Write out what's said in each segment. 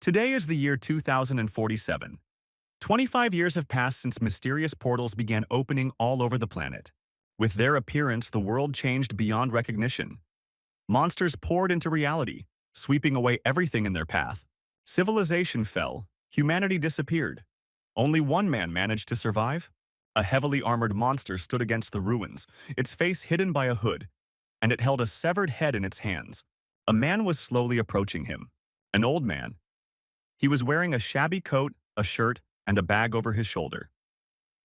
Today is the year 2047. 25 years have passed since mysterious portals began opening all over the planet. With their appearance, the world changed beyond recognition. Monsters poured into reality, sweeping away everything in their path. Civilization fell, humanity disappeared. Only one man managed to survive. A heavily armored monster stood against the ruins, its face hidden by a hood, and it held a severed head in its hands. A man was slowly approaching him. An old man. He was wearing a shabby coat, a shirt, and a bag over his shoulder.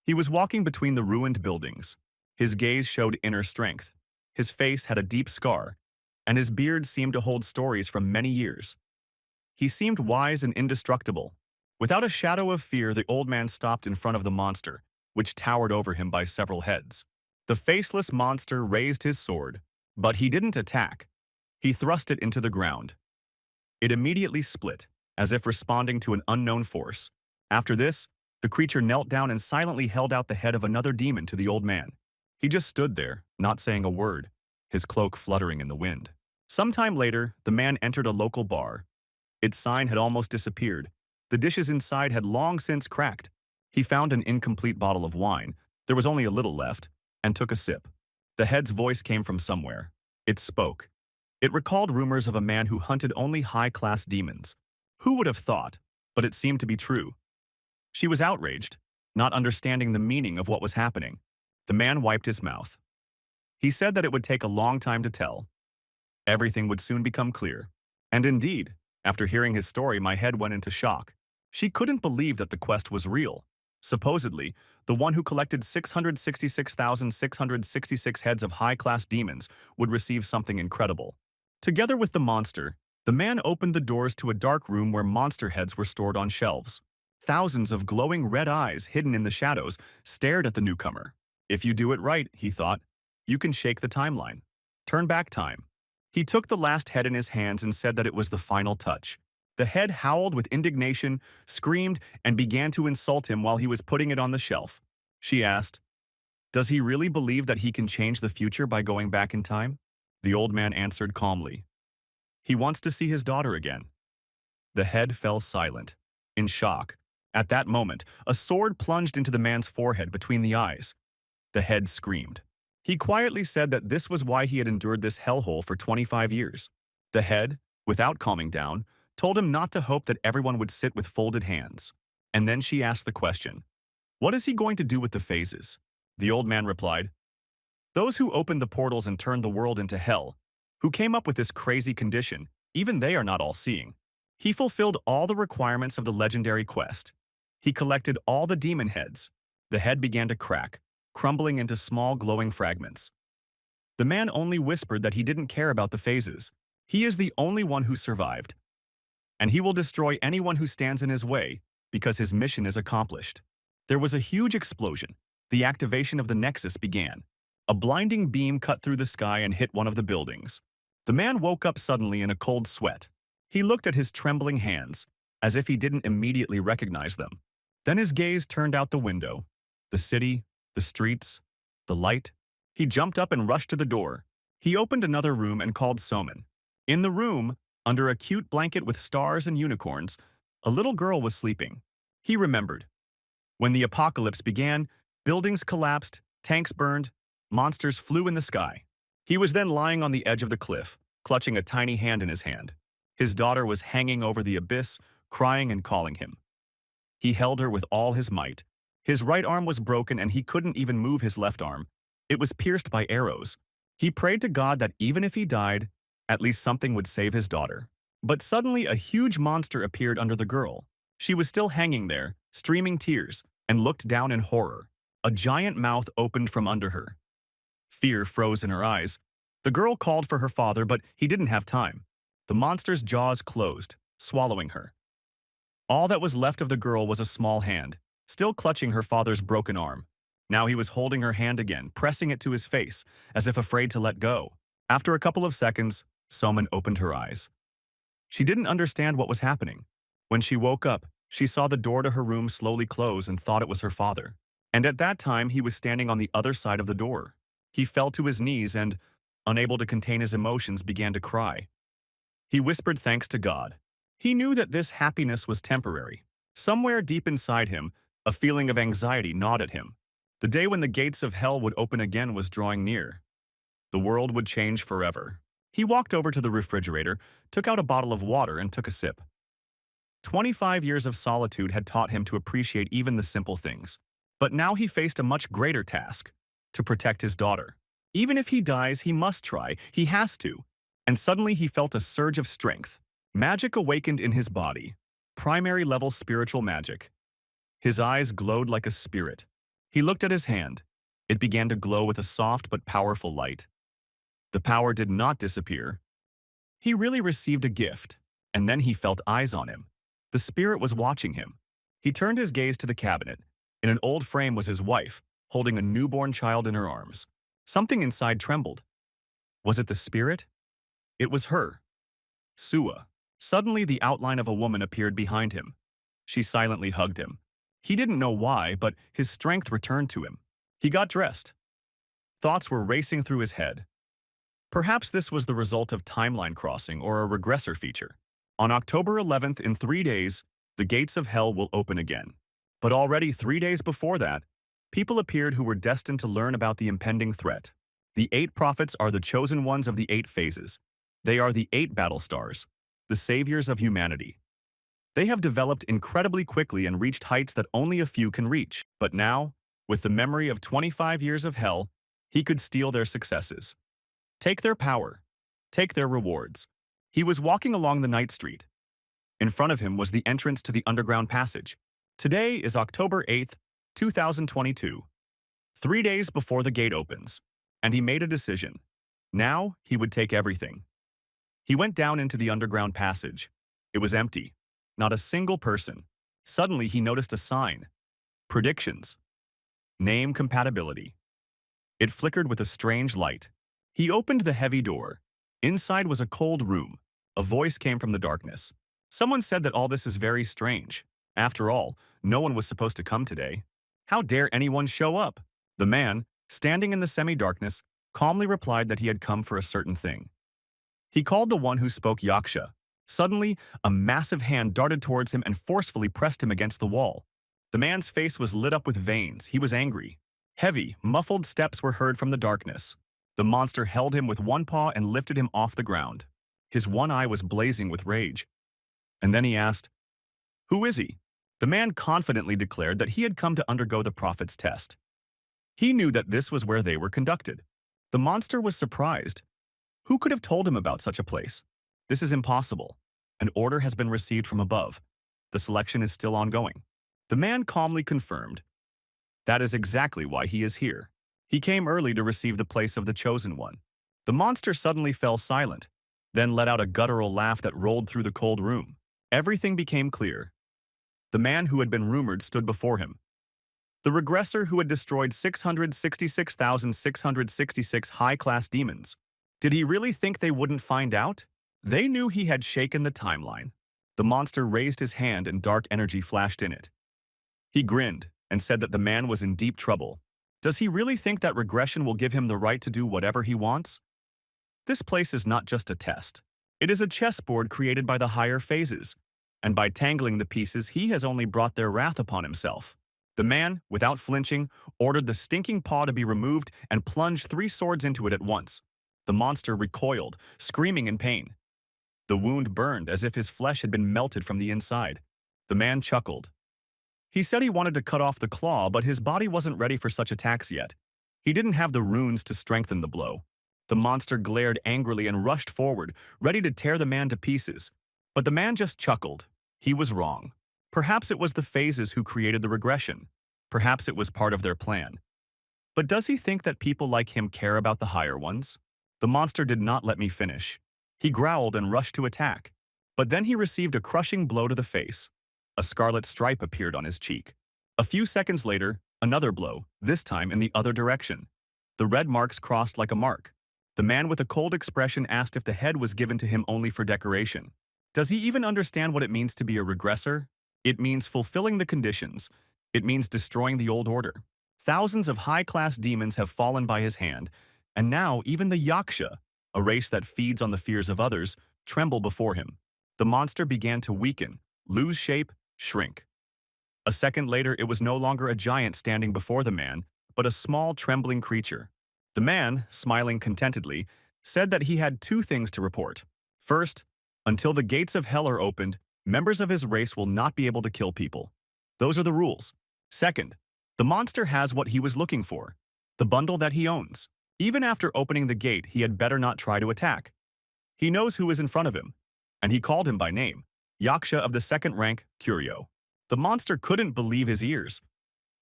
He was walking between the ruined buildings. His gaze showed inner strength. His face had a deep scar, and his beard seemed to hold stories from many years. He seemed wise and indestructible. Without a shadow of fear, the old man stopped in front of the monster, which towered over him by several heads. The faceless monster raised his sword, but he didn't attack. He thrust it into the ground. It immediately split, as if responding to an unknown force. After this, the creature knelt down and silently held out the head of another demon to the old man. He just stood there, not saying a word, his cloak fluttering in the wind. Sometime later, the man entered a local bar. Its sign had almost disappeared. The dishes inside had long since cracked. He found an incomplete bottle of wine, there was only a little left, and took a sip. The head's voice came from somewhere. It spoke. It recalled rumors of a man who hunted only high-class demons. Who would have thought? But it seemed to be true. She was outraged, not understanding the meaning of what was happening. The man wiped his mouth. He said that it would take a long time to tell. Everything would soon become clear. And indeed, after hearing his story, my head went into shock. She couldn't believe that the quest was real. Supposedly, the one who collected 666,666 heads of high-class demons would receive something incredible. Together with the monster, the man opened the doors to a dark room where monster heads were stored on shelves. Thousands of glowing red eyes hidden in the shadows stared at the newcomer. If you do it right, he thought, you can shake the timeline. Turn back time. He took the last head in his hands and said that it was the final touch. The head howled with indignation, screamed, and began to insult him while he was putting it on the shelf. She asked, "Does he really believe that he can change the future by going back in time?" The old man answered calmly, "He wants to see his daughter again." The head fell silent, in shock. At that moment, a sword plunged into the man's forehead between the eyes. The head screamed. He quietly said that this was why he had endured this hellhole for 25 years. The head, without calming down, told him not to hope that everyone would sit with folded hands. And then she asked the question, "What is he going to do with the phases?" The old man replied, "Those who opened the portals and turned the world into hell, who came up with this crazy condition, even they are not all-seeing. He fulfilled all the requirements of the legendary quest. He collected all the demon heads. The head began to crack, crumbling into small glowing fragments. The man only whispered that he didn't care about the phases. He is the only one who survived. And he will destroy anyone who stands in his way, because his mission is accomplished." There was a huge explosion. The activation of the Nexus began. A blinding beam cut through the sky and hit one of the buildings. The man woke up suddenly in a cold sweat. He looked at his trembling hands, as if he didn't immediately recognize them. Then his gaze turned out the window. The city, the streets, the light. He jumped up and rushed to the door. He opened another room and called Soman. In the room, under a cute blanket with stars and unicorns, a little girl was sleeping. He remembered. When the apocalypse began, buildings collapsed, tanks burned, monsters flew in the sky. He was then lying on the edge of the cliff, clutching a tiny hand in his hand. His daughter was hanging over the abyss, crying and calling him. He held her with all his might. His right arm was broken and he couldn't even move his left arm. It was pierced by arrows. He prayed to God that even if he died, at least something would save his daughter. But suddenly a huge monster appeared under the girl. She was still hanging there, streaming tears, and looked down in horror. A giant mouth opened from under her. Fear froze in her eyes. The girl called for her father, but he didn't have time. The monster's jaws closed, swallowing her. All that was left of the girl was a small hand, still clutching her father's broken arm. Now he was holding her hand again, pressing it to his face, as if afraid to let go. After a couple of seconds, Soman opened her eyes. She didn't understand what was happening. When she woke up, she saw the door to her room slowly close and thought it was her father. And at that time, he was standing on the other side of the door. He fell to his knees and, unable to contain his emotions, began to cry. He whispered thanks to God. He knew that this happiness was temporary. Somewhere deep inside him, a feeling of anxiety gnawed at him. The day when the gates of hell would open again was drawing near. The world would change forever. He walked over to the refrigerator, took out a bottle of water, and took a sip. 25 years of solitude had taught him to appreciate even the simple things. But now he faced a much greater task, to protect his daughter. Even if he dies, he must try. He has to. And suddenly he felt a surge of strength. Magic awakened in his body. Primary-level spiritual magic. His eyes glowed like a spirit. He looked at his hand. It began to glow with a soft but powerful light. The power did not disappear. He really received a gift, and then he felt eyes on him. The spirit was watching him. He turned his gaze to the cabinet. In an old frame was his wife, holding a newborn child in her arms. Something inside trembled. Was it the spirit? It was her. Sua. Suddenly the outline of a woman appeared behind him. She silently hugged him. He didn't know why, but his strength returned to him. He got dressed. Thoughts were racing through his head. Perhaps this was the result of timeline crossing or a regressor feature. On October 11th, in 3 days, the gates of hell will open again. But already 3 days before that, people appeared who were destined to learn about the impending threat. The 8 prophets are the chosen ones of the 8 phases. They are the 8 battle stars, the saviors of humanity. They have developed incredibly quickly and reached heights that only a few can reach. But now, with the memory of 25 years of hell, he could steal their successes. Take their power. Take their rewards. He was walking along the night street. In front of him was the entrance to the underground passage. Today is October 8th, 2022. 3 days before the gate opens, and he made a decision. Now, he would take everything. He went down into the underground passage. It was empty. Not a single person. Suddenly, he noticed a sign. Predictions. Name compatibility. It flickered with a strange light. He opened the heavy door. Inside was a cold room. A voice came from the darkness. Someone said that all this is very strange. After all, no one was supposed to come today. How dare anyone show up? The man, standing in the semi-darkness, calmly replied that he had come for a certain thing. He called the one who spoke Yaksha. Suddenly, a massive hand darted towards him and forcefully pressed him against the wall. The man's face was lit up with veins. He was angry. Heavy, muffled steps were heard from the darkness. The monster held him with one paw and lifted him off the ground. His one eye was blazing with rage. And then he asked, "Who is he?" The man confidently declared that he had come to undergo the prophet's test. He knew that this was where they were conducted. The monster was surprised. Who could have told him about such a place? This is impossible. An order has been received from above. The selection is still ongoing. The man calmly confirmed. That is exactly why he is here. He came early to receive the place of the chosen one. The monster suddenly fell silent, then let out a guttural laugh that rolled through the cold room. Everything became clear. The man who had been rumored stood before him. The regressor who had destroyed 666,666 high-class demons. Did he really think they wouldn't find out? They knew he had shaken the timeline. The monster raised his hand and dark energy flashed in it. He grinned and said that the man was in deep trouble. Does he really think that regression will give him the right to do whatever he wants? This place is not just a test. It is a chessboard created by the higher phases, and by tangling the pieces, he has only brought their wrath upon himself. The man, without flinching, ordered the stinking paw to be removed and plunged 3 swords into it at once. The monster recoiled, screaming in pain. The wound burned as if his flesh had been melted from the inside. The man chuckled. He said he wanted to cut off the claw, but his body wasn't ready for such attacks yet. He didn't have the runes to strengthen the blow. The monster glared angrily and rushed forward, ready to tear the man to pieces. But the man just chuckled. He was wrong. Perhaps it was the phases who created the regression. Perhaps it was part of their plan. But does he think that people like him care about the higher ones? The monster did not let me finish. He growled and rushed to attack. But then he received a crushing blow to the face. A scarlet stripe appeared on his cheek. A few seconds later, another blow, this time in the other direction. The red marks crossed like a mark. The man with a cold expression asked if the head was given to him only for decoration. Does he even understand what it means to be a regressor? It means fulfilling the conditions. It means destroying the old order. Thousands of high-class demons have fallen by his hand, and now even the Yaksha, a race that feeds on the fears of others, tremble before him. The monster began to weaken, lose shape, shrink. A second later, it was no longer a giant standing before the man, but a small, trembling creature. The man, smiling contentedly, said that he had two things to report. First, until the gates of hell are opened, members of his race will not be able to kill people. Those are the rules. Second, the monster has what he was looking for, the bundle that he owns. Even after opening the gate, he had better not try to attack. He knows who is in front of him, and he called him by name, Yaksha of the second rank, Curio. The monster couldn't believe his ears.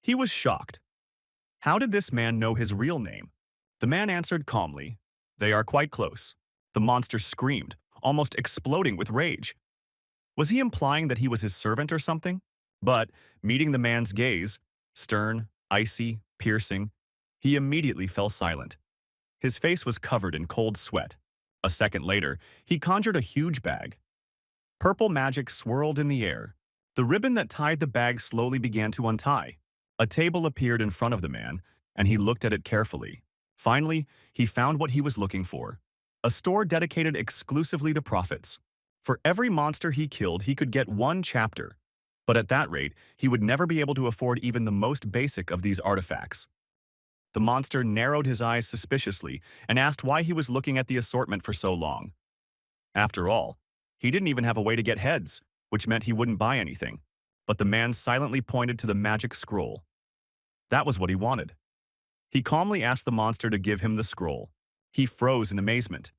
He was shocked. How did this man know his real name? The man answered calmly, "They are quite close." The monster screamed, almost exploding with rage. Was he implying that he was his servant or something? But, meeting the man's gaze, stern, icy, piercing, he immediately fell silent. His face was covered in cold sweat. A second later, he conjured a huge bag. Purple magic swirled in the air. The ribbon that tied the bag slowly began to untie. A table appeared in front of the man, and he looked at it carefully. Finally, he found what he was looking for. A store dedicated exclusively to prophets. For every monster he killed, he could get one chapter. But at that rate, he would never be able to afford even the most basic of these artifacts. The monster narrowed his eyes suspiciously and asked why he was looking at the assortment for so long. After all, he didn't even have a way to get heads, which meant he wouldn't buy anything. But the man silently pointed to the magic scroll. That was what he wanted. He calmly asked the monster to give him the scroll. He froze in amazement.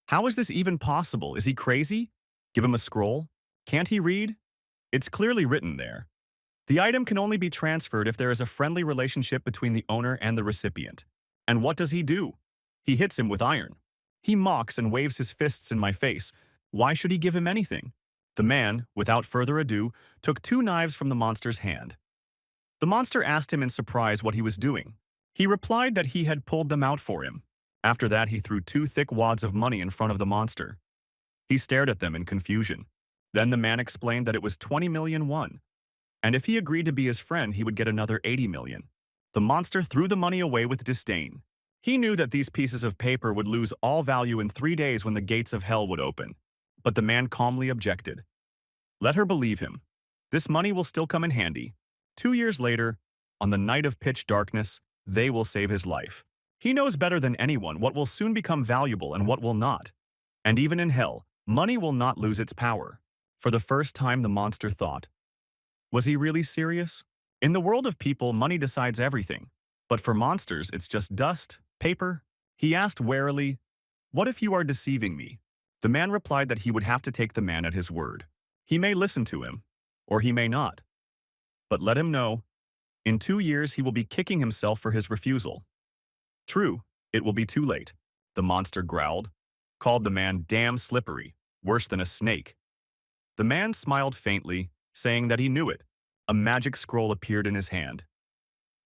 How is this even possible? Is he crazy? Give him a scroll? Can't he read? It's clearly written there. The item can only be transferred if there is a friendly relationship between the owner and the recipient. And what does he do? He hits him with iron. He mocks and waves his fists in my face. Why should he give him anything? The man, without further ado, took two knives from the monster's hand. The monster asked him in surprise what he was doing. He replied that he had pulled them out for him. After that, he threw two thick wads of money in front of the monster. He stared at them in confusion. Then the man explained that it was 20 million won, and if he agreed to be his friend, he would get another 80 million. The monster threw the money away with disdain. He knew that these pieces of paper would lose all value in 3 days when the gates of hell would open. But the man calmly objected. Let her believe him. This money will still come in handy. 2 years later, on the night of pitch darkness, they will save his life. He knows better than anyone what will soon become valuable and what will not. And even in hell, money will not lose its power. For the first time, the monster thought. Was he really serious? In the world of people, money decides everything. But for monsters, it's just dust, paper. He asked warily, "What if you are deceiving me?" The man replied that he would have to take the man at his word. He may listen to him, or he may not. But let him know, in 2 years he will be kicking himself for his refusal. True, it will be too late. The monster growled, called the man damn slippery, worse than a snake. The man smiled faintly, saying that he knew it. A magic scroll appeared in his hand.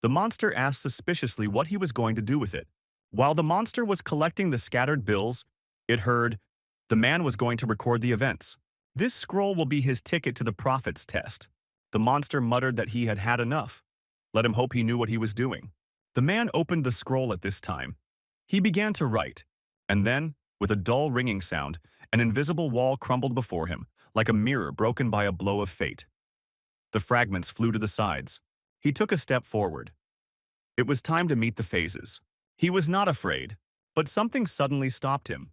The monster asked suspiciously what he was going to do with it. While the monster was collecting the scattered bills, it heard, the man was going to record the events. This scroll will be his ticket to the prophet's test. The monster muttered that he had had enough. Let him hope he knew what he was doing. The man opened the scroll at this time. He began to write, and then, with a dull ringing sound, an invisible wall crumbled before him, like a mirror broken by a blow of fate. The fragments flew to the sides. He took a step forward. It was time to meet the phases. He was not afraid, but something suddenly stopped him.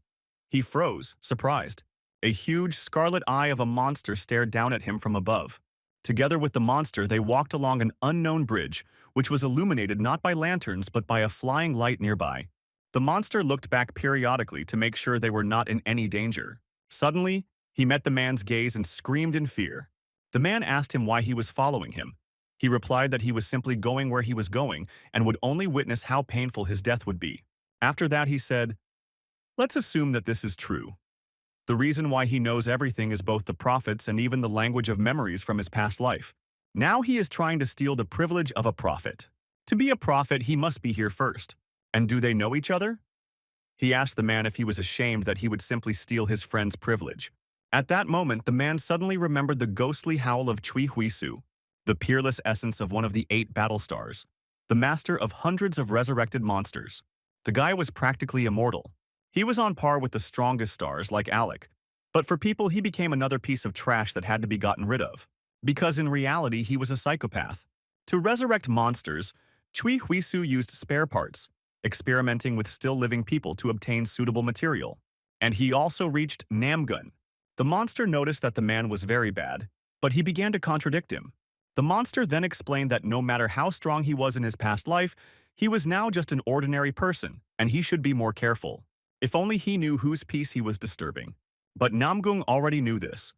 He froze, surprised. A huge scarlet eye of a monster stared down at him from above. Together with the monster, they walked along an unknown bridge, which was illuminated not by lanterns but by a flying light nearby. The monster looked back periodically to make sure they were not in any danger. Suddenly, he met the man's gaze and screamed in fear. The man asked him why he was following him. He replied that he was simply going where he was going and would only witness how painful his death would be. After that, he said, "Let's assume that this is true. The reason why he knows everything is both the prophets and even the language of memories from his past life. Now he is trying to steal the privilege of a prophet. To be a prophet, he must be here first. And do they know each other?" He asked the man if he was ashamed that he would simply steal his friend's privilege. At that moment, the man suddenly remembered the ghostly howl of Chui Huisu, the peerless essence of one of the 8 battle stars, the master of hundreds of resurrected monsters. The guy was practically immortal. He was on par with the strongest stars like Alec. But for people, he became another piece of trash that had to be gotten rid of. Because in reality, he was a psychopath. To resurrect monsters, Chui Huisu used spare parts, experimenting with still-living people to obtain suitable material. And he also reached Namgun. The monster noticed that the man was very bad, but he began to contradict him. The monster then explained that no matter how strong he was in his past life, he was now just an ordinary person, and he should be more careful. If only he knew whose peace he was disturbing. But Namgung already knew this.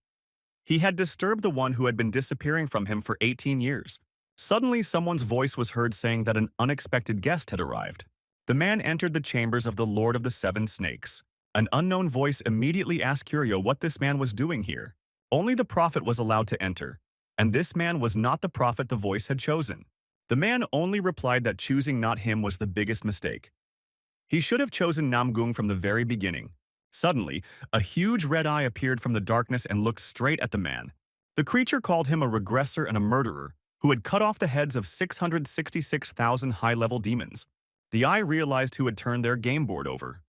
He had disturbed the one who had been disappearing from him for 18 years. Suddenly, someone's voice was heard saying that an unexpected guest had arrived. The man entered the chambers of the Lord of the Seven Snakes. An unknown voice immediately asked Curio what this man was doing here. Only the prophet was allowed to enter, and this man was not the prophet the voice had chosen. The man only replied that choosing not him was the biggest mistake. He should have chosen Namgung from the very beginning. Suddenly, a huge red eye appeared from the darkness and looked straight at the man. The creature called him a regressor and a murderer, who had cut off the heads of 666,000 high-level demons. The eye realized who had turned their game board over.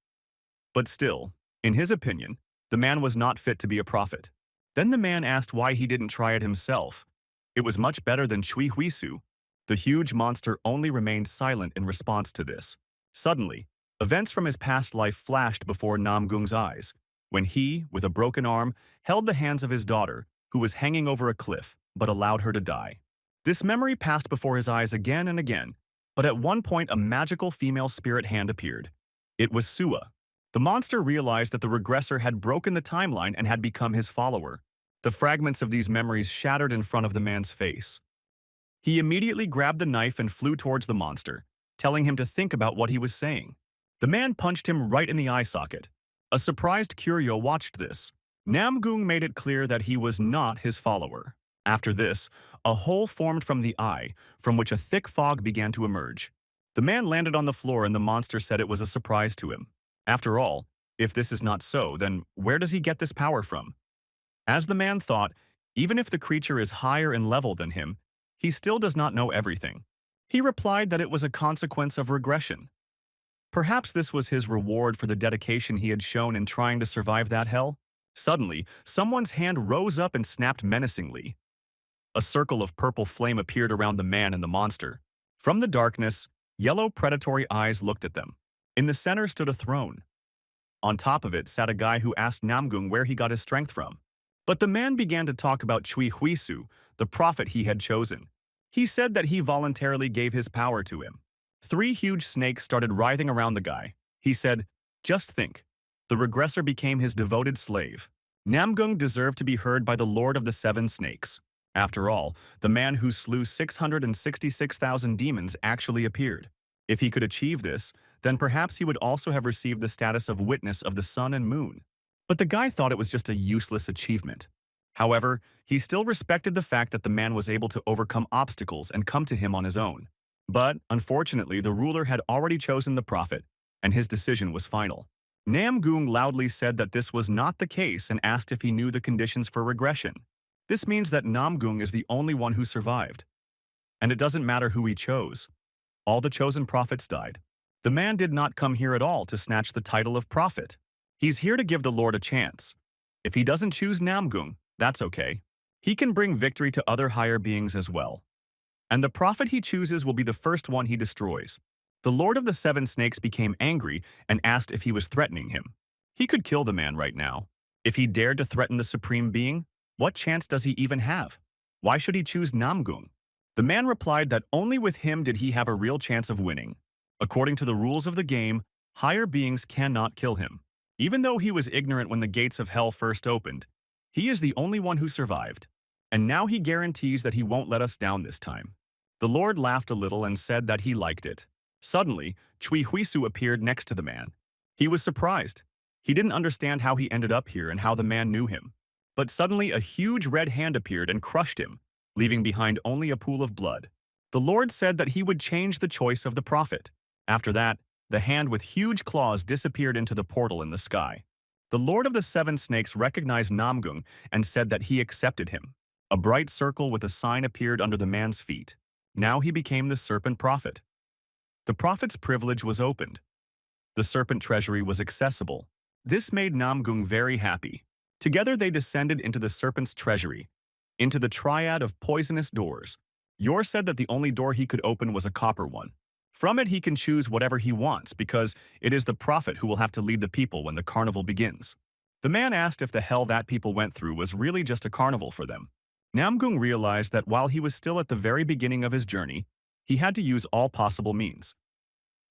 But still, in his opinion, the man was not fit to be a prophet. Then the man asked why he didn't try it himself. It was much better than Chui Huisu. The huge monster only remained silent in response to this. Suddenly, events from his past life flashed before Namgung's eyes, when he, with a broken arm, held the hands of his daughter, who was hanging over a cliff, but allowed her to die. This memory passed before his eyes again and again, but at one point a magical female spirit hand appeared. It was Sua. The monster realized that the regressor had broken the timeline and had become his follower. The fragments of these memories shattered in front of the man's face. He immediately grabbed the knife and flew towards the monster, telling him to think about what he was saying. The man punched him right in the eye socket. A surprised Curio watched this. Namgung made it clear that he was not his follower. After this, a hole formed from the eye, from which a thick fog began to emerge. The man landed on the floor and the monster said it was a surprise to him. After all, if this is not so, then where does he get this power from? As the man thought, even if the creature is higher in level than him, he still does not know everything. He replied that it was a consequence of regression. Perhaps this was his reward for the dedication he had shown in trying to survive that hell? Suddenly, someone's hand rose up and snapped menacingly. A circle of purple flame appeared around the man and the monster. From the darkness, yellow predatory eyes looked at them. In the center stood a throne. On top of it sat a guy who asked Namgung where he got his strength from. But the man began to talk about Chui Huisu, the prophet he had chosen. He said that he voluntarily gave his power to him. 3 huge snakes started writhing around the guy. He said, "Just think." The regressor became his devoted slave. Namgung deserved to be heard by the Lord of the Seven Snakes. After all, the man who slew 666,000 demons actually appeared. If he could achieve this, then perhaps he would also have received the status of witness of the sun and moon. But the guy thought it was just a useless achievement. However, he still respected the fact that the man was able to overcome obstacles and come to him on his own. But, unfortunately, the ruler had already chosen the prophet, and his decision was final. Namgung loudly said that this was not the case and asked if he knew the conditions for regression. This means that Namgung is the only one who survived. And it doesn't matter who he chose. All the chosen prophets died. The man did not come here at all to snatch the title of prophet. He's here to give the Lord a chance. If he doesn't choose Namgung, that's okay. He can bring victory to other higher beings as well. And the prophet he chooses will be the first one he destroys. The Lord of the Seven Snakes became angry and asked if he was threatening him. He could kill the man right now. If he dared to threaten the Supreme Being, what chance does he even have? Why should he choose Namgung? The man replied that only with him did he have a real chance of winning. According to the rules of the game, higher beings cannot kill him. Even though he was ignorant when the gates of hell first opened, he is the only one who survived. And now he guarantees that he won't let us down this time. The Lord laughed a little and said that he liked it. Suddenly, Chui Huisu appeared next to the man. He was surprised. He didn't understand how he ended up here and how the man knew him. But suddenly a huge red hand appeared and crushed him, leaving behind only a pool of blood. The Lord said that he would change the choice of the prophet. After that, the hand with huge claws disappeared into the portal in the sky. The Lord of the Seven Snakes recognized Namgung and said that he accepted him. A bright circle with a sign appeared under the man's feet. Now he became the Serpent Prophet. The prophet's privilege was opened. The serpent treasury was accessible. This made Namgung very happy. Together they descended into the serpent's treasury, into the triad of poisonous doors. Yor said that the only door he could open was a copper one. From it he can choose whatever he wants because it is the prophet who will have to lead the people when the carnival begins. The man asked if the hell that people went through was really just a carnival for them. Namgung realized that while he was still at the very beginning of his journey, he had to use all possible means.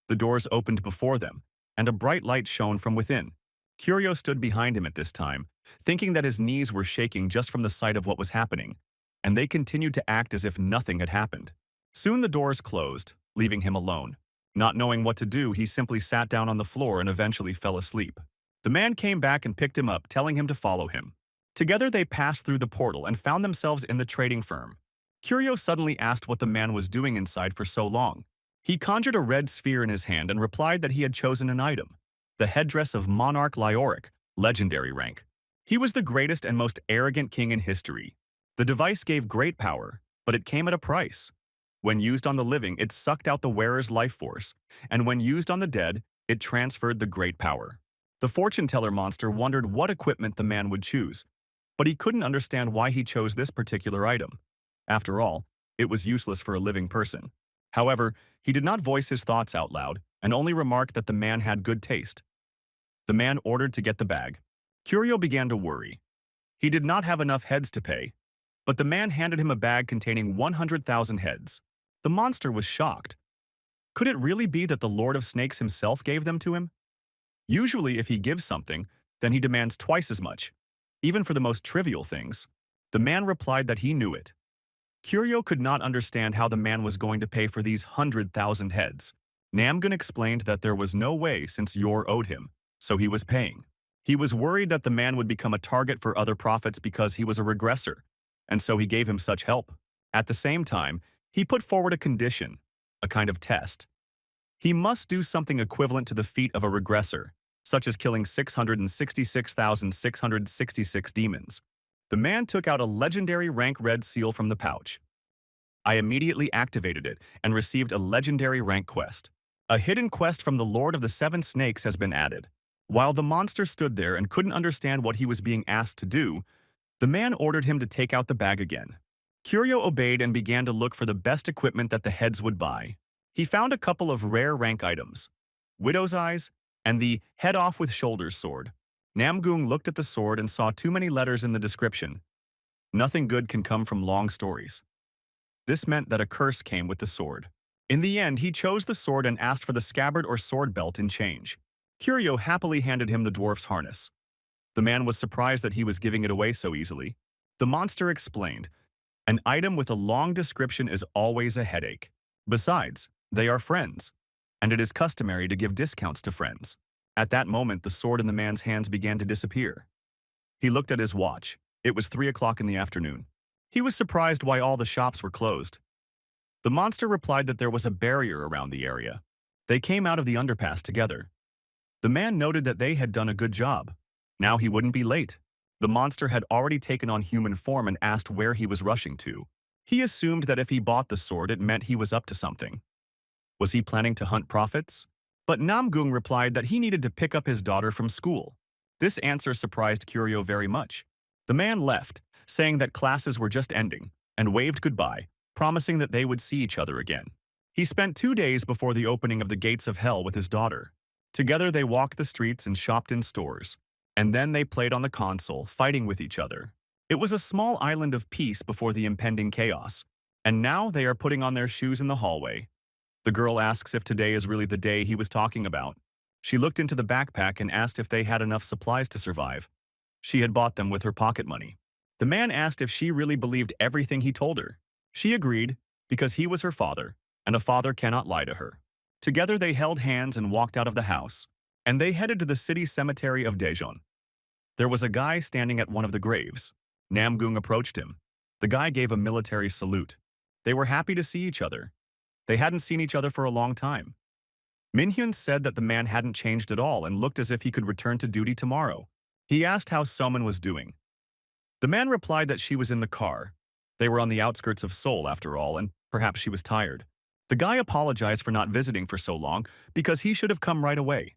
The doors opened before them, and a bright light shone from within. Curio stood behind him at this time, thinking that his knees were shaking just from the sight of what was happening, and they continued to act as if nothing had happened. Soon the doors closed, leaving him alone. Not knowing what to do, he simply sat down on the floor and eventually fell asleep. The man came back and picked him up, telling him to follow him. Together they passed through the portal and found themselves in the trading firm. Curio suddenly asked what the man was doing inside for so long. He conjured a red sphere in his hand and replied that he had chosen an item, the headdress of Monarch Lyoric, legendary rank. He was the greatest and most arrogant king in history. The device gave great power, but it came at a price. When used on the living, it sucked out the wearer's life force, and when used on the dead, it transferred the great power. The fortune-teller monster wondered what equipment the man would choose, but he couldn't understand why he chose this particular item. After all, it was useless for a living person. However, he did not voice his thoughts out loud and only remarked that the man had good taste. The man ordered to get the bag. Curio began to worry. He did not have enough heads to pay, but the man handed him a bag containing 100,000 heads. The monster was shocked. Could it really be that the Lord of Snakes himself gave them to him? Usually, if he gives something, then he demands twice as much, even for the most trivial things. The man replied that he knew it. Curio could not understand how the man was going to pay for these 100,000 heads. Namgun explained that there was no way since Yor owed him, so he was paying. He was worried that the man would become a target for other prophets because he was a regressor, and so he gave him such help. At the same time, he put forward a condition, a kind of test. He must do something equivalent to the feat of a regressor, such as killing 666,666 demons. The man took out a legendary rank red seal from the pouch. I immediately activated it and received a legendary rank quest. A hidden quest from the Lord of the Seven Snakes has been added. While the monster stood there and couldn't understand what he was being asked to do, the man ordered him to take out the bag again. Curio obeyed and began to look for the best equipment that the heads would buy. He found a couple of rare rank items, Widow's Eyes and the Head Off with Shoulders sword. Namgung looked at the sword and saw too many letters in the description. Nothing good can come from long stories. This meant that a curse came with the sword. In the end, he chose the sword and asked for the scabbard or sword belt in change. Curio happily handed him the dwarf's harness. The man was surprised that he was giving it away so easily. The monster explained, "An item with a long description is always a headache. Besides, they are friends, and it is customary to give discounts to friends." At that moment, the sword in the man's hands began to disappear. He looked at his watch. It was 3 o'clock in the afternoon. He was surprised why all the shops were closed. The monster replied that there was a barrier around the area. They came out of the underpass together. The man noted that they had done a good job. Now he wouldn't be late. The monster had already taken on human form and asked where he was rushing to. He assumed that if he bought the sword, it meant he was up to something. Was he planning to hunt prophets? But Namgung replied that he needed to pick up his daughter from school. This answer surprised Curio very much. The man left, saying that classes were just ending, and waved goodbye, promising that they would see each other again. He spent 2 days before the opening of the gates of hell with his daughter. Together they walked the streets and shopped in stores, and then they played on the console, fighting with each other. It was a small island of peace before the impending chaos, and now they are putting on their shoes in the hallway. The girl asks if today is really the day he was talking about. She looked into the backpack and asked if they had enough supplies to survive. She had bought them with her pocket money. The man asked if she really believed everything he told her. She agreed, because he was her father, and a father cannot lie to her. Together they held hands and walked out of the house, and they headed to the city cemetery of Daejeon. There was a guy standing at one of the graves. Namgung approached him. The guy gave a military salute. They were happy to see each other. They hadn't seen each other for a long time. Minhyun said that the man hadn't changed at all and looked as if he could return to duty tomorrow. He asked how Soman was doing. The man replied that she was in the car. They were on the outskirts of Seoul after all, and perhaps she was tired. The guy apologized for not visiting for so long because he should have come right away.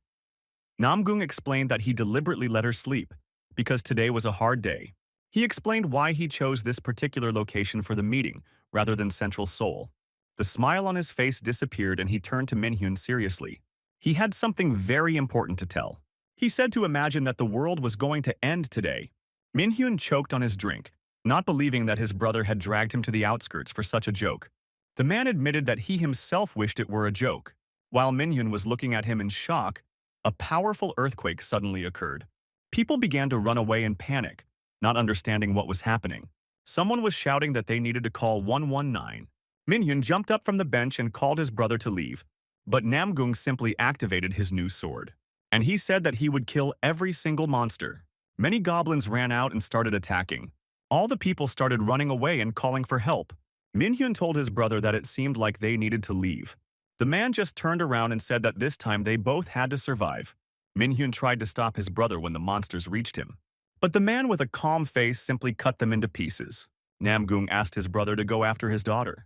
Namgung explained that he deliberately let her sleep because today was a hard day. He explained why he chose this particular location for the meeting rather than Central Seoul. The smile on his face disappeared and he turned to Minhyun seriously. He had something very important to tell. He said to imagine that the world was going to end today. Minhyun choked on his drink, not believing that his brother had dragged him to the outskirts for such a joke. The man admitted that he himself wished it were a joke. While Minhyun was looking at him in shock, a powerful earthquake suddenly occurred. People began to run away in panic, not understanding what was happening. Someone was shouting that they needed to call 119. Minhyun jumped up from the bench and called his brother to leave, but Namgung simply activated his new sword. And he said that he would kill every single monster. Many goblins ran out and started attacking. All the people started running away and calling for help. Minhyun told his brother that it seemed like they needed to leave. The man just turned around and said that this time they both had to survive. Minhyun tried to stop his brother when the monsters reached him. But the man with a calm face simply cut them into pieces. Namgung asked his brother to go after his daughter.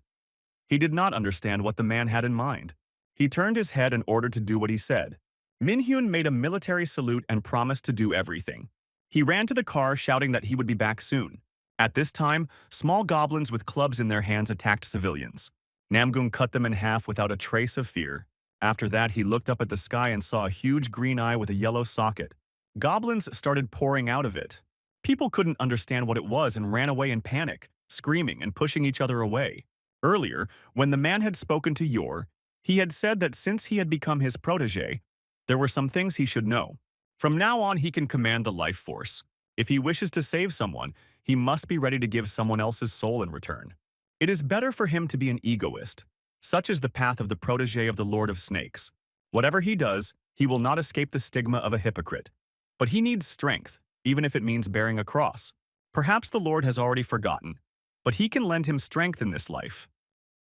He did not understand what the man had in mind. He turned his head and ordered to do what he said. Minhyun made a military salute and promised to do everything. He ran to the car shouting that he would be back soon. At this time, small goblins with clubs in their hands attacked civilians. Namgung cut them in half without a trace of fear. After that, he looked up at the sky and saw a huge green eye with a yellow socket. Goblins started pouring out of it. People couldn't understand what it was and ran away in panic, screaming and pushing each other away. Earlier, when the man had spoken to Yor, he had said that since he had become his protege, there were some things he should know. From now on, he can command the life force. If he wishes to save someone, he must be ready to give someone else's soul in return. It is better for him to be an egoist. Such is the path of the protege of the Lord of Snakes. Whatever he does, he will not escape the stigma of a hypocrite. But he needs strength, even if it means bearing a cross. Perhaps the Lord has already forgotten, but he can lend him strength in this life.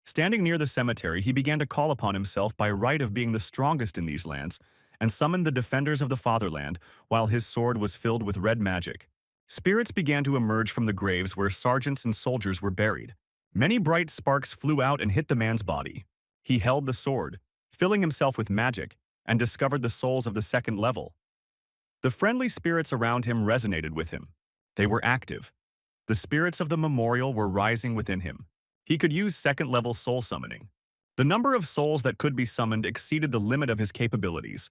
Standing near the cemetery, he began to call upon himself by right of being the strongest in these lands, and summoned the defenders of the fatherland, while his sword was filled with red magic. Spirits began to emerge from the graves where sergeants and soldiers were buried. Many bright sparks flew out and hit the man's body. He held the sword, filling himself with magic, and discovered the souls of the second level. The friendly spirits around him resonated with him. They were active. The spirits of the memorial were rising within him. He could use second-level soul summoning. The number of souls that could be summoned exceeded the limit of his capabilities.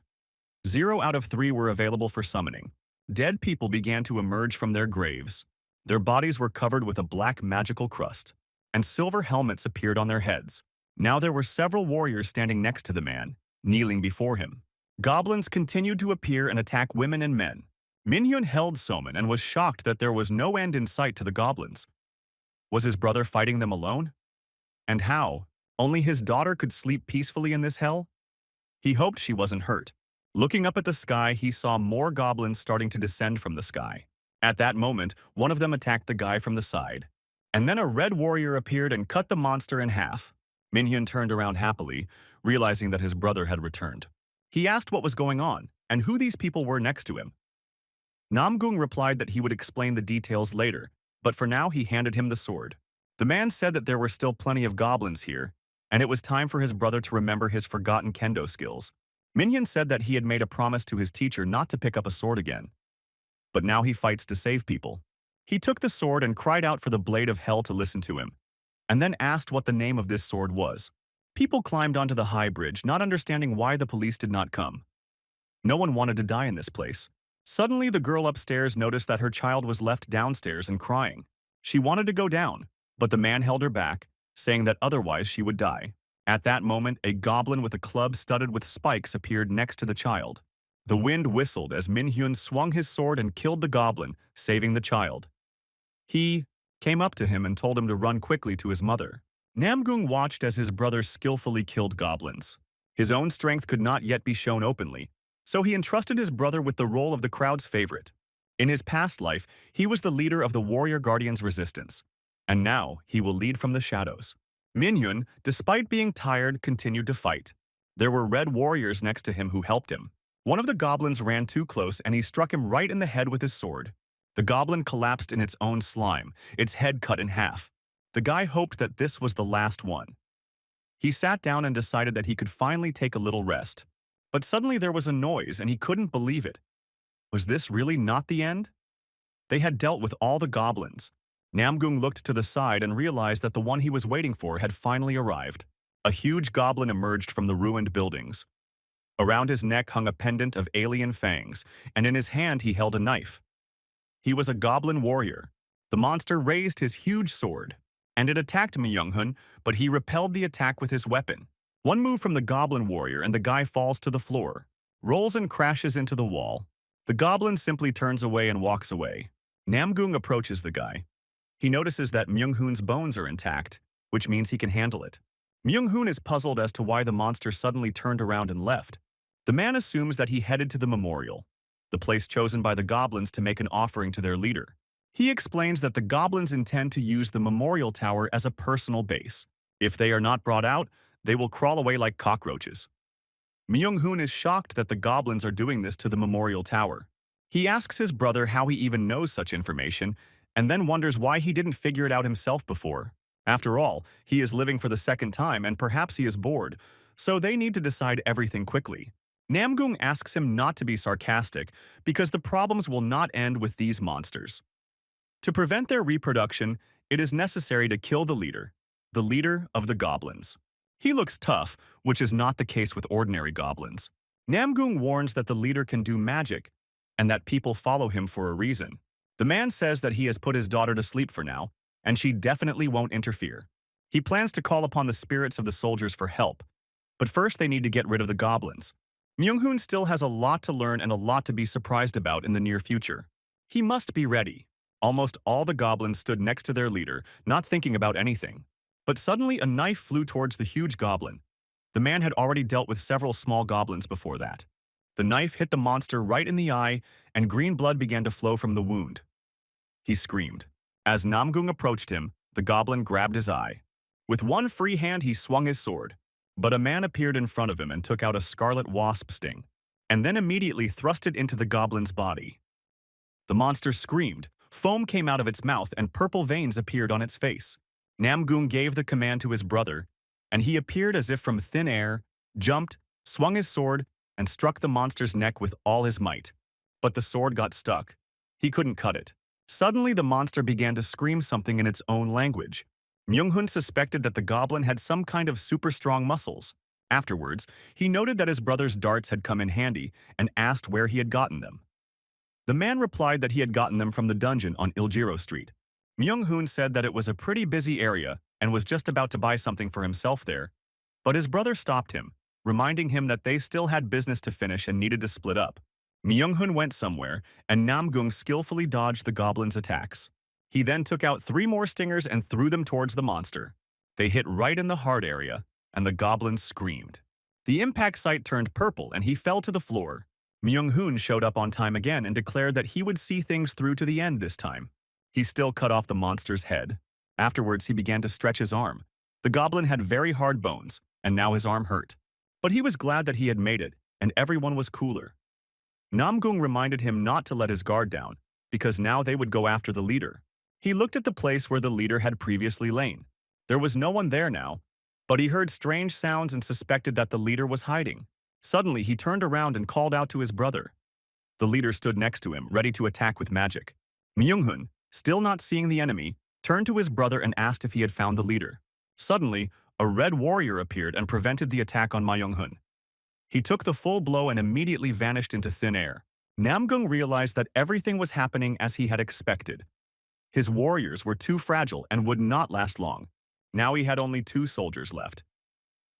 0 out of 3 were available for summoning. Dead people began to emerge from their graves. Their bodies were covered with a black magical crust, and silver helmets appeared on their heads. Now there were several warriors standing next to the man, kneeling before him. Goblins continued to appear and attack women and men. Minhyun held Soman and was shocked that there was no end in sight to the goblins. Was his brother fighting them alone? And how? Only his daughter could sleep peacefully in this hell? He hoped she wasn't hurt. Looking up at the sky, he saw more goblins starting to descend from the sky. At that moment, one of them attacked the guy from the side. And then a red warrior appeared and cut the monster in half. Minhyun turned around happily, realizing that his brother had returned. He asked what was going on and who these people were next to him. Namgung replied that he would explain the details later, but for now he handed him the sword. The man said that there were still plenty of goblins here, and it was time for his brother to remember his forgotten kendo skills. Minhyun said that he had made a promise to his teacher not to pick up a sword again. But now he fights to save people. He took the sword and cried out for the blade of hell to listen to him, and then asked what the name of this sword was. People climbed onto the high bridge, not understanding why the police did not come. No one wanted to die in this place. Suddenly, the girl upstairs noticed that her child was left downstairs and crying. She wanted to go down, but the man held her back, saying that otherwise she would die. At that moment, a goblin with a club studded with spikes appeared next to the child. The wind whistled as Minhyun swung his sword and killed the goblin, saving the child. He came up to him and told him to run quickly to his mother. Namgung watched as his brother skillfully killed goblins. His own strength could not yet be shown openly, so he entrusted his brother with the role of the crowd's favorite. In his past life, he was the leader of the Warrior Guardians Resistance, and now he will lead from the shadows. Minhyun, despite being tired, continued to fight. There were red warriors next to him who helped him. One of the goblins ran too close and he struck him right in the head with his sword. The goblin collapsed in its own slime, its head cut in half. The guy hoped that this was the last one. He sat down and decided that he could finally take a little rest. But suddenly there was a noise and he couldn't believe it. Was this really not the end? They had dealt with all the goblins. Namgung looked to the side and realized that the one he was waiting for had finally arrived. A huge goblin emerged from the ruined buildings. Around his neck hung a pendant of alien fangs, and in his hand he held a knife. He was a goblin warrior. The monster raised his huge sword, and it attacked Myung-hun, but he repelled the attack with his weapon. One move from the goblin warrior and the guy falls to the floor, rolls and crashes into the wall. The goblin simply turns away and walks away. Namgung approaches the guy. He notices that Myung-hun's bones are intact, which means he can handle it. Myung-hun is puzzled as to why the monster suddenly turned around and left. The man assumes that he headed to the memorial, the place chosen by the goblins to make an offering to their leader. He explains that the goblins intend to use the memorial tower as a personal base. If they are not brought out, they will crawl away like cockroaches. Myung-hun is shocked that the goblins are doing this to the memorial tower. He asks his brother how he even knows such information, and then wonders why he didn't figure it out himself before. After all, he is living for the second time and perhaps he is bored, so they need to decide everything quickly. Namgung asks him not to be sarcastic because the problems will not end with these monsters. To prevent their reproduction, it is necessary to kill the leader of the goblins. He looks tough, which is not the case with ordinary goblins. Namgung warns that the leader can do magic and that people follow him for a reason. The man says that he has put his daughter to sleep for now, and she definitely won't interfere. He plans to call upon the spirits of the soldiers for help, but first they need to get rid of the goblins. Myung-hun still has a lot to learn and a lot to be surprised about in the near future. He must be ready. Almost all the goblins stood next to their leader, not thinking about anything. But suddenly a knife flew towards the huge goblin. The man had already dealt with several small goblins before that. The knife hit the monster right in the eye, and green blood began to flow from the wound. He screamed. As Namgung approached him, the goblin grabbed his eye. With one free hand he swung his sword, but a man appeared in front of him and took out a scarlet wasp sting, and then immediately thrust it into the goblin's body. The monster screamed, foam came out of its mouth and purple veins appeared on its face. Namgung gave the command to his brother, and he appeared as if from thin air, jumped, swung his sword, and struck the monster's neck with all his might. But the sword got stuck. He couldn't cut it. Suddenly the monster began to scream something in its own language. Myung-hun suspected that the goblin had some kind of super strong muscles. Afterwards, he noted that his brother's darts had come in handy and asked where he had gotten them. The man replied that he had gotten them from the dungeon on Iljiro Street. Myung-hun said that it was a pretty busy area and was just about to buy something for himself there, but his brother stopped him, reminding him that they still had business to finish and needed to split up. Myung-hun went somewhere, and Namgung skillfully dodged the goblin's attacks. He then took out 3 more stingers and threw them towards the monster. They hit right in the heart area, and the goblin screamed. The impact site turned purple and he fell to the floor. Myung-hun showed up on time again and declared that he would see things through to the end this time. He still cut off the monster's head. Afterwards, he began to stretch his arm. The goblin had very hard bones, and now his arm hurt. But he was glad that he had made it, and everyone was cooler. Namgung reminded him not to let his guard down, because now they would go after the leader. He looked at the place where the leader had previously lain. There was no one there now, but he heard strange sounds and suspected that the leader was hiding. Suddenly, he turned around and called out to his brother. The leader stood next to him, ready to attack with magic. Myung-hun, still not seeing the enemy, turned to his brother and asked if he had found the leader. Suddenly, a red warrior appeared and prevented the attack on Myung-hun. He took the full blow and immediately vanished into thin air. Namgung realized that everything was happening as he had expected. His warriors were too fragile and would not last long. Now he had only 2 soldiers left.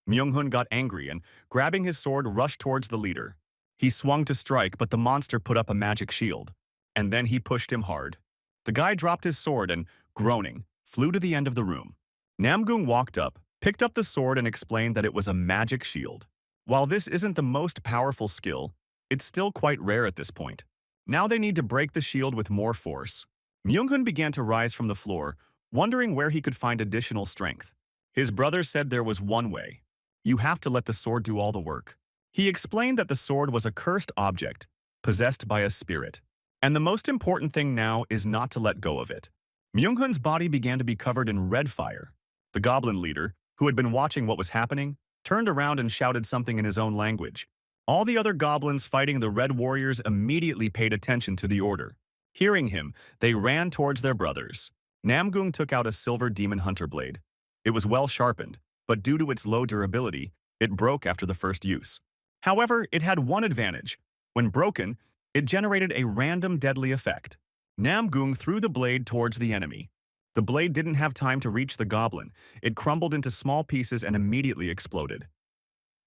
Myung-hun got angry and, grabbing his sword, rushed towards the leader. He swung to strike, but the monster put up a magic shield. And then he pushed him hard. The guy dropped his sword and, groaning, flew to the end of the room. Namgung walked up, picked up the sword and explained that it was a magic shield. While this isn't the most powerful skill, it's still quite rare at this point. Now they need to break the shield with more force. Myung-hun began to rise from the floor, wondering where he could find additional strength. His brother said there was one way. You have to let the sword do all the work. He explained that the sword was a cursed object, possessed by a spirit. And the most important thing now is not to let go of it. Myung-hun's body began to be covered in red fire. The goblin leader, who had been watching what was happening, turned around and shouted something in his own language. All the other goblins fighting the red warriors immediately paid attention to the order. Hearing him, they ran towards their brothers. Namgung took out a silver demon hunter blade. It was well sharpened, but due to its low durability, it broke after the first use. However, it had one advantage. When broken, it generated a random deadly effect. Namgung threw the blade towards the enemy. The blade didn't have time to reach the goblin. It crumbled into small pieces and immediately exploded.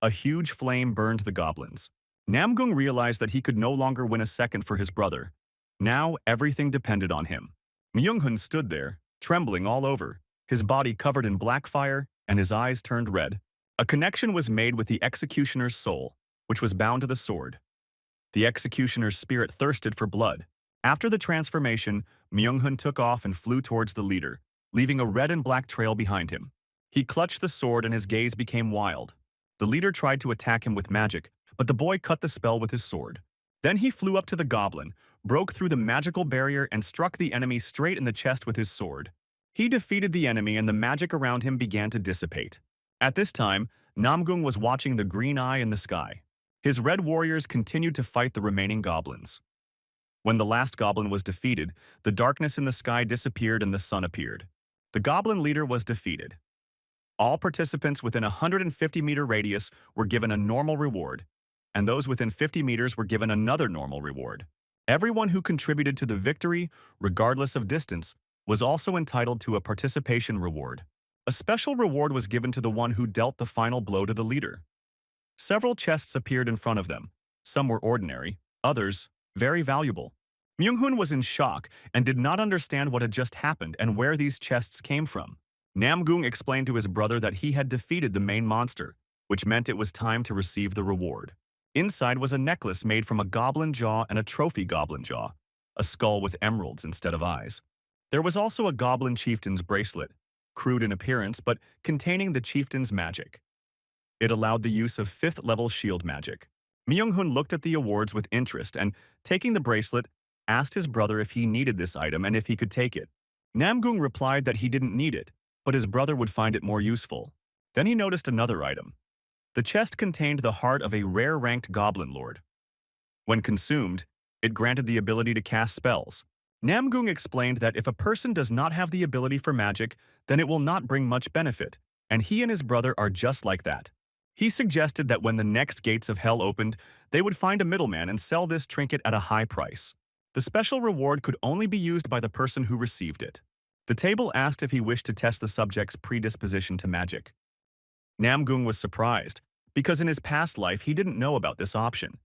A huge flame burned the goblins. Namgung realized that he could no longer win a second for his brother. Now, everything depended on him. Myung-hun stood there, trembling all over, his body covered in black fire and his eyes turned red. A connection was made with the executioner's soul, which was bound to the sword. The executioner's spirit thirsted for blood. After the transformation, Myung-hun took off and flew towards the leader, leaving a red and black trail behind him. He clutched the sword and his gaze became wild. The leader tried to attack him with magic, but the boy cut the spell with his sword. Then he flew up to the goblin, broke through the magical barrier and struck the enemy straight in the chest with his sword. He defeated the enemy and the magic around him began to dissipate. At this time, Namgung was watching the green eye in the sky. His red warriors continued to fight the remaining goblins. When the last goblin was defeated, the darkness in the sky disappeared and the sun appeared. The goblin leader was defeated. All participants within a 150-meter radius were given a normal reward, and those within 50 meters were given another normal reward. Everyone who contributed to the victory, regardless of distance, was also entitled to a participation reward. A special reward was given to the one who dealt the final blow to the leader. Several chests appeared in front of them. Some were ordinary, others very valuable. Myung-hun was in shock and did not understand what had just happened and where these chests came from. Namgung explained to his brother that he had defeated the main monster, which meant it was time to receive the reward. Inside was a necklace made from a goblin jaw and a trophy goblin jaw, a skull with emeralds instead of eyes. There was also a goblin chieftain's bracelet, crude in appearance but containing the chieftain's magic. It allowed the use of 5th-level shield magic. Myung-hun looked at the awards with interest and, taking the bracelet, asked his brother if he needed this item and if he could take it. Namgung replied that he didn't need it, but his brother would find it more useful. Then he noticed another item. The chest contained the heart of a rare-ranked goblin lord. When consumed, it granted the ability to cast spells. Namgung explained that if a person does not have the ability for magic, then it will not bring much benefit, and he and his brother are just like that. He suggested that when the next gates of hell opened, they would find a middleman and sell this trinket at a high price. The special reward could only be used by the person who received it. The table asked if he wished to test the subject's predisposition to magic. Namgung was surprised, because in his past life he didn't know about this option.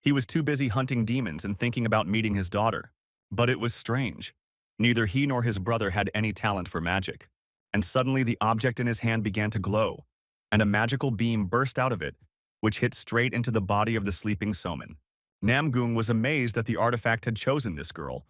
He was too busy hunting demons and thinking about meeting his daughter. But it was strange. Neither he nor his brother had any talent for magic. And suddenly the object in his hand began to glow, and a magical beam burst out of it, which hit straight into the body of the sleeping Soman. Namgung was amazed that the artifact had chosen this girl.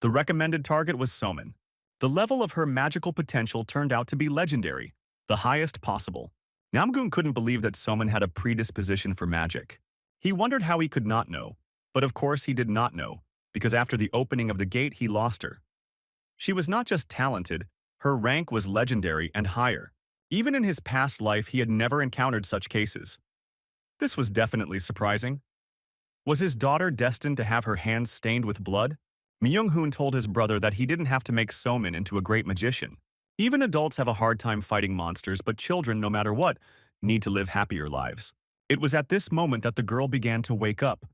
The recommended target was Soman. The level of her magical potential turned out to be legendary, the highest possible. Namgung couldn't believe that Soman had a predisposition for magic. He wondered how he could not know, but of course he did not know, because after the opening of the gate he lost her. She was not just talented, her rank was legendary and higher. Even in his past life he had never encountered such cases. This was definitely surprising. Was his daughter destined to have her hands stained with blood? Myung-hun told his brother that he didn't have to make Soman into a great magician. Even adults have a hard time fighting monsters, but children, no matter what, need to live happier lives. It was at this moment that the girl began to wake up.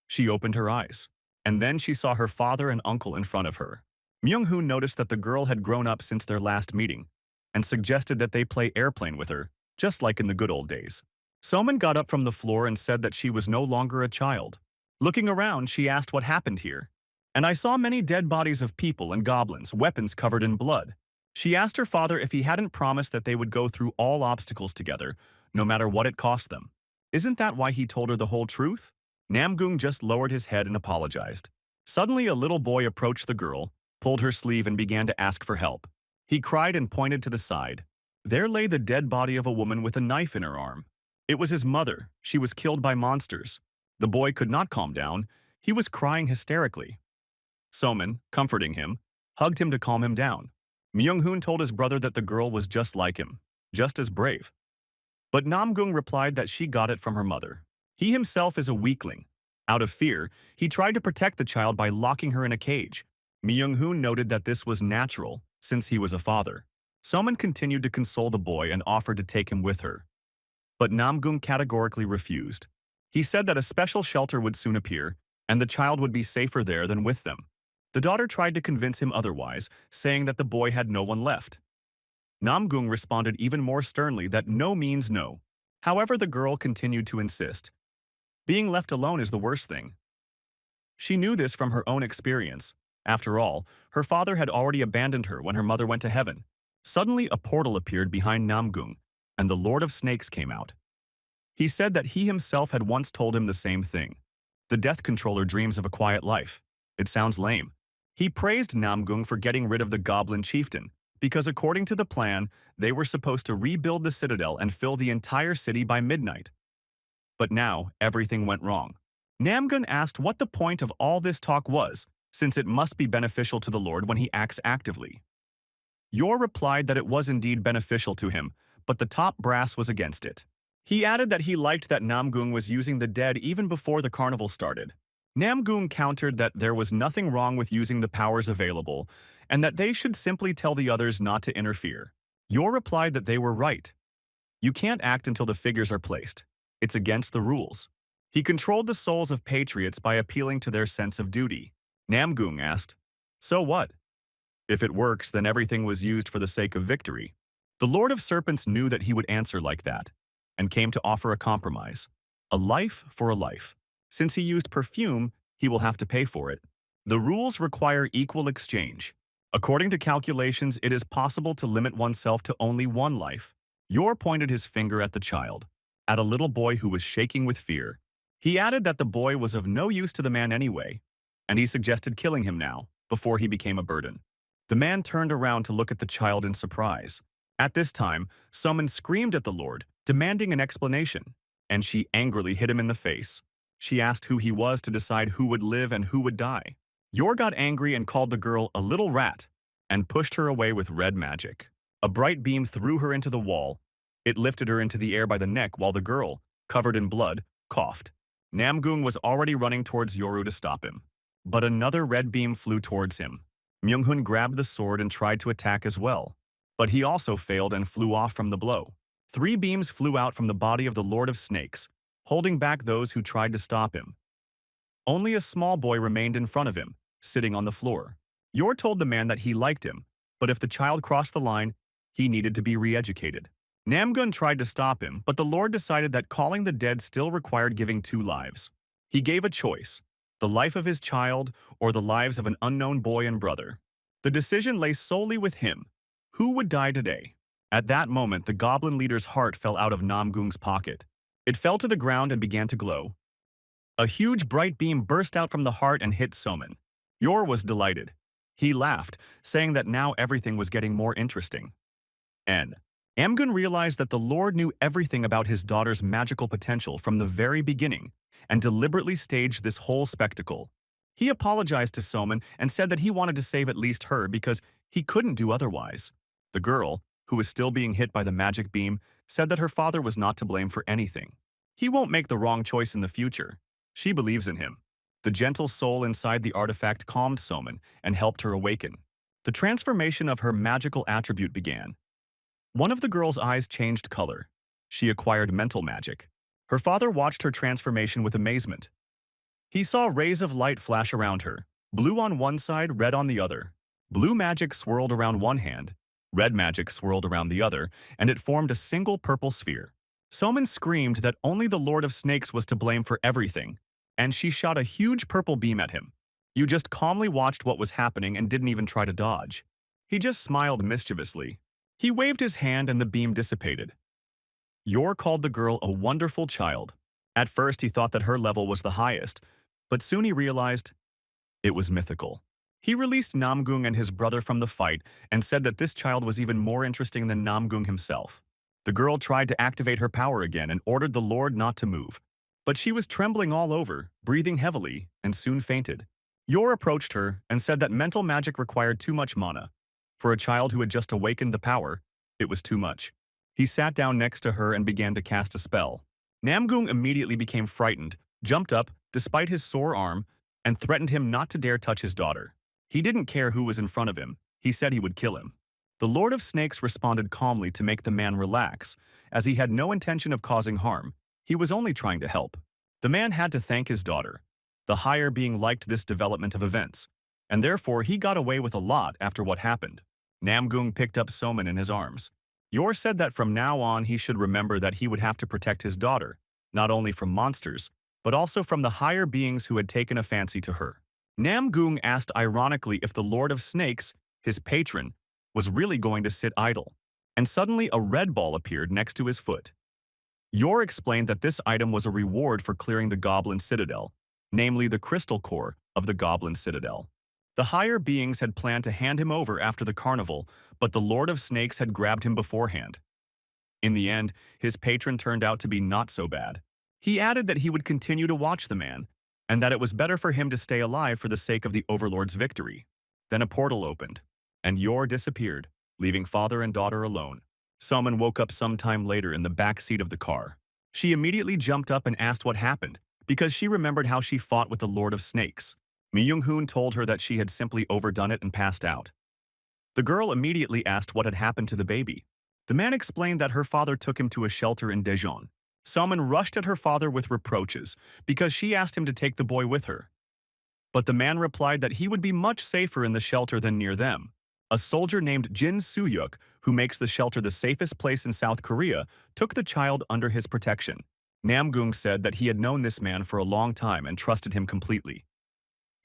She opened her eyes, and then she saw her father and uncle in front of her. Myung-hun noticed that the girl had grown up since their last meeting, and suggested that they play airplane with her, just like in the good old days. Soman got up from the floor and said that she was no longer a child. Looking around, she asked what happened here. And I saw many dead bodies of people and goblins, weapons covered in blood. She asked her father if he hadn't promised that they would go through all obstacles together, no matter what it cost them. Isn't that why he told her the whole truth? Namgung just lowered his head and apologized. Suddenly a little boy approached the girl, pulled her sleeve and began to ask for help. He cried and pointed to the side. There lay the dead body of a woman with a knife in her arm. It was his mother. She was killed by monsters. The boy could not calm down. He was crying hysterically. Soman, comforting him, hugged him to calm him down. Myung-hun told his brother that the girl was just like him, just as brave. But Namgung replied that she got it from her mother. He himself is a weakling. Out of fear, he tried to protect the child by locking her in a cage. Myung-hoon noted that this was natural, since he was a father. Soman continued to console the boy and offered to take him with her. But Namgung categorically refused. He said that a special shelter would soon appear, and the child would be safer there than with them. The daughter tried to convince him otherwise, saying that the boy had no one left. Namgung responded even more sternly that no means no. However, the girl continued to insist. Being left alone is the worst thing. She knew this from her own experience. After all, her father had already abandoned her when her mother went to heaven. Suddenly, a portal appeared behind Namgung, and the Lord of Snakes came out. He said that he himself had once told him the same thing. The Death Controller dreams of a quiet life. It sounds lame. He praised Namgung for getting rid of the Goblin Chieftain, because according to the plan, they were supposed to rebuild the citadel and fill the entire city by midnight. But now, everything went wrong. Namgun asked what the point of all this talk was, since it must be beneficial to the Lord when he acts actively. Yor replied that it was indeed beneficial to him, but the top brass was against it. He added that he liked that Namgung was using the dead even before the carnival started. Namgung countered that there was nothing wrong with using the powers available, and that they should simply tell the others not to interfere. Yor replied that they were right. You can't act until the figures are placed. It's against the rules. He controlled the souls of patriots by appealing to their sense of duty. Namgung asked, "So what? If it works, then everything was used for the sake of victory." The Lord of Serpents knew that he would answer like that, and came to offer a compromise. A life for a life. Since he used perfume, he will have to pay for it. The rules require equal exchange. According to calculations, it is possible to limit oneself to only one life. Yor pointed his finger at the child, at a little boy who was shaking with fear. He added that the boy was of no use to the man anyway, and he suggested killing him now, before he became a burden. The man turned around to look at the child in surprise. At this time, Summon screamed at the Lord, demanding an explanation, and she angrily hit him in the face. She asked who he was to decide who would live and who would die. Yor got angry and called the girl a little rat, and pushed her away with red magic. A bright beam threw her into the wall. It lifted her into the air by the neck while the girl, covered in blood, coughed. Namgung was already running towards Yoru to stop him. But another red beam flew towards him. Myung-hoon grabbed the sword and tried to attack as well. But he also failed and flew off from the blow. 3 beams flew out from the body of the Lord of Snakes, holding back those who tried to stop him. Only a small boy remained in front of him, sitting on the floor. Yor told the man that he liked him, but if the child crossed the line, he needed to be re-educated. Namgun tried to stop him, but the Lord decided that calling the dead still required giving 2 lives. He gave a choice, the life of his child or the lives of an unknown boy and brother. The decision lay solely with him. Who would die today? At that moment, the goblin leader's heart fell out of Namgung's pocket. It fell to the ground and began to glow. A huge bright beam burst out from the heart and hit Soman. Yor was delighted. He laughed, saying that now everything was getting more interesting. Amgun realized that the Lord knew everything about his daughter's magical potential from the very beginning and deliberately staged this whole spectacle. He apologized to Soman and said that he wanted to save at least her because he couldn't do otherwise. The girl, who was still being hit by the magic beam, said that her father was not to blame for anything. He won't make the wrong choice in the future. She believes in him. The gentle soul inside the artifact calmed Soman and helped her awaken. The transformation of her magical attribute began. One of the girl's eyes changed color. She acquired mental magic. Her father watched her transformation with amazement. He saw rays of light flash around her, blue on one side, red on the other. Blue magic swirled around one hand, red magic swirled around the other, and it formed a single purple sphere. Soman screamed that only the Lord of Snakes was to blame for everything, and she shot a huge purple beam at him. You just calmly watched what was happening and didn't even try to dodge. He just smiled mischievously. He waved his hand and the beam dissipated. Yor called the girl a wonderful child. At first he thought that her level was the highest, but soon he realized it was mythical. He released Namgung and his brother from the fight and said that this child was even more interesting than Namgung himself. The girl tried to activate her power again and ordered the Lord not to move. But she was trembling all over, breathing heavily, and soon fainted. Yor approached her and said that mental magic required too much mana. For a child who had just awakened the power, it was too much. He sat down next to her and began to cast a spell. Namgung immediately became frightened, jumped up, despite his sore arm, and threatened him not to dare touch his daughter. He didn't care who was in front of him. He said he would kill him. The Lord of Snakes responded calmly to make the man relax, as he had no intention of causing harm. He was only trying to help. The man had to thank his daughter. The higher being liked this development of events, and therefore he got away with a lot after what happened. Namgung picked up Soman in his arms. Yor said that from now on he should remember that he would have to protect his daughter, not only from monsters, but also from the higher beings who had taken a fancy to her. Namgung asked ironically if the Lord of Snakes, his patron, was really going to sit idle, and suddenly a red ball appeared next to his foot. Yor explained that this item was a reward for clearing the Goblin Citadel, namely the crystal core of the Goblin Citadel. The higher beings had planned to hand him over after the carnival, but the Lord of Snakes had grabbed him beforehand. In the end, his patron turned out to be not so bad. He added that he would continue to watch the man, and that it was better for him to stay alive for the sake of the Overlord's victory. Then a portal opened, and Yor disappeared, leaving father and daughter alone. Soman woke up some time later in the back seat of the car. She immediately jumped up and asked what happened, because she remembered how she fought with the Lord of Snakes. Myung-hoon told her that she had simply overdone it and passed out. The girl immediately asked what had happened to the baby. The man explained that her father took him to a shelter in Daejeon. Soman rushed at her father with reproaches because she asked him to take the boy with her. But the man replied that he would be much safer in the shelter than near them. A soldier named Jin Soo-yuk, who makes the shelter the safest place in South Korea, took the child under his protection. Namgung said that he had known this man for a long time and trusted him completely.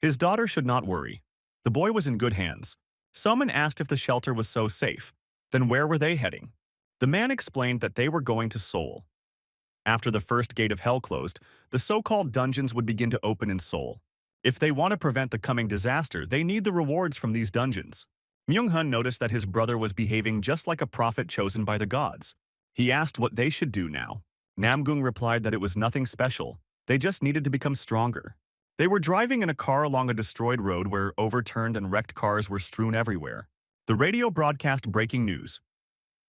His daughter should not worry. The boy was in good hands. Soman asked if the shelter was so safe. Then where were they heading? The man explained that they were going to Seoul. After the first gate of hell closed, the so-called dungeons would begin to open in Seoul. If they want to prevent the coming disaster, they need the rewards from these dungeons. Myung-hun noticed that his brother was behaving just like a prophet chosen by the gods. He asked what they should do now. Namgung replied that it was nothing special. They just needed to become stronger. They were driving in a car along a destroyed road where overturned and wrecked cars were strewn everywhere. The radio broadcast breaking news.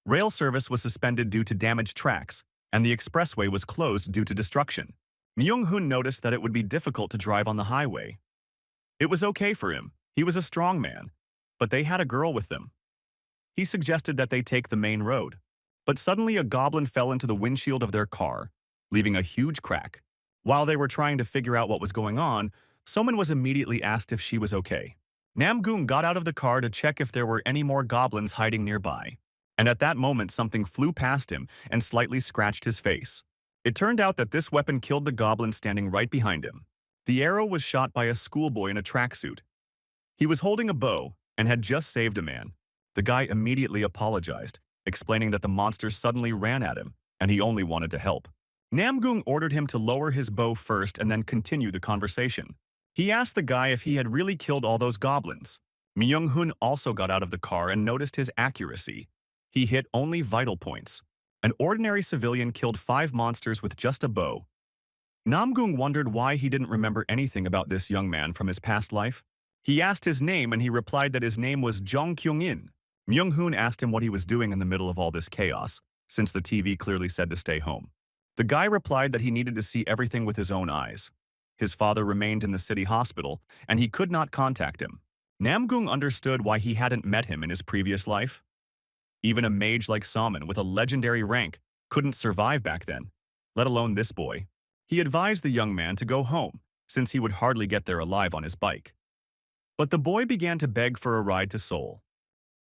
Rail service was suspended due to damaged tracks, and the expressway was closed due to destruction. Myung-hoon noticed that it would be difficult to drive on the highway. It was okay for him. He was a strong man. But they had a girl with them. He suggested that they take the main road. But suddenly a goblin fell into the windshield of their car, leaving a huge crack. While they were trying to figure out what was going on, Soman was immediately asked if she was okay. Namgung got out of the car to check if there were any more goblins hiding nearby. And at that moment something flew past him and slightly scratched his face. It turned out that this weapon killed the goblin standing right behind him. The arrow was shot by a schoolboy in a tracksuit. He was holding a bow and had just saved a man. The guy immediately apologized, explaining that the monster suddenly ran at him, and he only wanted to help. Namgung ordered him to lower his bow first and then continue the conversation. He asked the guy if he had really killed all those goblins. Myung-hoon also got out of the car and noticed his accuracy. He hit only vital points. An ordinary civilian killed 5 monsters with just a bow. Namgung wondered why he didn't remember anything about this young man from his past life. He asked his name and he replied that his name was Jong Kyung-in. Myung-hoon asked him what he was doing in the middle of all this chaos, since the TV clearly said to stay home. The guy replied that he needed to see everything with his own eyes. His father remained in the city hospital, and he could not contact him. Namgung understood why he hadn't met him in his previous life. Even a mage like Soman with a legendary rank couldn't survive back then, let alone this boy. He advised the young man to go home, since he would hardly get there alive on his bike. But the boy began to beg for a ride to Seoul.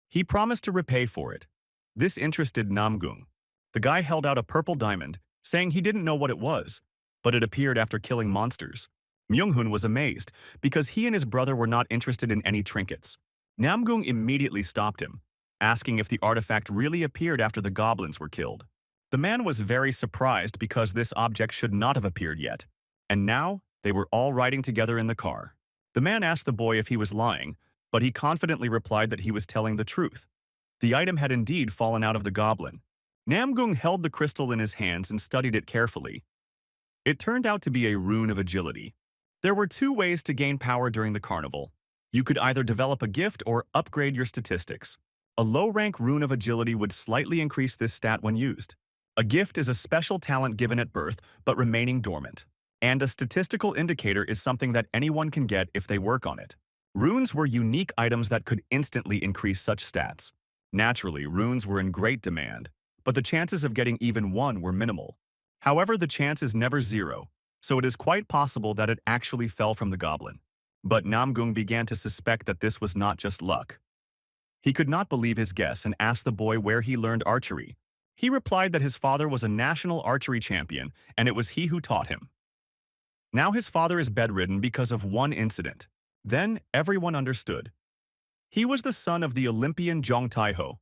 He promised to repay for it. This interested Namgung. The guy held out a purple diamond, saying he didn't know what it was, but it appeared after killing monsters. Myung-hoon was amazed, because he and his brother were not interested in any trinkets. Namgung immediately stopped him, asking if the artifact really appeared after the goblins were killed. The man was very surprised because this object should not have appeared yet, and now they were all riding together in the car. The man asked the boy if he was lying, but he confidently replied that he was telling the truth. The item had indeed fallen out of the goblin. Namgung held the crystal in his hands and studied it carefully. It turned out to be a rune of agility. There were 2 ways to gain power during the carnival. You could either develop a gift or upgrade your statistics. A low-rank rune of agility would slightly increase this stat when used. A gift is a special talent given at birth but remaining dormant. And a statistical indicator is something that anyone can get if they work on it. Runes were unique items that could instantly increase such stats. Naturally, runes were in great demand, but the chances of getting even one were minimal. However, the chance is never zero, so it is quite possible that it actually fell from the goblin. But Namgung began to suspect that this was not just luck. He could not believe his guess and asked the boy where he learned archery. He replied that his father was a national archery champion and it was he who taught him. Now his father is bedridden because of one incident. Then everyone understood. He was the son of the Olympian Zhong Taiho.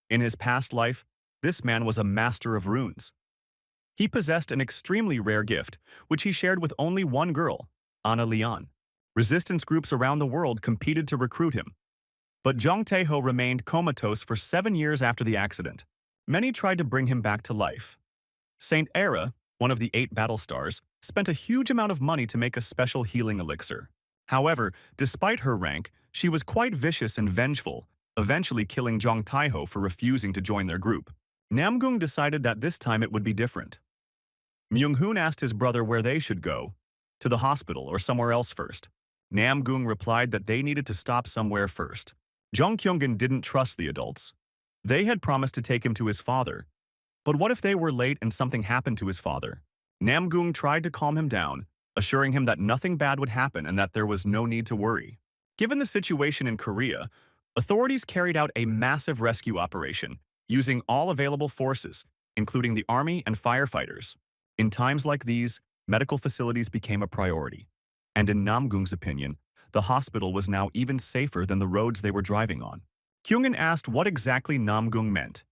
In his past life, this man was a master of runes. He possessed an extremely rare gift, which he shared with only one girl, Ana Lian. Resistance groups around the world competed to recruit him. But Zhong Taiho remained comatose for 7 years after the accident. Many tried to bring him back to life. Saint Era, one of the 8 battle stars, spent a huge amount of money to make a special healing elixir. However, despite her rank, she was quite vicious and vengeful, eventually killing Zhong Taiho for refusing to join their group. Namgung decided that this time it would be different. Myung-hoon asked his brother where they should go, to the hospital or somewhere else first. Namgung replied that they needed to stop somewhere first. Jung Kyungin didn't trust the adults. They had promised to take him to his father. But what if they were late and something happened to his father? Namgung tried to calm him down, assuring him that nothing bad would happen and that there was no need to worry. Given the situation in Korea, authorities carried out a massive rescue operation, using all available forces, including the army and firefighters. In times like these, medical facilities became a priority. And in Namgung's opinion, the hospital was now even safer than the roads they were driving on. Kyungin asked what exactly Namgung meant.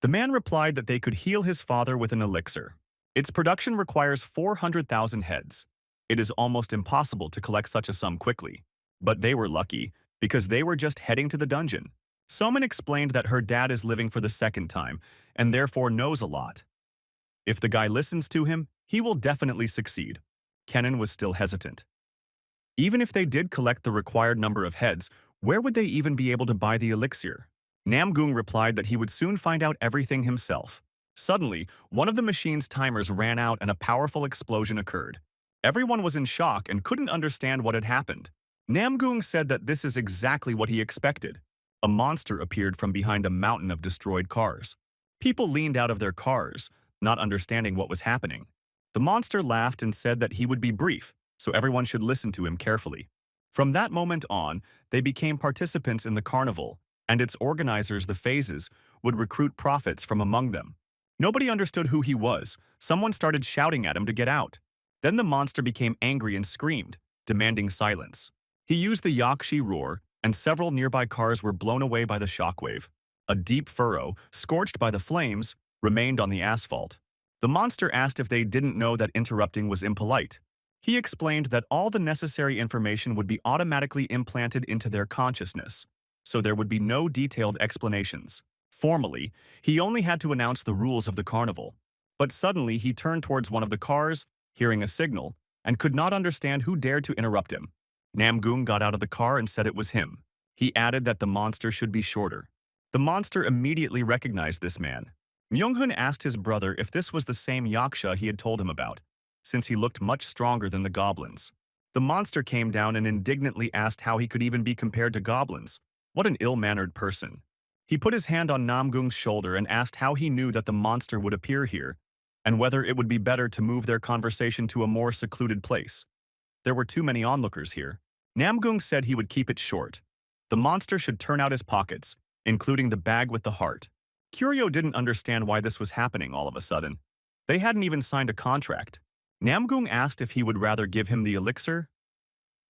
The man replied that they could heal his father with an elixir. Its production requires 400,000 heads. It is almost impossible to collect such a sum quickly. But they were lucky, because they were just heading to the dungeon. Someone explained that her dad is living for the second time, and therefore knows a lot. If the guy listens to him, he will definitely succeed. Kenan was still hesitant. Even if they did collect the required number of heads, where would they even be able to buy the elixir? Namgung replied that he would soon find out everything himself. Suddenly, one of the machine's timers ran out and a powerful explosion occurred. Everyone was in shock and couldn't understand what had happened. Namgung said that this is exactly what he expected. A monster appeared from behind a mountain of destroyed cars. People leaned out of their cars, not understanding what was happening. The monster laughed and said that he would be brief, so everyone should listen to him carefully. From that moment on, they became participants in the carnival, and its organizers, the phases, would recruit prophets from among them. Nobody understood who he was. Someone started shouting at him to get out. Then the monster became angry and screamed, demanding silence. He used the Yakshi roar, and several nearby cars were blown away by the shockwave. A deep furrow, scorched by the flames, remained on the asphalt. The monster asked if they didn't know that interrupting was impolite. He explained that all the necessary information would be automatically implanted into their consciousness, so there would be no detailed explanations. Formally, he only had to announce the rules of the carnival. But suddenly he turned towards one of the cars, hearing a signal, and could not understand who dared to interrupt him. Namgung got out of the car and said it was him. He added that the monster should be shorter. The monster immediately recognized this man. Myung-hoon asked his brother if this was the same Yaksha he had told him about, since he looked much stronger than the goblins. The monster came down and indignantly asked how he could even be compared to goblins. What an ill-mannered person. He put his hand on Namgung's shoulder and asked how he knew that the monster would appear here, and whether it would be better to move their conversation to a more secluded place. There were too many onlookers here. Namgung said he would keep it short. The monster should turn out his pockets, including the bag with the heart. Curio didn't understand why this was happening all of a sudden. They hadn't even signed a contract. Namgung asked if he would rather give him the elixir.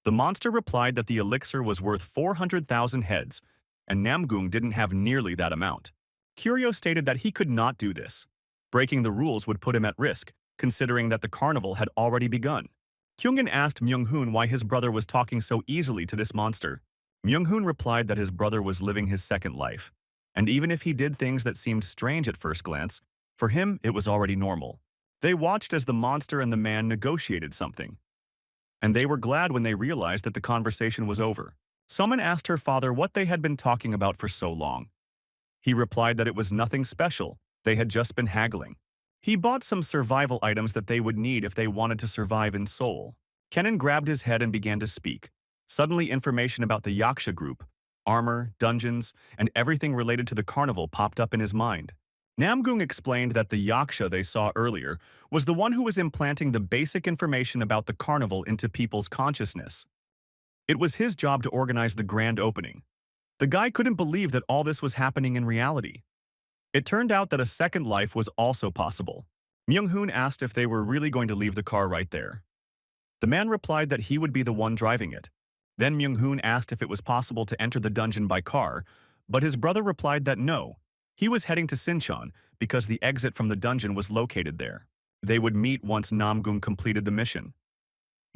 The monster replied that the elixir was worth 400,000 heads, and Namgung didn't have nearly that amount. Curio stated that he could not do this. Breaking the rules would put him at risk, considering that the carnival had already begun. Kyungin asked Myung-hoon why his brother was talking so easily to this monster. Myung-hoon replied that his brother was living his second life, and even if he did things that seemed strange at first glance, for him it was already normal. They watched as the monster and the man negotiated something, and they were glad when they realized that the conversation was over. Someone asked her father what they had been talking about for so long. He replied that it was nothing special, they had just been haggling. He bought some survival items that they would need if they wanted to survive in Seoul. Kenan grabbed his head and began to speak. Suddenly, information about the Yaksha group, armor, dungeons, and everything related to the carnival popped up in his mind. Namgung explained that the Yaksha they saw earlier was the one who was implanting the basic information about the carnival into people's consciousness. It was his job to organize the grand opening. The guy couldn't believe that all this was happening in reality. It turned out that a second life was also possible. Myung-hoon asked if they were really going to leave the car right there. The man replied that he would be the one driving it. Then Myung-hoon asked if it was possible to enter the dungeon by car, but his brother replied that no. He was heading to Sinchon because the exit from the dungeon was located there. They would meet once Namgung completed the mission.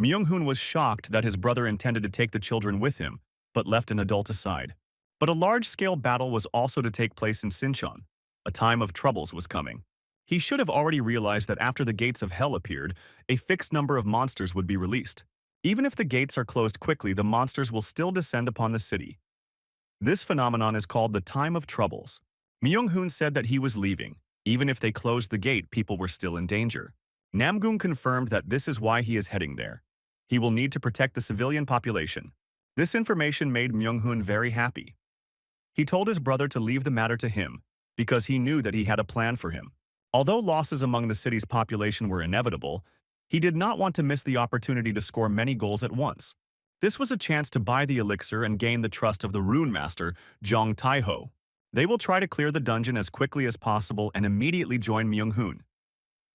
Myung-hoon was shocked that his brother intended to take the children with him, but left an adult aside. But a large-scale battle was also to take place in Sinchon. A time of troubles was coming. He should have already realized that after the gates of hell appeared, a fixed number of monsters would be released. Even if the gates are closed quickly, the monsters will still descend upon the city. This phenomenon is called the time of troubles. Myung-hoon said that he was leaving. Even if they closed the gate, people were still in danger. Namgung confirmed that this is why he is heading there. He will need to protect the civilian population. This information made Myung-hoon very happy. He told his brother to leave the matter to him, because he knew that he had a plan for him. Although losses among the city's population were inevitable, he did not want to miss the opportunity to score many goals at once. This was a chance to buy the elixir and gain the trust of the rune master, Jong Taiho. They will try to clear the dungeon as quickly as possible and immediately join Myung-hoon.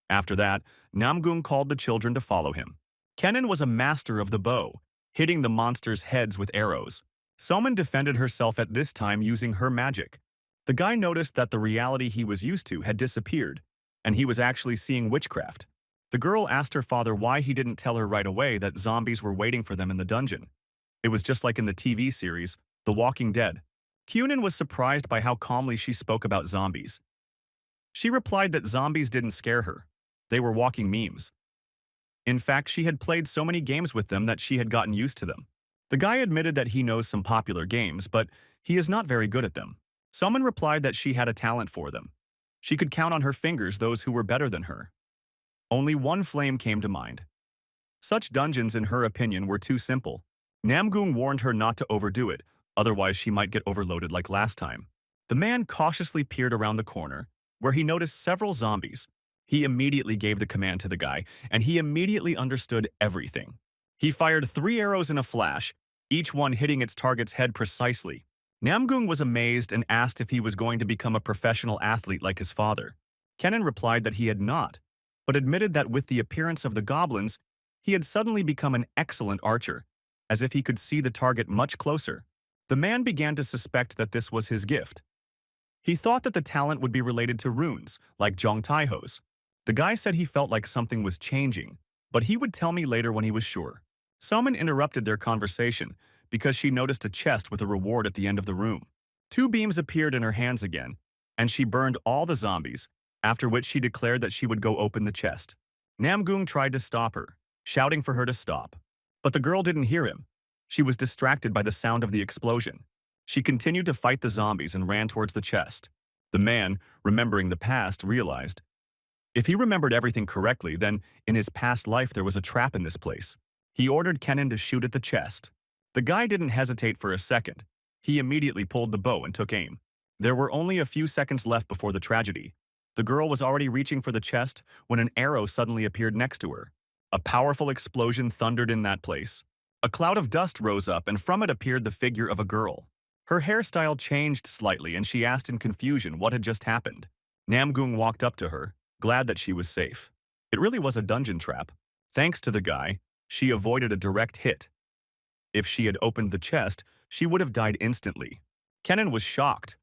After that, Namgung called the children to follow him. Kenan was a master of the bow, hitting the monsters' heads with arrows. Soman defended herself at this time using her magic. The guy noticed that the reality he was used to had disappeared, and he was actually seeing witchcraft. The girl asked her father why he didn't tell her right away that zombies were waiting for them in the dungeon. It was just like in the TV series, The Walking Dead. Kunin was surprised by how calmly she spoke about zombies. She replied that zombies didn't scare her. They were walking memes. In fact, she had played so many games with them that she had gotten used to them. The guy admitted that he knows some popular games, but he is not very good at them. Someone replied that she had a talent for them. She could count on her fingers those who were better than her. Only one flame came to mind. Such dungeons, in her opinion, were too simple. Namgung warned her not to overdo it, otherwise she might get overloaded like last time. The man cautiously peered around the corner, where he noticed several zombies. He immediately gave the command to the guy, and he immediately understood everything. He fired 3 arrows in a flash, each one hitting its target's head precisely. Namgung was amazed and asked if he was going to become a professional athlete like his father. Kenan replied that he had not, but admitted that with the appearance of the goblins, he had suddenly become an excellent archer, as if he could see the target much closer. The man began to suspect that this was his gift. He thought that the talent would be related to runes, like Jong Taiho's. The guy said he felt like something was changing, but he would tell me later when he was sure. Someone interrupted their conversation because she noticed a chest with a reward at the end of the room. 2 beams appeared in her hands again, and she burned all the zombies, after which she declared that she would go open the chest. Namgung tried to stop her, shouting for her to stop. But the girl didn't hear him. She was distracted by the sound of the explosion. She continued to fight the zombies and ran towards the chest. The man, remembering the past, realized if he remembered everything correctly, then in his past life there was a trap in this place. He ordered Kenan to shoot at the chest. The guy didn't hesitate for a second. He immediately pulled the bow and took aim. There were only a few seconds left before the tragedy. The girl was already reaching for the chest when an arrow suddenly appeared next to her. A powerful explosion thundered in that place. A cloud of dust rose up, and from it appeared the figure of a girl. Her hairstyle changed slightly, and she asked in confusion what had just happened. Namgung walked up to her, glad that she was safe. It really was a dungeon trap. Thanks to the guy, she avoided a direct hit. If she had opened the chest, she would have died instantly. Kenan was shocked.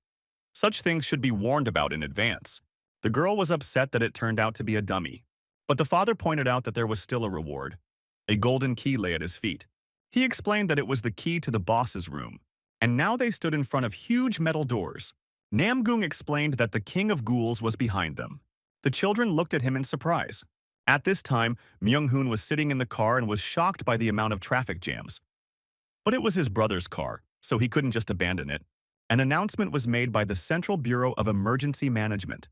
Such things should be warned about in advance. The girl was upset that it turned out to be a dummy. But the father pointed out that there was still a reward. A golden key lay at his feet. He explained that it was the key to the boss's room, and now they stood in front of huge metal doors. Namgung explained that the king of ghouls was behind them. The children looked at him in surprise. At this time, Myung-hoon was sitting in the car and was shocked by the amount of traffic jams. But it was his brother's car, so he couldn't just abandon it. An announcement was made by the Central Bureau of Emergency Management.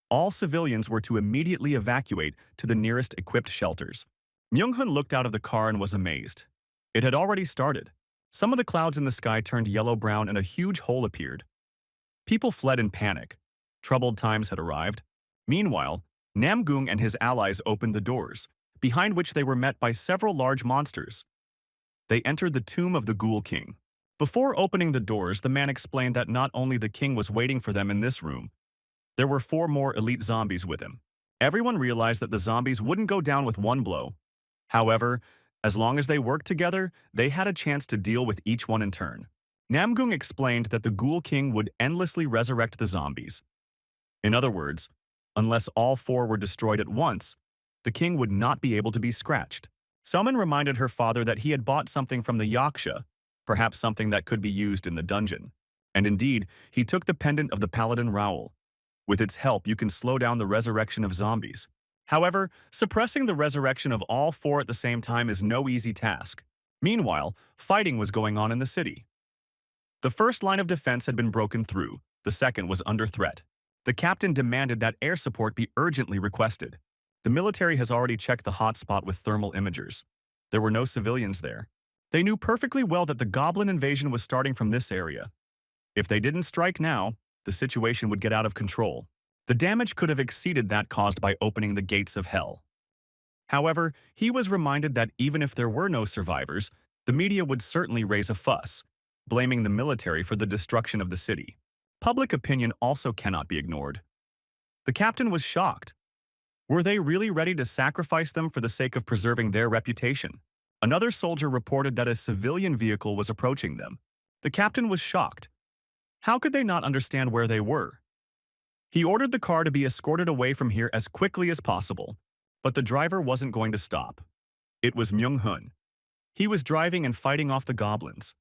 All civilians were to immediately evacuate to the nearest equipped shelters. Myung-hoon looked out of the car and was amazed. It had already started. Some of the clouds in the sky turned yellow-brown and a huge hole appeared. People fled in panic. Troubled times had arrived. Meanwhile, Namgung and his allies opened the doors, behind which they were met by several large monsters. They entered the tomb of the Ghoul King. Before opening the doors, the man explained that not only the king was waiting for them in this room, there were 4 more elite zombies with him. Everyone realized that the zombies wouldn't go down with one blow. However, as long as they worked together, they had a chance to deal with each one in turn. Namgung explained that the Ghoul King would endlessly resurrect the zombies. In other words, unless all 4 were destroyed at once, the king would not be able to be scratched. Soman reminded her father that he had bought something from the Yaksha, perhaps something that could be used in the dungeon. And indeed, he took the pendant of the Paladin Raoul. With its help, you can slow down the resurrection of zombies. However, suppressing the resurrection of all 4 at the same time is no easy task. Meanwhile, fighting was going on in the city. The first line of defense had been broken through, the second was under threat. The captain demanded that air support be urgently requested. The military has already checked the hotspot with thermal imagers. There were no civilians there. They knew perfectly well that the goblin invasion was starting from this area. If they didn't strike now, the situation would get out of control. The damage could have exceeded that caused by opening the gates of hell. However, he was reminded that even if there were no survivors, the media would certainly raise a fuss, blaming the military for the destruction of the city. Public opinion also cannot be ignored. The captain was shocked. Were they really ready to sacrifice them for the sake of preserving their reputation? Another soldier reported that a civilian vehicle was approaching them. The captain was shocked. How could they not understand where they were? He ordered the car to be escorted away from here as quickly as possible, but the driver wasn't going to stop. It was Myung-hun. He was driving and fighting off the goblins.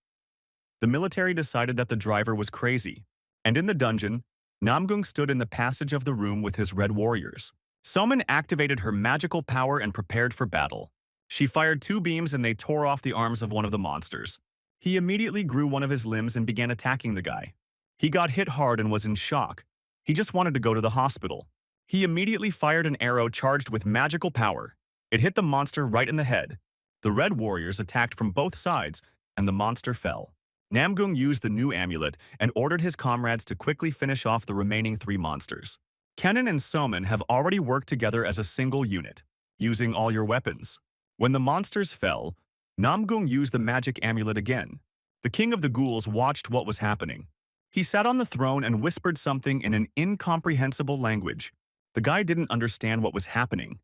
The military decided that the driver was crazy, and in the dungeon, Namgung stood in the passage of the room with his red warriors. Soman activated her magical power and prepared for battle. She fired 2 beams and they tore off the arms of one of the monsters. He immediately grew one of his limbs and began attacking the guy. He got hit hard and was in shock. He just wanted to go to the hospital. He immediately fired an arrow charged with magical power. It hit the monster right in the head. The red warriors attacked from both sides, and the monster fell. Namgung used the new amulet and ordered his comrades to quickly finish off the remaining 3 monsters. Kennen and Soman have already worked together as a single unit, using all your weapons. When the monsters fell, Namgung used the magic amulet again. The king of the ghouls watched what was happening. He sat on the throne and whispered something in an incomprehensible language. The guy didn't understand what was happening.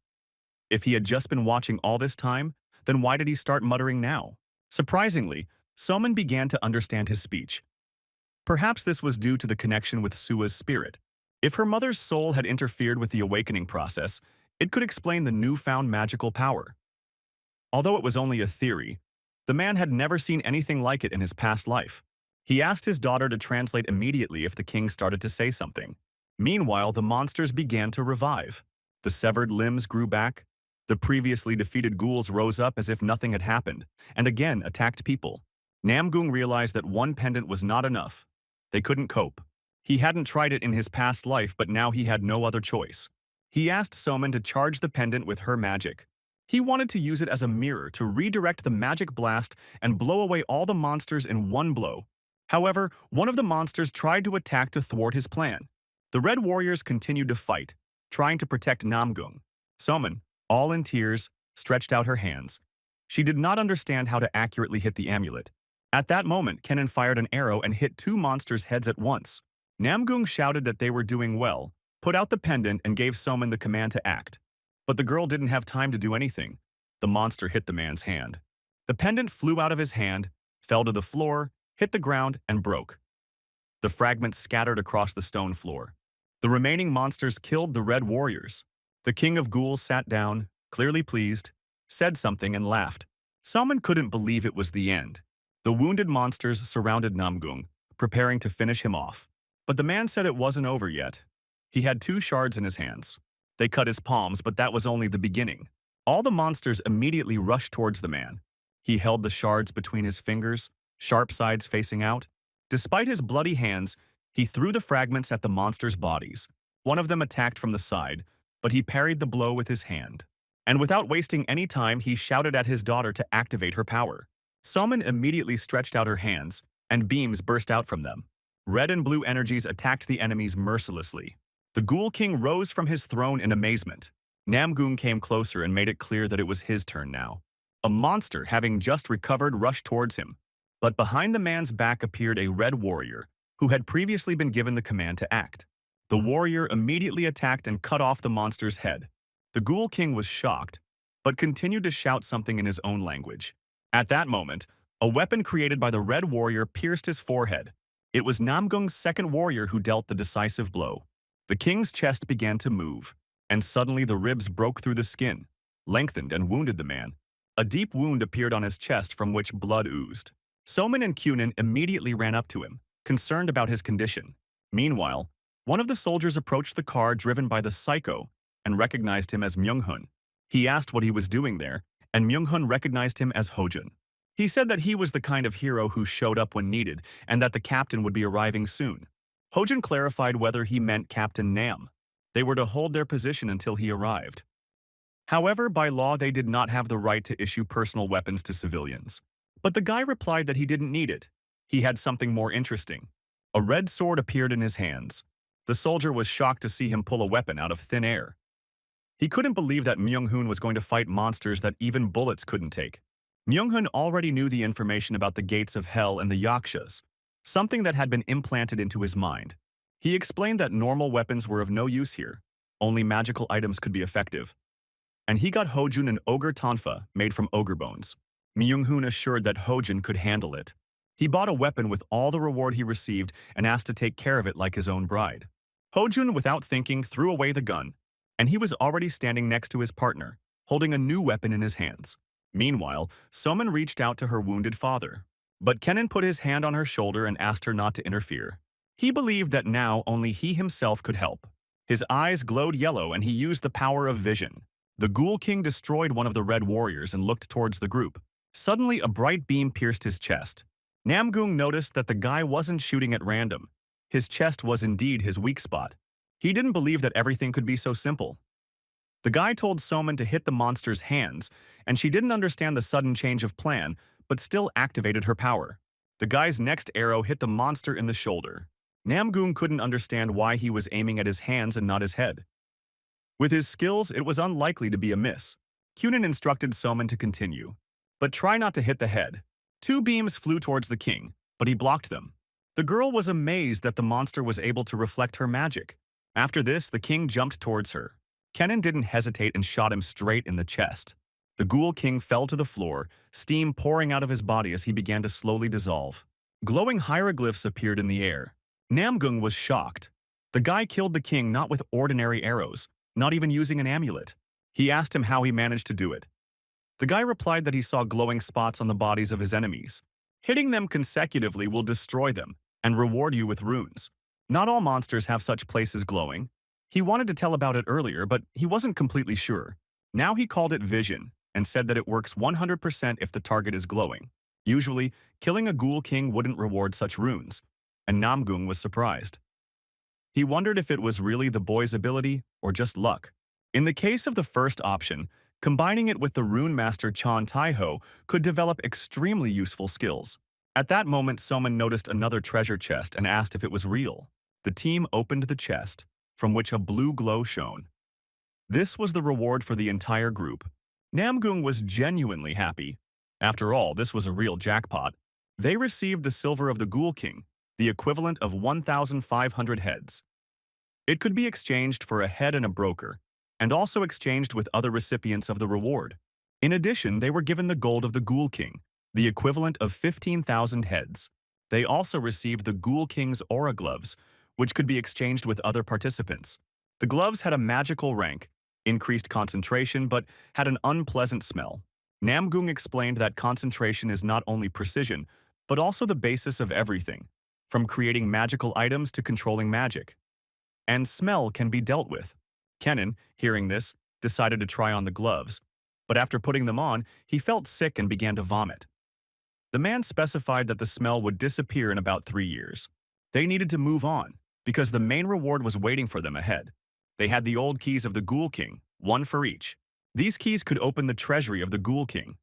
If he had just been watching all this time, then why did he start muttering now? Surprisingly, Soman began to understand his speech. Perhaps this was due to the connection with Sua's spirit. If her mother's soul had interfered with the awakening process, it could explain the newfound magical power. Although it was only a theory, the man had never seen anything like it in his past life. He asked his daughter to translate immediately if the king started to say something. Meanwhile, the monsters began to revive. The severed limbs grew back. The previously defeated ghouls rose up as if nothing had happened, and again attacked people. Namgung realized that one pendant was not enough. They couldn't cope. He hadn't tried it in his past life, but now he had no other choice. He asked Soman to charge the pendant with her magic. He wanted to use it as a mirror to redirect the magic blast and blow away all the monsters in one blow. However, one of the monsters tried to attack to thwart his plan. The red warriors continued to fight, trying to protect Namgung. Soman, all in tears, stretched out her hands. She did not understand how to accurately hit the amulet. At that moment, Kennen fired an arrow and hit 2 monsters' heads at once. Namgung shouted that they were doing well, put out the pendant, and gave Soman the command to act. But the girl didn't have time to do anything. The monster hit the man's hand. The pendant flew out of his hand, fell to the floor, hit the ground, and broke. The fragments scattered across the stone floor. The remaining monsters killed the red warriors. The king of ghouls sat down, clearly pleased, said something and laughed. Soman couldn't believe it was the end. The wounded monsters surrounded Namgung, preparing to finish him off. But the man said it wasn't over yet. He had 2 shards in his hands. They cut his palms, but that was only the beginning. All the monsters immediately rushed towards the man. He held the shards between his fingers, sharp sides facing out. Despite his bloody hands, he threw the fragments at the monsters' bodies. One of them attacked from the side, but he parried the blow with his hand. And without wasting any time, he shouted at his daughter to activate her power. Soman immediately stretched out her hands, and beams burst out from them. Red and blue energies attacked the enemies mercilessly. The Ghoul King rose from his throne in amazement. Namgung came closer and made it clear that it was his turn now. A monster, having just recovered, rushed towards him. But behind the man's back appeared a red warrior, who had previously been given the command to act. The warrior immediately attacked and cut off the monster's head. The Ghoul King was shocked, but continued to shout something in his own language. At that moment, a weapon created by the red warrior pierced his forehead. It was Namgung's second warrior who dealt the decisive blow. The king's chest began to move, and suddenly the ribs broke through the skin, lengthened and wounded the man. A deep wound appeared on his chest from which blood oozed. Soman and Kunin immediately ran up to him, concerned about his condition. Meanwhile, one of the soldiers approached the car driven by the psycho and recognized him as Myung-hun. He asked what he was doing there, and Myung-hun recognized him as Hojun. He said that he was the kind of hero who showed up when needed and that the captain would be arriving soon. Hojun clarified whether he meant Captain Nam. They were to hold their position until he arrived. However, by law, they did not have the right to issue personal weapons to civilians. But the guy replied that he didn't need it. He had something more interesting. A red sword appeared in his hands. The soldier was shocked to see him pull a weapon out of thin air. He couldn't believe that Myung-hun was going to fight monsters that even bullets couldn't take. Myung-hun already knew the information about the gates of hell and the yakshas, something that had been implanted into his mind. He explained that normal weapons were of no use here. Only magical items could be effective. And he got Hojun an ogre tonfa made from ogre bones. Myung-hun assured that Hojun could handle it. He bought a weapon with all the reward he received and asked to take care of it like his own bride. Hojun, without thinking, threw away the gun, and he was already standing next to his partner, holding a new weapon in his hands. Meanwhile, Soman reached out to her wounded father. But Kenan put his hand on her shoulder and asked her not to interfere. He believed that now only he himself could help. His eyes glowed yellow and he used the power of vision. The Ghoul King destroyed one of the red warriors and looked towards the group. Suddenly, a bright beam pierced his chest. Namgung noticed that the guy wasn't shooting at random. His chest was indeed his weak spot. He didn't believe that everything could be so simple. The guy told Soman to hit the monster's hands, and she didn't understand the sudden change of plan, but still activated her power. The guy's next arrow hit the monster in the shoulder. Namgung couldn't understand why he was aiming at his hands and not his head. With his skills, it was unlikely to be a miss. Kunin instructed Soman to continue, but try not to hit the head. 2 beams flew towards the king, but he blocked them. The girl was amazed that the monster was able to reflect her magic. After this, the king jumped towards her. Kenan didn't hesitate and shot him straight in the chest. The Ghoul King fell to the floor, steam pouring out of his body as he began to slowly dissolve. Glowing hieroglyphs appeared in the air. Namgung was shocked. The guy killed the king not with ordinary arrows, not even using an amulet. He asked him how he managed to do it. The guy replied that he saw glowing spots on the bodies of his enemies. Hitting them consecutively will destroy them and reward you with runes. Not all monsters have such places glowing. He wanted to tell about it earlier, but he wasn't completely sure. Now he called it vision and said that it works 100% if the target is glowing. Usually, killing a Ghoul King wouldn't reward such runes, and Namgung was surprised. He wondered if it was really the boy's ability or just luck. In the case of the first option, combining it with the rune master Chan Taiho could develop extremely useful skills. At that moment, Soman noticed another treasure chest and asked if it was real. The team opened the chest, from which a blue glow shone. This was the reward for the entire group. Namgung was genuinely happy. After all, this was a real jackpot. They received the silver of the Ghoul King, the equivalent of 1,500 heads. It could be exchanged for a head and a broker, and also exchanged with other recipients of the reward. In addition, they were given the gold of the Ghoul King, the equivalent of 15,000 heads. They also received the Ghoul King's aura gloves, which could be exchanged with other participants. The gloves had a magical rank, increased concentration, but had an unpleasant smell. Namgung explained that concentration is not only precision, but also the basis of everything, from creating magical items to controlling magic. And smell can be dealt with. Kenan, hearing this, decided to try on the gloves, but after putting them on, he felt sick and began to vomit. The man specified that the smell would disappear in about 3 years. They needed to move on, because the main reward was waiting for them ahead. They had the old keys of the Ghoul King, one for each. These keys could open the treasury of the Ghoul King.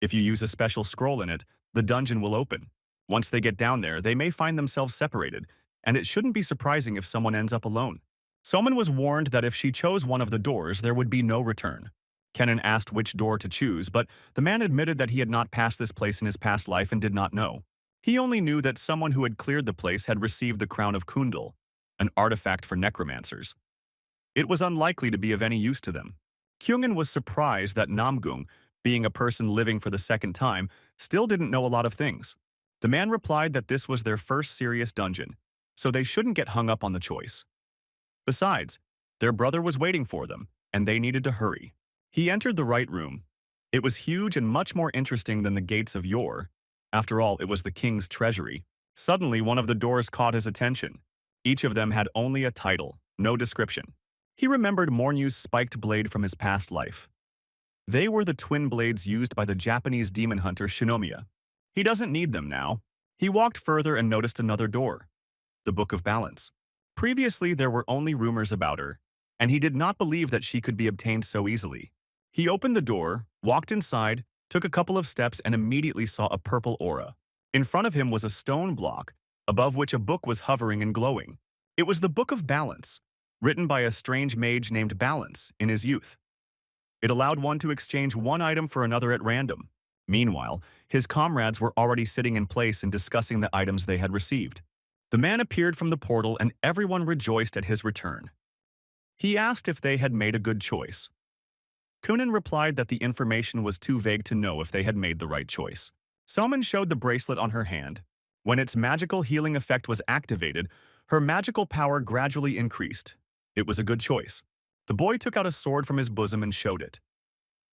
If you use a special scroll in it, the dungeon will open. Once they get down there, they may find themselves separated, and it shouldn't be surprising if someone ends up alone. Someone was warned that if she chose one of the doors, there would be no return. Kenan asked which door to choose, but the man admitted that he had not passed this place in his past life and did not know. He only knew that someone who had cleared the place had received the crown of Kundal, an artifact for necromancers. It was unlikely to be of any use to them. Kyungin was surprised that Namgung, being a person living for the second time, still didn't know a lot of things. The man replied that this was their first serious dungeon, so they shouldn't get hung up on the choice. Besides, their brother was waiting for them, and they needed to hurry. He entered the right room. It was huge and much more interesting than the gates of yore. After all, it was the king's treasury. Suddenly, one of the doors caught his attention. Each of them had only a title, no description. He remembered Mornyu's spiked blade from his past life. They were the twin blades used by the Japanese demon hunter Shinomiya. He doesn't need them now. He walked further and noticed another door. The Book of Balance. Previously, there were only rumors about her, and he did not believe that she could be obtained so easily. He opened the door, walked inside, took a couple of steps, and immediately saw a purple aura. In front of him was a stone block, above which a book was hovering and glowing. It was the Book of Balance, written by a strange mage named Balance in his youth. It allowed one to exchange one item for another at random. Meanwhile, his comrades were already sitting in place and discussing the items they had received. The man appeared from the portal and everyone rejoiced at his return. He asked if they had made a good choice. Kunin replied that the information was too vague to know if they had made the right choice. Soman showed the bracelet on her hand. When its magical healing effect was activated, her magical power gradually increased. It was a good choice. The boy took out a sword from his bosom and showed it.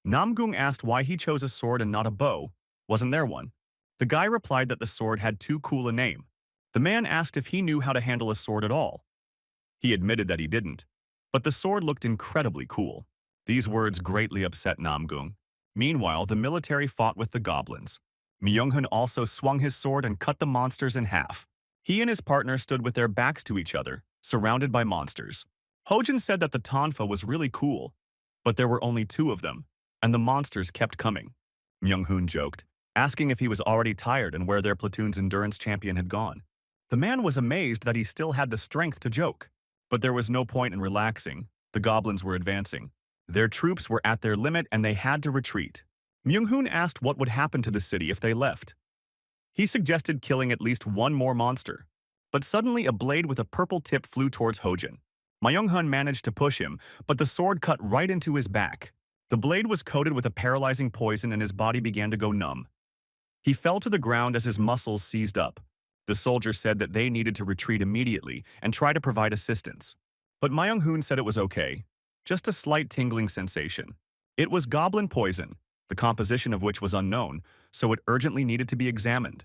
Namgung asked why he chose a sword and not a bow. Wasn't there one? The guy replied that the sword had too cool a name. The man asked if he knew how to handle a sword at all. He admitted that he didn't, but the sword looked incredibly cool. These words greatly upset Namgung. Meanwhile, the military fought with the goblins. Myunghun also swung his sword and cut the monsters in half. He and his partner stood with their backs to each other, surrounded by monsters. Hojin said that the tonfa was really cool, but there were only 2 of them, and the monsters kept coming. Myunghun joked, asking if he was already tired and where their platoon's endurance champion had gone. The man was amazed that he still had the strength to joke, but there was no point in relaxing. The goblins were advancing. Their troops were at their limit and they had to retreat. Myunghun asked what would happen to the city if they left. He suggested killing at least one more monster, but suddenly a blade with a purple tip flew towards Hojin. Myunghun managed to push him, but the sword cut right into his back. The blade was coated with a paralyzing poison and his body began to go numb. He fell to the ground as his muscles seized up. The soldier said that they needed to retreat immediately and try to provide assistance. But Myunghun said it was okay, just a slight tingling sensation. It was goblin poison, the composition of which was unknown, so it urgently needed to be examined.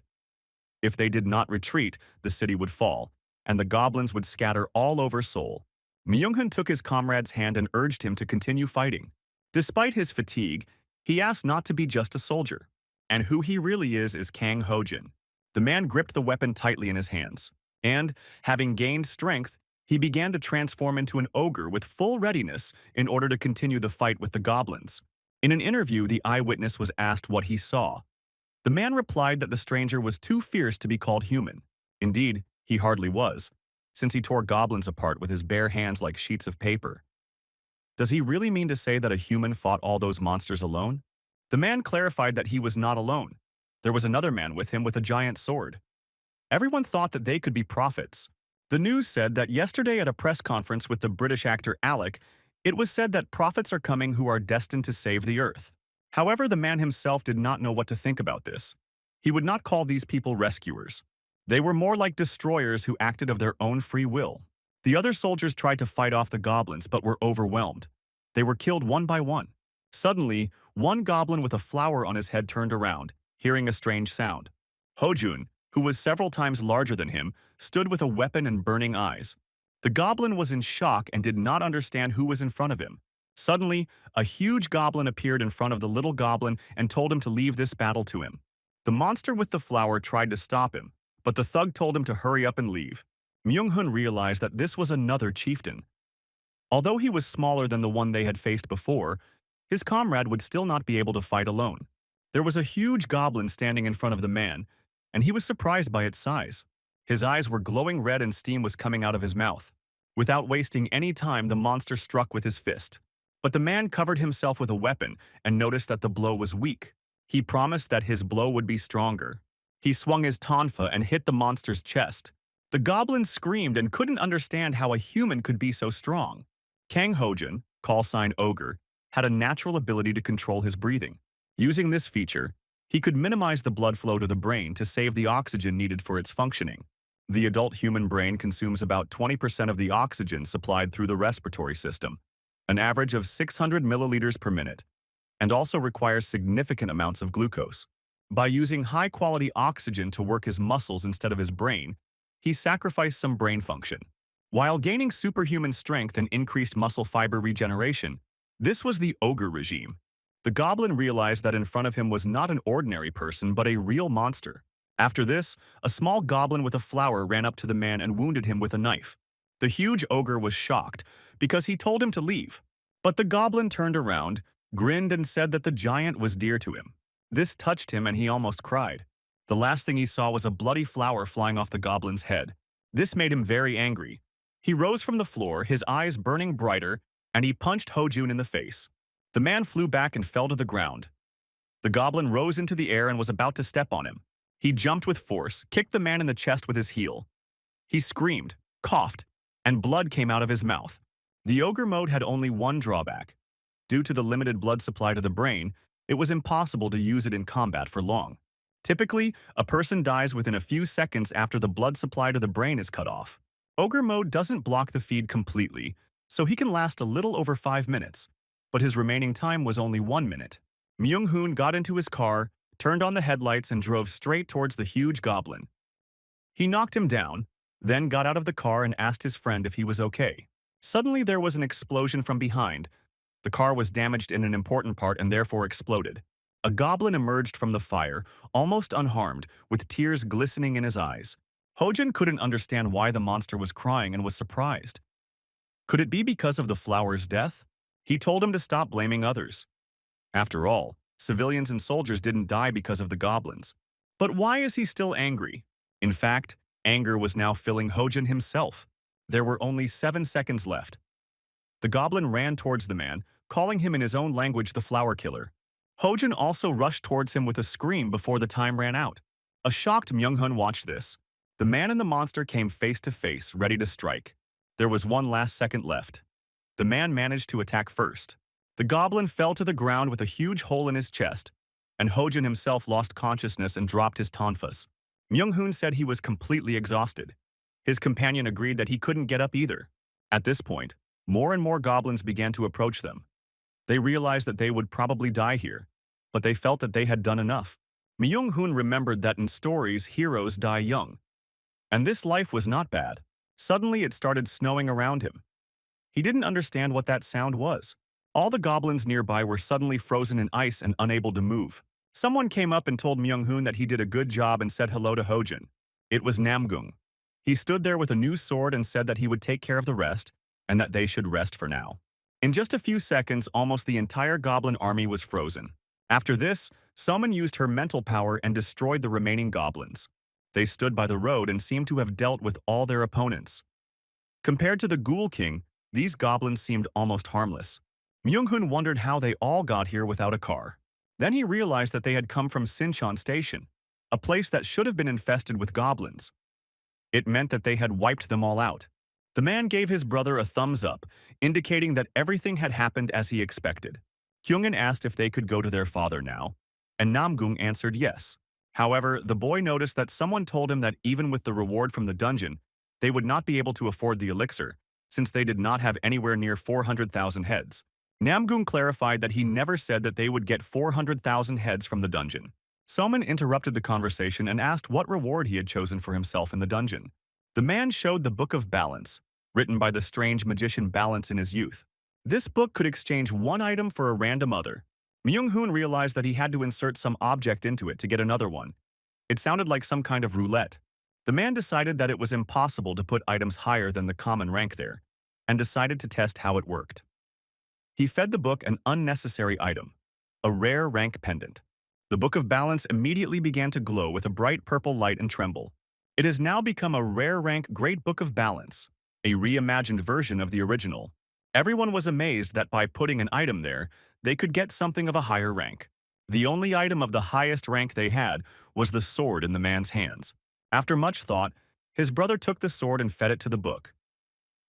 If they did not retreat, the city would fall, and the goblins would scatter all over Seoul. Myunghun took his comrade's hand and urged him to continue fighting. Despite his fatigue, he asked not to be just a soldier. And who he really is Kang Hojin. The man gripped the weapon tightly in his hands, and, having gained strength, he began to transform into an ogre with full readiness in order to continue the fight with the goblins. In an interview, the eyewitness was asked what he saw. The man replied that the stranger was too fierce to be called human. Indeed, he hardly was, since he tore goblins apart with his bare hands like sheets of paper. Does he really mean to say that a human fought all those monsters alone? The man clarified that he was not alone. There was another man with him with a giant sword. Everyone thought that they could be prophets. The news said that yesterday at a press conference with the British actor Alec, it was said that prophets are coming who are destined to save the earth. However, the man himself did not know what to think about this. He would not call these people rescuers. They were more like destroyers who acted of their own free will. The other soldiers tried to fight off the goblins but were overwhelmed. They were killed one by one. Suddenly, one goblin with a flower on his head turned around, hearing a strange sound. Hojun, who was several times larger than him, stood with a weapon and burning eyes. The goblin was in shock and did not understand who was in front of him. Suddenly, a huge goblin appeared in front of the little goblin and told him to leave this battle to him. The monster with the flower tried to stop him, but the thug told him to hurry up and leave. Myunghun realized that this was another chieftain. Although he was smaller than the one they had faced before, his comrade would still not be able to fight alone. There was a huge goblin standing in front of the man, and he was surprised by its size. His eyes were glowing red and steam was coming out of his mouth. Without wasting any time, the monster struck with his fist. But the man covered himself with a weapon and noticed that the blow was weak. He promised that his blow would be stronger. He swung his tonfa and hit the monster's chest. The goblin screamed and couldn't understand how a human could be so strong. Kang Hojun, call sign Ogre, had a natural ability to control his breathing. Using this feature, he could minimize the blood flow to the brain to save the oxygen needed for its functioning. The adult human brain consumes about 20% of the oxygen supplied through the respiratory system, an average of 600 milliliters per minute, and also requires significant amounts of glucose. By using high-quality oxygen to work his muscles instead of his brain, he sacrificed some brain function. While gaining superhuman strength and increased muscle fiber regeneration, this was the ogre regime. The goblin realized that in front of him was not an ordinary person but a real monster. After this, a small goblin with a flower ran up to the man and wounded him with a knife. The huge ogre was shocked because he told him to leave. But the goblin turned around, grinned and said that the giant was dear to him. This touched him and he almost cried. The last thing he saw was a bloody flower flying off the goblin's head. This made him very angry. He rose from the floor, his eyes burning brighter, and he punched Hojun in the face. The man flew back and fell to the ground. The goblin rose into the air and was about to step on him. He jumped with force, kicked the man in the chest with his heel. He screamed, coughed, and blood came out of his mouth. The ogre mode had only one drawback. Due to the limited blood supply to the brain, it was impossible to use it in combat for long. Typically, a person dies within a few seconds after the blood supply to the brain is cut off. Ogre mode doesn't block the feed completely, so he can last a little over 5 minutes, but his remaining time was only 1 minute. Myung-hoon got into his car, turned on the headlights and drove straight towards the huge goblin. He knocked him down, then got out of the car and asked his friend if he was okay. Suddenly there was an explosion from behind. The car was damaged in an important part and therefore exploded. A goblin emerged from the fire, almost unharmed, with tears glistening in his eyes. Hojun couldn't understand why the monster was crying and was surprised. Could it be because of the flower's death? He told him to stop blaming others. After all, civilians and soldiers didn't die because of the goblins. But why is he still angry? In fact, anger was now filling Hojun himself. There were only 7 seconds left. The goblin ran towards the man, calling him in his own language the flower killer. Hojun also rushed towards him with a scream before the time ran out. A shocked Myung-hoon watched this. The man and the monster came face to face, ready to strike. There was one last second left. The man managed to attack first. The goblin fell to the ground with a huge hole in his chest, and Hojun himself lost consciousness and dropped his tonfas. Myung-hoon said he was completely exhausted. His companion agreed that he couldn't get up either. At this point, more and more goblins began to approach them. They realized that they would probably die here, but they felt that they had done enough. Myung-hoon remembered that in stories, heroes die young. And this life was not bad. Suddenly it started snowing around him. He didn't understand what that sound was. All the goblins nearby were suddenly frozen in ice and unable to move. Someone came up and told Myung-hoon that he did a good job and said hello to Hojun. It was Namgung. He stood there with a new sword and said that he would take care of the rest and that they should rest for now. In just a few seconds, almost the entire goblin army was frozen. After this, Soman used her mental power and destroyed the remaining goblins. They stood by the road and seemed to have dealt with all their opponents. Compared to the Ghoul King, these goblins seemed almost harmless. Myung-hoon wondered how they all got here without a car. Then he realized that they had come from Sinchon Station, a place that should have been infested with goblins. It meant that they had wiped them all out. The man gave his brother a thumbs up, indicating that everything had happened as he expected. Kyungin asked if they could go to their father now, and Namgung answered yes. However, the boy noticed that someone told him that even with the reward from the dungeon, they would not be able to afford the elixir, since they did not have anywhere near 400,000 heads. Namgung clarified that he never said that they would get 400,000 heads from the dungeon. Soman interrupted the conversation and asked what reward he had chosen for himself in the dungeon. The man showed the Book of Balance, written by the strange magician Balance in his youth. This book could exchange one item for a random other. Myung-hoon realized that he had to insert some object into it to get another one. It sounded like some kind of roulette. The man decided that it was impossible to put items higher than the common rank there, and decided to test how it worked. He fed the book an unnecessary item, a rare rank pendant. The Book of Balance immediately began to glow with a bright purple light and tremble. It has now become a rare rank Great Book of Balance, a reimagined version of the original. Everyone was amazed that by putting an item there, they could get something of a higher rank. The only item of the highest rank they had was the sword in the man's hands. After much thought, his brother took the sword and fed it to the book.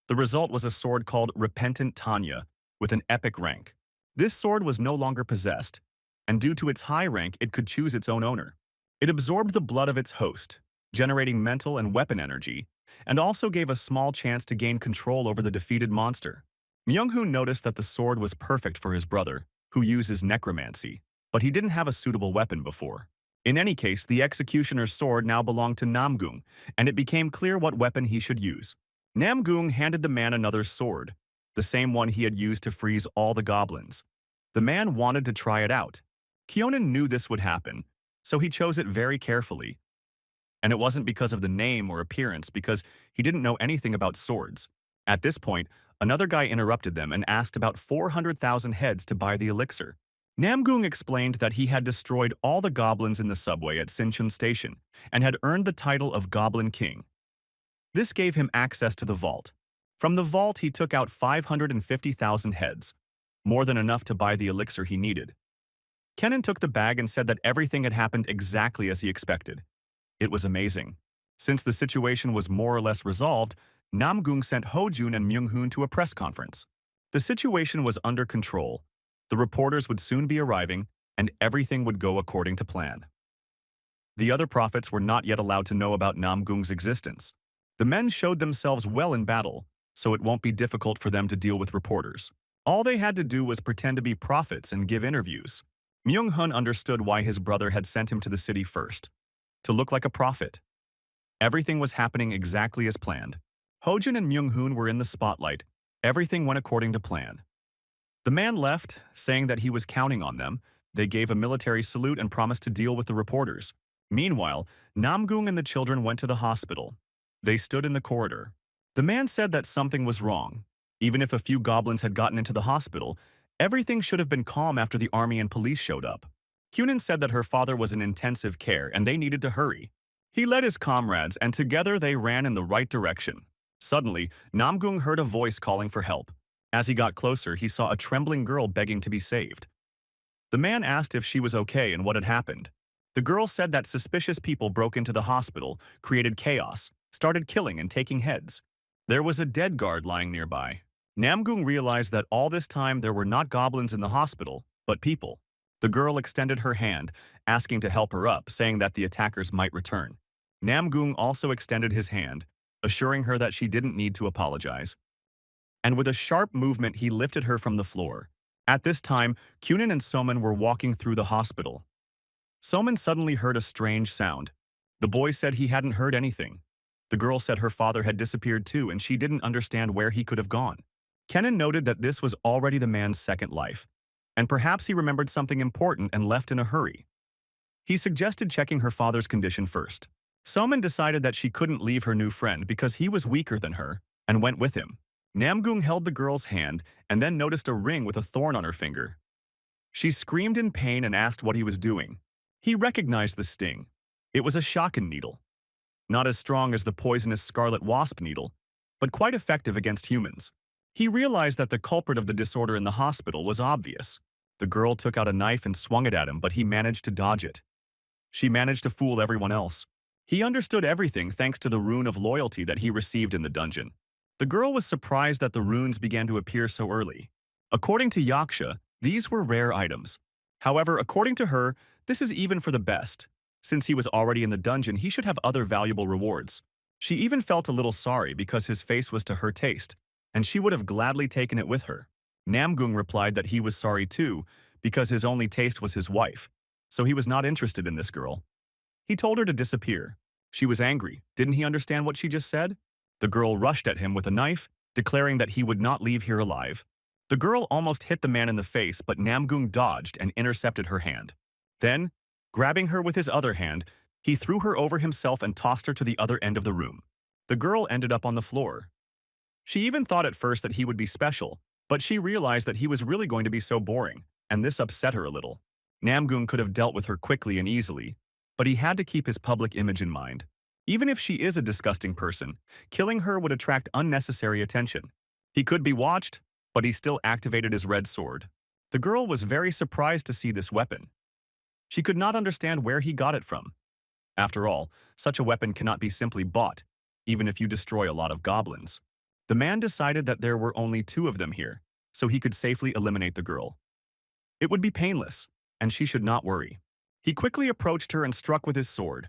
The result was a sword called Repentant Tanya, with an epic rank. This sword was no longer possessed, and due to its high rank, it could choose its own owner. It absorbed the blood of its host, generating mental and weapon energy, and also gave a small chance to gain control over the defeated monster. Myung-hoon noticed that the sword was perfect for his brother, who uses necromancy, but he didn't have a suitable weapon before. In any case, the executioner's sword now belonged to Namgung, and it became clear what weapon he should use. Namgung handed the man another sword, the same one he had used to freeze all the goblins. The man wanted to try it out. Kyonin knew this would happen, so he chose it very carefully. And it wasn't because of the name or appearance, because he didn't know anything about swords. At this point, another guy interrupted them and asked about 400,000 heads to buy the elixir. Namgung explained that he had destroyed all the goblins in the subway at Sinchon Station and had earned the title of Goblin King. This gave him access to the vault. From the vault, he took out 550,000 heads, more than enough to buy the elixir he needed. Kenan took the bag and said that everything had happened exactly as he expected. It was amazing. Since the situation was more or less resolved, Namgung sent Hojun and Myung-hoon to a press conference. The situation was under control. The reporters would soon be arriving, and everything would go according to plan. The other prophets were not yet allowed to know about Namgung's existence. The men showed themselves well in battle, so it won't be difficult for them to deal with reporters. All they had to do was pretend to be prophets and give interviews. Myung-hoon understood why his brother had sent him to the city first, to look like a prophet. Everything was happening exactly as planned. Hojun and Myung-hoon were in the spotlight. Everything went according to plan. The man left, saying that he was counting on them. They gave a military salute and promised to deal with the reporters. Meanwhile, Namgung and the children went to the hospital. They stood in the corridor. The man said that something was wrong. Even if a few goblins had gotten into the hospital, everything should have been calm after the army and police showed up. Kunin said that her father was in intensive care and they needed to hurry. He led his comrades and together they ran in the right direction. Suddenly, Namgung heard a voice calling for help. As he got closer, he saw a trembling girl begging to be saved. The man asked if she was okay and what had happened. The girl said that suspicious people broke into the hospital, created chaos, started killing and taking heads. There was a dead guard lying nearby. Namgung realized that all this time there were not goblins in the hospital, but people. The girl extended her hand, asking to help her up, saying that the attackers might return. Namgung also extended his hand, assuring her that she didn't need to apologize. And with a sharp movement, he lifted her from the floor. At this time, Kunin and Soman were walking through the hospital. Soman suddenly heard a strange sound. The boy said he hadn't heard anything. The girl said her father had disappeared too, and she didn't understand where he could have gone. Kenan noted that this was already the man's second life, and perhaps he remembered something important and left in a hurry. He suggested checking her father's condition first. Soman decided that she couldn't leave her new friend because he was weaker than her, and went with him. Namgung held the girl's hand and then noticed a ring with a thorn on her finger. She screamed in pain and asked what he was doing. He recognized the sting. It was a shotgun needle. Not as strong as the poisonous scarlet wasp needle, but quite effective against humans. He realized that the culprit of the disorder in the hospital was obvious. The girl took out a knife and swung it at him, but he managed to dodge it. She managed to fool everyone else. He understood everything thanks to the rune of loyalty that he received in the dungeon. The girl was surprised that the runes began to appear so early. According to Yaksha, these were rare items. However, according to her, this is even for the best. Since he was already in the dungeon, he should have other valuable rewards. She even felt a little sorry because his face was to her taste, and she would have gladly taken it with her. Namgung replied that he was sorry too, because his only taste was his wife, so he was not interested in this girl. He told her to disappear. She was angry. Didn't he understand what she just said? The girl rushed at him with a knife, declaring that he would not leave here alive. The girl almost hit the man in the face, but Namgung dodged and intercepted her hand. Then, grabbing her with his other hand, he threw her over himself and tossed her to the other end of the room. The girl ended up on the floor. She even thought at first that he would be special, but she realized that he was really going to be so boring, and this upset her a little. Namgung could have dealt with her quickly and easily, but he had to keep his public image in mind. Even if she is a disgusting person, killing her would attract unnecessary attention. He could be watched, but he still activated his red sword. The girl was very surprised to see this weapon. She could not understand where he got it from. After all, such a weapon cannot be simply bought, even if you destroy a lot of goblins. The man decided that there were only two of them here, so he could safely eliminate the girl. It would be painless, and she should not worry. He quickly approached her and struck with his sword.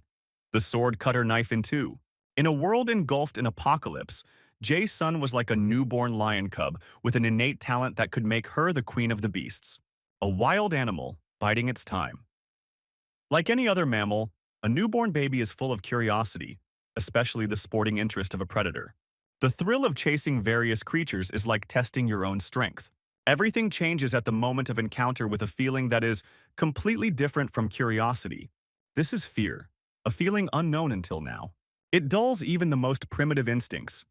The sword cut her knife in two. In a world engulfed in apocalypse, Jae-sun was like a newborn lion cub with an innate talent that could make her the queen of the beasts. A wild animal, biding its time. Like any other mammal, a newborn baby is full of curiosity, especially the sporting interest of a predator. The thrill of chasing various creatures is like testing your own strength. Everything changes at the moment of encounter with a feeling that is completely different from curiosity. This is fear, a feeling unknown until now. It dulls even the most primitive instincts.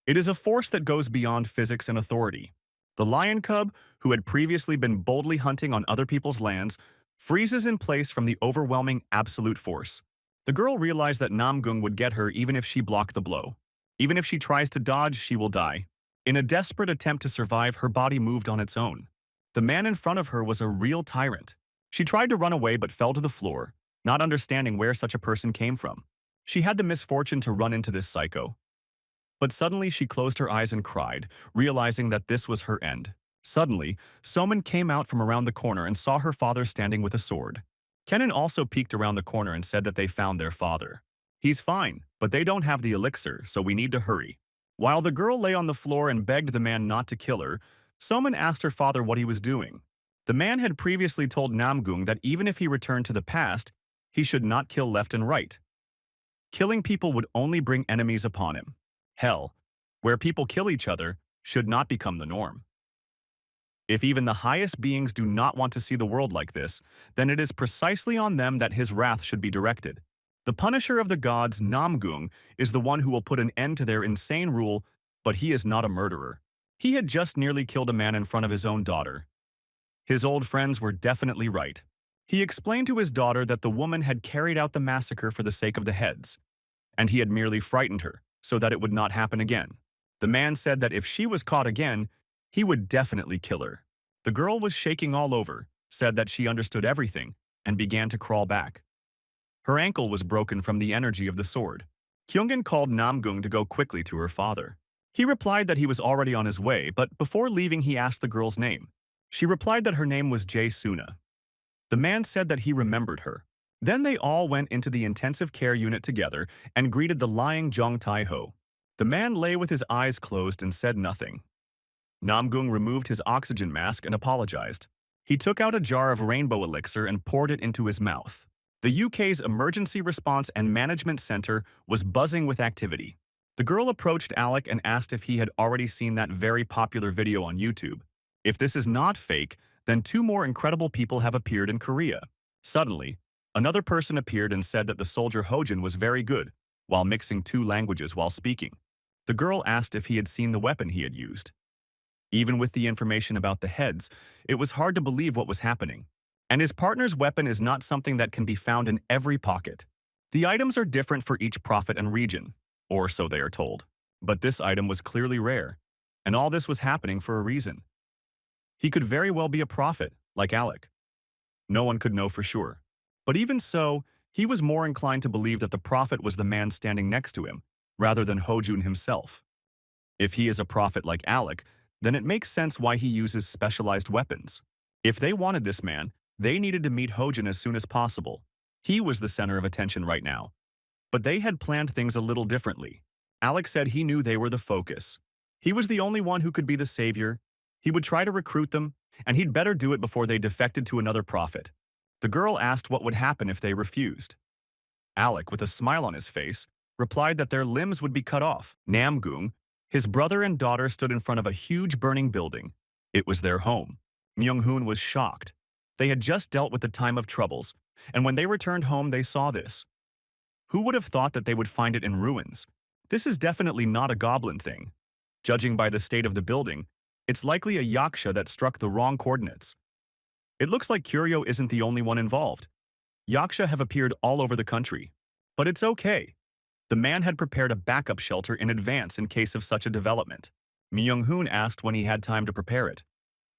It is a force that goes beyond physics and authority. The lion cub, who had previously been boldly hunting on other people's lands, freezes in place from the overwhelming absolute force. The girl realized that Namgung would get her even if she blocked the blow. Even if she tries to dodge, she will die. In a desperate attempt to survive, her body moved on its own. The man in front of her was a real tyrant. She tried to run away but fell to the floor, not understanding where such a person came from. She had the misfortune to run into this psycho. But suddenly she closed her eyes and cried, realizing that this was her end. Suddenly, Soman came out from around the corner and saw her father standing with a sword. Kenan also peeked around the corner and said that they found their father. He's fine, but they don't have the elixir, so we need to hurry. While the girl lay on the floor and begged the man not to kill her, Soman asked her father what he was doing. The man had previously told Namgung that even if he returned to the past, he should not kill left and right. Killing people would only bring enemies upon him. Hell, where people kill each other, should not become the norm. If even the highest beings do not want to see the world like this, then it is precisely on them that his wrath should be directed. The punisher of the gods, Namgung, is the one who will put an end to their insane rule, but he is not a murderer. He had just nearly killed a man in front of his own daughter. His old friends were definitely right. He explained to his daughter that the woman had carried out the massacre for the sake of the heads, and he had merely frightened her so that it would not happen again. The man said that if she was caught again, he would definitely kill her. The girl was shaking all over, said that she understood everything, and began to crawl back. Her ankle was broken from the energy of the sword. Kyungin called Namgung to go quickly to her father. He replied that he was already on his way, but before leaving he asked the girl's name. She replied that her name was Jae-suna. The man said that he remembered her. Then they all went into the intensive care unit together and greeted the lying Jong Tai-ho. The man lay with his eyes closed and said nothing. Namgung removed his oxygen mask and apologized. He took out a jar of rainbow elixir and poured it into his mouth. The UK's Emergency Response and Management Center was buzzing with activity. The girl approached Alec and asked if he had already seen that very popular video on YouTube. If this is not fake, then two more incredible people have appeared in Korea. Suddenly, another person appeared and said that the soldier Hojin was very good, while mixing two languages while speaking. The girl asked if he had seen the weapon he had used. Even with the information about the heads, it was hard to believe what was happening. And his partner's weapon is not something that can be found in every pocket. The items are different for each prophet and region, or so they are told. But this item was clearly rare, and all this was happening for a reason. He could very well be a prophet, like Alec. No one could know for sure. But even so, he was more inclined to believe that the prophet was the man standing next to him, rather than Hojun himself. If he is a prophet like Alec, then it makes sense why he uses specialized weapons. If they wanted this man, they needed to meet Hojin as soon as possible. He was the center of attention right now. But they had planned things a little differently. Alec said he knew they were the focus. He was the only one who could be the savior. He would try to recruit them, and he'd better do it before they defected to another prophet. The girl asked what would happen if they refused. Alec, with a smile on his face, replied that their limbs would be cut off. Namgung, his brother and daughter stood in front of a huge burning building. It was their home. Myung-hoon was shocked. They had just dealt with the time of troubles, and when they returned home they saw this. Who would have thought that they would find it in ruins? This is definitely not a goblin thing. Judging by the state of the building, it's likely a yaksha that struck the wrong coordinates. It looks like Curio isn't the only one involved. Yaksha have appeared all over the country. But it's okay. The man had prepared a backup shelter in advance in case of such a development. Myung-hoon asked when he had time to prepare it.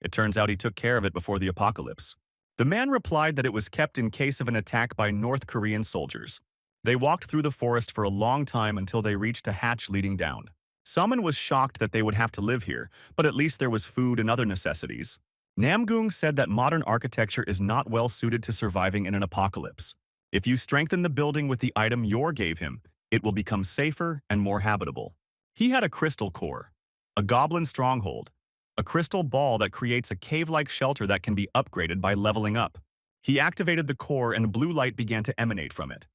It turns out he took care of it before the apocalypse. The man replied that it was kept in case of an attack by North Korean soldiers. They walked through the forest for a long time until they reached a hatch leading down. Salmon was shocked that they would have to live here, but at least there was food and other necessities. Namgung said that modern architecture is not well suited to surviving in an apocalypse. If you strengthen the building with the item Yor gave him, it will become safer and more habitable. He had a crystal core, a goblin stronghold, a crystal ball that creates a cave-like shelter that can be upgraded by leveling up. He activated the core and blue light began to emanate from it.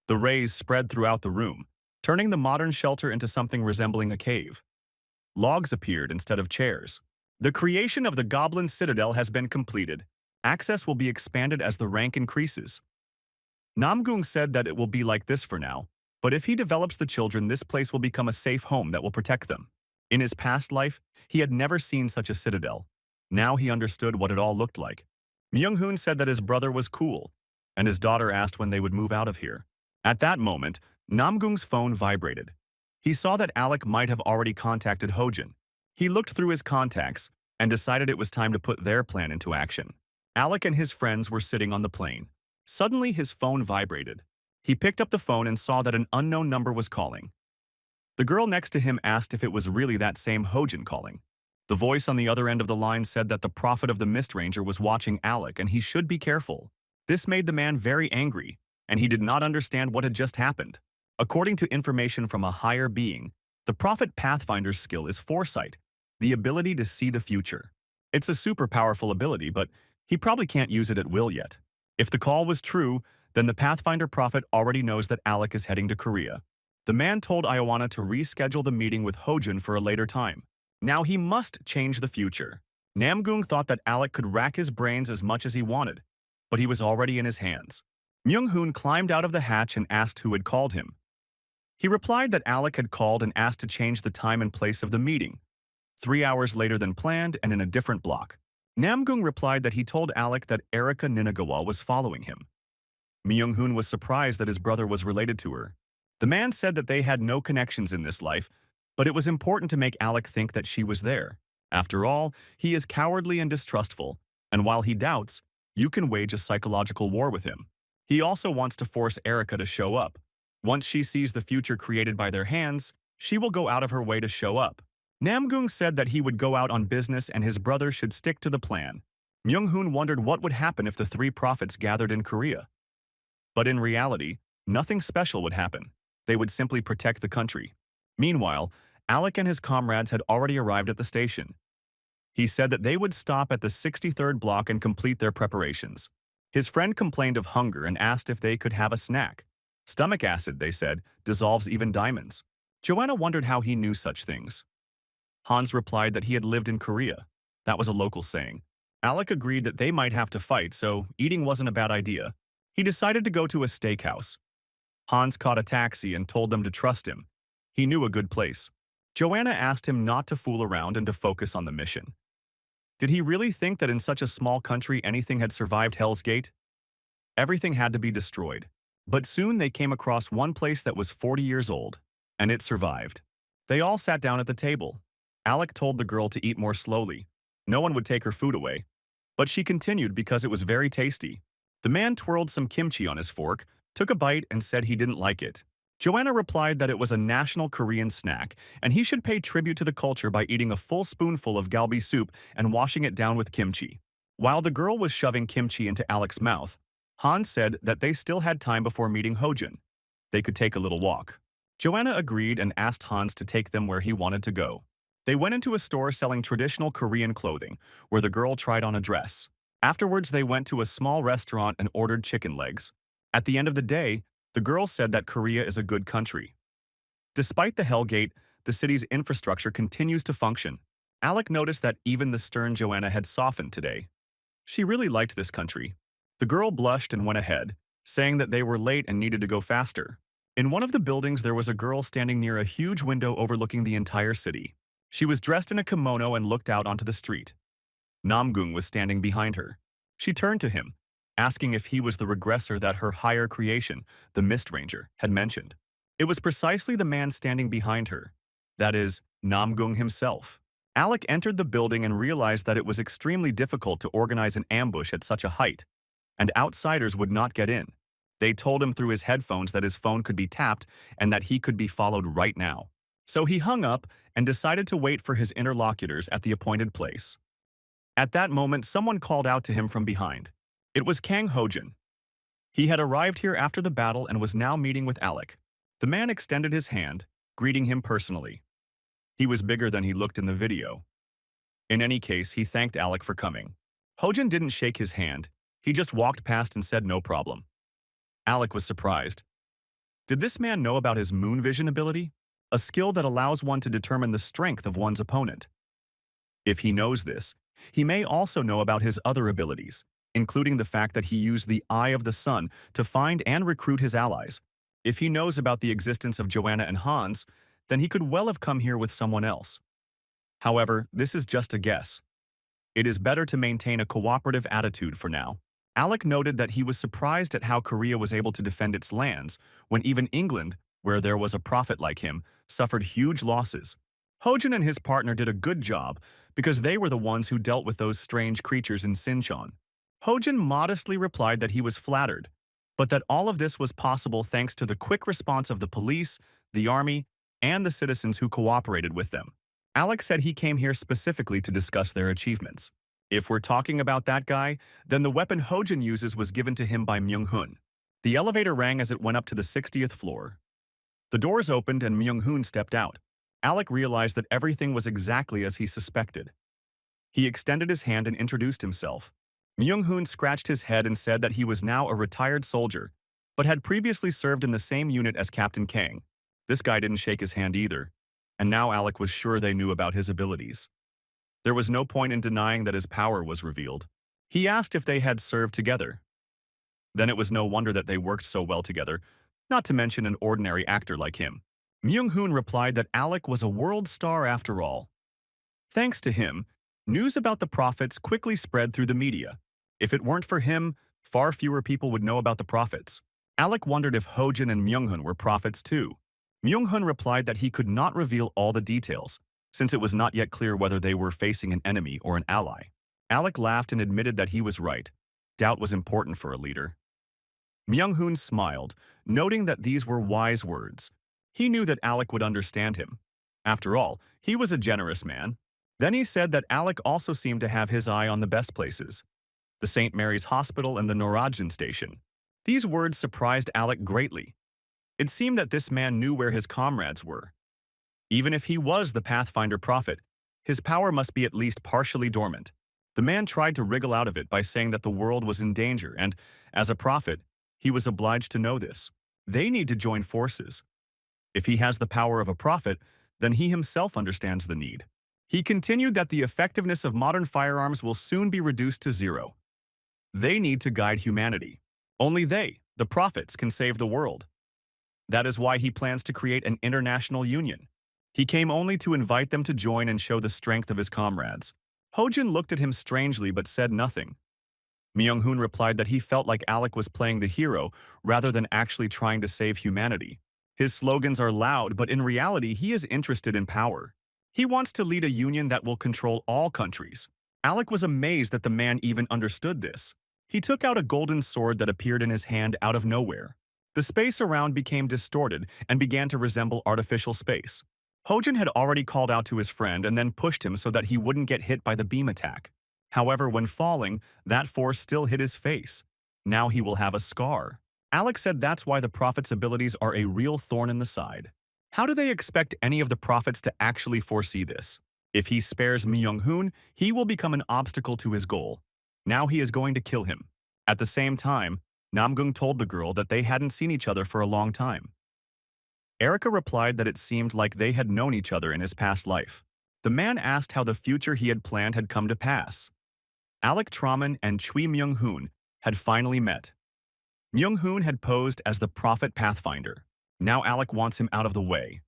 The rays spread throughout the room, turning the modern shelter into something resembling a cave. Logs appeared instead of chairs. The creation of the Goblin Citadel has been completed. Access will be expanded as the rank increases. Namgung said that it will be like this for now, but if he develops the children, this place will become a safe home that will protect them. In his past life, he had never seen such a citadel. Now he understood what it all looked like. Myung-hoon said that his brother was cool, and his daughter asked when they would move out of here. At that moment, Namgung's phone vibrated. He saw that Alec might have already contacted Hojin. He looked through his contacts and decided it was time to put their plan into action. Alec and his friends were sitting on the plane. Suddenly, his phone vibrated. He picked up the phone and saw that an unknown number was calling. The girl next to him asked if it was really that same Hojin calling. The voice on the other end of the line said that the prophet of the Mist Ranger was watching Alec and he should be careful. This made the man very angry, and he did not understand what had just happened. According to information from a higher being, the Prophet Pathfinder's skill is foresight, the ability to see the future. It's a super powerful ability, but he probably can't use it at will yet. If the call was true, then the Pathfinder Prophet already knows that Alec is heading to Korea. The man told Ioana to reschedule the meeting with Hojin for a later time. Now he must change the future. Namgung thought that Alec could rack his brains as much as he wanted, but he was already in his hands. Myung-hoon climbed out of the hatch and asked who had called him. He replied that Alec had called and asked to change the time and place of the meeting, 3 hours later than planned and in a different block. Namgung replied that he told Alec that Erika Ninagawa was following him. Myung-hoon was surprised that his brother was related to her. The man said that they had no connections in this life, but it was important to make Alec think that she was there. After all, he is cowardly and distrustful, and while he doubts, you can wage a psychological war with him. He also wants to force Erika to show up. Once she sees the future created by their hands, she will go out of her way to show up. Namgung said that he would go out on business and his brother should stick to the plan. Myung-hoon wondered what would happen if the three prophets gathered in Korea. But in reality, nothing special would happen. They would simply protect the country. Meanwhile, Alec and his comrades had already arrived at the station. He said that they would stop at the 63rd block and complete their preparations. His friend complained of hunger and asked if they could have a snack. Stomach acid, they said, dissolves even diamonds. Joanna wondered how he knew such things. Hans replied that he had lived in Korea. That was a local saying. Alec agreed that they might have to fight, so eating wasn't a bad idea. He decided to go to a steakhouse. Hans caught a taxi and told them to trust him. He knew a good place. Joanna asked him not to fool around and to focus on the mission. Did he really think that in such a small country anything had survived Hell's Gate? Everything had to be destroyed. But soon they came across one place that was 40 years old, and it survived. They all sat down at the table. Alec told the girl to eat more slowly. No one would take her food away. But she continued because it was very tasty. The man twirled some kimchi on his fork, took a bite, and said he didn't like it. Joanna replied that it was a national Korean snack, and he should pay tribute to the culture by eating a full spoonful of galbi soup and washing it down with kimchi. While the girl was shoving kimchi into Alec's mouth, Hans said that they still had time before meeting Hojin. They could take a little walk. Joanna agreed and asked Hans to take them where he wanted to go. They went into a store selling traditional Korean clothing, where the girl tried on a dress. Afterwards, they went to a small restaurant and ordered chicken legs. At the end of the day, the girl said that Korea is a good country. Despite the Hell Gate, the city's infrastructure continues to function. Alec noticed that even the stern Joanna had softened today. She really liked this country. The girl blushed and went ahead, saying that they were late and needed to go faster. In one of the buildings, there was a girl standing near a huge window overlooking the entire city. She was dressed in a kimono and looked out onto the street. Namgung was standing behind her. She turned to him, asking if he was the regressor that her higher creation, the Mist Ranger, had mentioned. It was precisely the man standing behind her. That is, Namgung himself. Alec entered the building and realized that it was extremely difficult to organize an ambush at such a height, and outsiders would not get in. They told him through his headphones that his phone could be tapped and that he could be followed right now. So he hung up and decided to wait for his interlocutors at the appointed place. At that moment, someone called out to him from behind. It was Kang Hojin. He had arrived here after the battle and was now meeting with Alec. The man extended his hand, greeting him personally. He was bigger than he looked in the video. In any case, he thanked Alec for coming. Hojin didn't shake his hand. He just walked past and said no problem. Alec was surprised. Did this man know about his moon vision ability? A skill that allows one to determine the strength of one's opponent. If he knows this, he may also know about his other abilities, including the fact that he used the Eye of the Sun to find and recruit his allies. If he knows about the existence of Joanna and Hans, then he could well have come here with someone else. However, this is just a guess. It is better to maintain a cooperative attitude for now. Alec noted that he was surprised at how Korea was able to defend its lands when even England, where there was a prophet like him, suffered huge losses. Hojin and his partner did a good job because they were the ones who dealt with those strange creatures in Sinchon. Hojin modestly replied that he was flattered, but that all of this was possible thanks to the quick response of the police, the army, and the citizens who cooperated with them. Alec said he came here specifically to discuss their achievements. If we're talking about that guy, then the weapon Hojin uses was given to him by Myung-hun. The elevator rang as it went up to the 60th floor. The doors opened and Myung-hun stepped out. Alec realized that everything was exactly as he suspected. He extended his hand and introduced himself. Myung-hun scratched his head and said that he was now a retired soldier, but had previously served in the same unit as Captain Kang. This guy didn't shake his hand either, and now Alec was sure they knew about his abilities. There was no point in denying that his power was revealed. He asked if they had served together. Then it was no wonder that they worked so well together, not to mention an ordinary actor like him. Myung-hun replied that Alec was a world star after all. Thanks to him, news about the prophets quickly spread through the media. If it weren't for him, far fewer people would know about the prophets. Alec wondered if Hojin and Myung-hun were prophets too. Myung-hun replied that he could not reveal all the details, since it was not yet clear whether they were facing an enemy or an ally. Alec laughed and admitted that he was right. Doubt was important for a leader. Myung-hun smiled, noting that these were wise words. He knew that Alec would understand him. After all, he was a generous man. Then he said that Alec also seemed to have his eye on the best places, the St. Mary's Hospital and the Norajin Station. These words surprised Alec greatly. It seemed that this man knew where his comrades were. Even if he was the Pathfinder prophet, his power must be at least partially dormant. The man tried to wriggle out of it by saying that the world was in danger and, as a prophet, he was obliged to know this. They need to join forces. If he has the power of a prophet, then he himself understands the need. He continued that the effectiveness of modern firearms will soon be reduced to zero. They need to guide humanity. Only they, the prophets, can save the world. That is why he plans to create an international union. He came only to invite them to join and show the strength of his comrades. Hojin looked at him strangely but said nothing. Myung-hun replied that he felt like Alec was playing the hero rather than actually trying to save humanity. His slogans are loud, but in reality he is interested in power. He wants to lead a union that will control all countries. Alec was amazed that the man even understood this. He took out a golden sword that appeared in his hand out of nowhere. The space around became distorted and began to resemble artificial space. Hojin had already called out to his friend and then pushed him so that he wouldn't get hit by the beam attack. However, when falling, that force still hit his face. Now he will have a scar. Alec said that's why the prophet's abilities are a real thorn in the side. How do they expect any of the prophets to actually foresee this? If he spares Myung-hun, he will become an obstacle to his goal. Now he is going to kill him. At the same time, Namgung told the girl that they hadn't seen each other for a long time. Erica replied that it seemed like they had known each other in his past life. The man asked how the future he had planned had come to pass. Alec Traman and Chui Myung-hun had finally met. Myung-hun had posed as the Prophet Pathfinder. Now Alec wants him out of the way.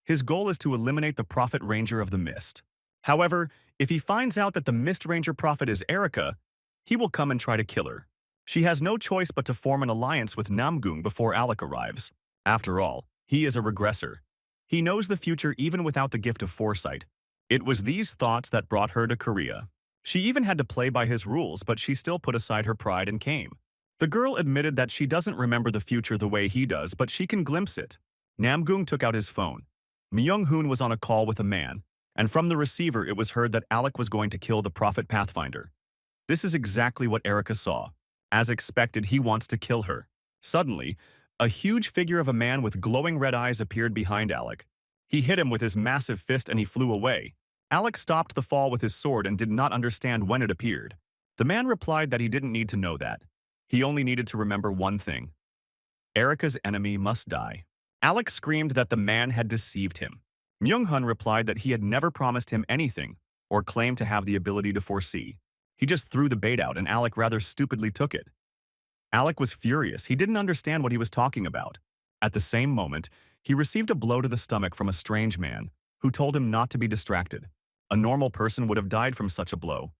His goal is to eliminate the Prophet Ranger of the Mist. However, if he finds out that the Mist Ranger Prophet is Erica, He will come and try to kill her. She has no choice but to form an alliance with Namgung before Alec arrives. After all, he is a regressor. He knows the future even without the gift of foresight. It was these thoughts that brought her to Korea. She even had to play by his rules, but she still put aside her pride and came. The girl admitted that she doesn't remember the future the way he does, but she can glimpse it. Namgung took out his phone. Myung-hoon was on a call with a man, and from the receiver it was heard that Alec was going to kill the Prophet Pathfinder. This is exactly what Erica saw. As expected, he wants to kill her. Suddenly, a huge figure of a man with glowing red eyes appeared behind Alec. He hit him with his massive fist and he flew away. Alec stopped the fall with his sword and did not understand when it appeared. The man replied that he didn't need to know that. He only needed to remember one thing. Erica's enemy must die. Alec screamed that the man had deceived him. Myung-hun replied that he had never promised him anything or claimed to have the ability to foresee. He just threw the bait out and Alec rather stupidly took it. Alec was furious. He didn't understand what he was talking about. At the same moment, he received a blow to the stomach from a strange man who told him not to be distracted. A normal person would have died from such a blow.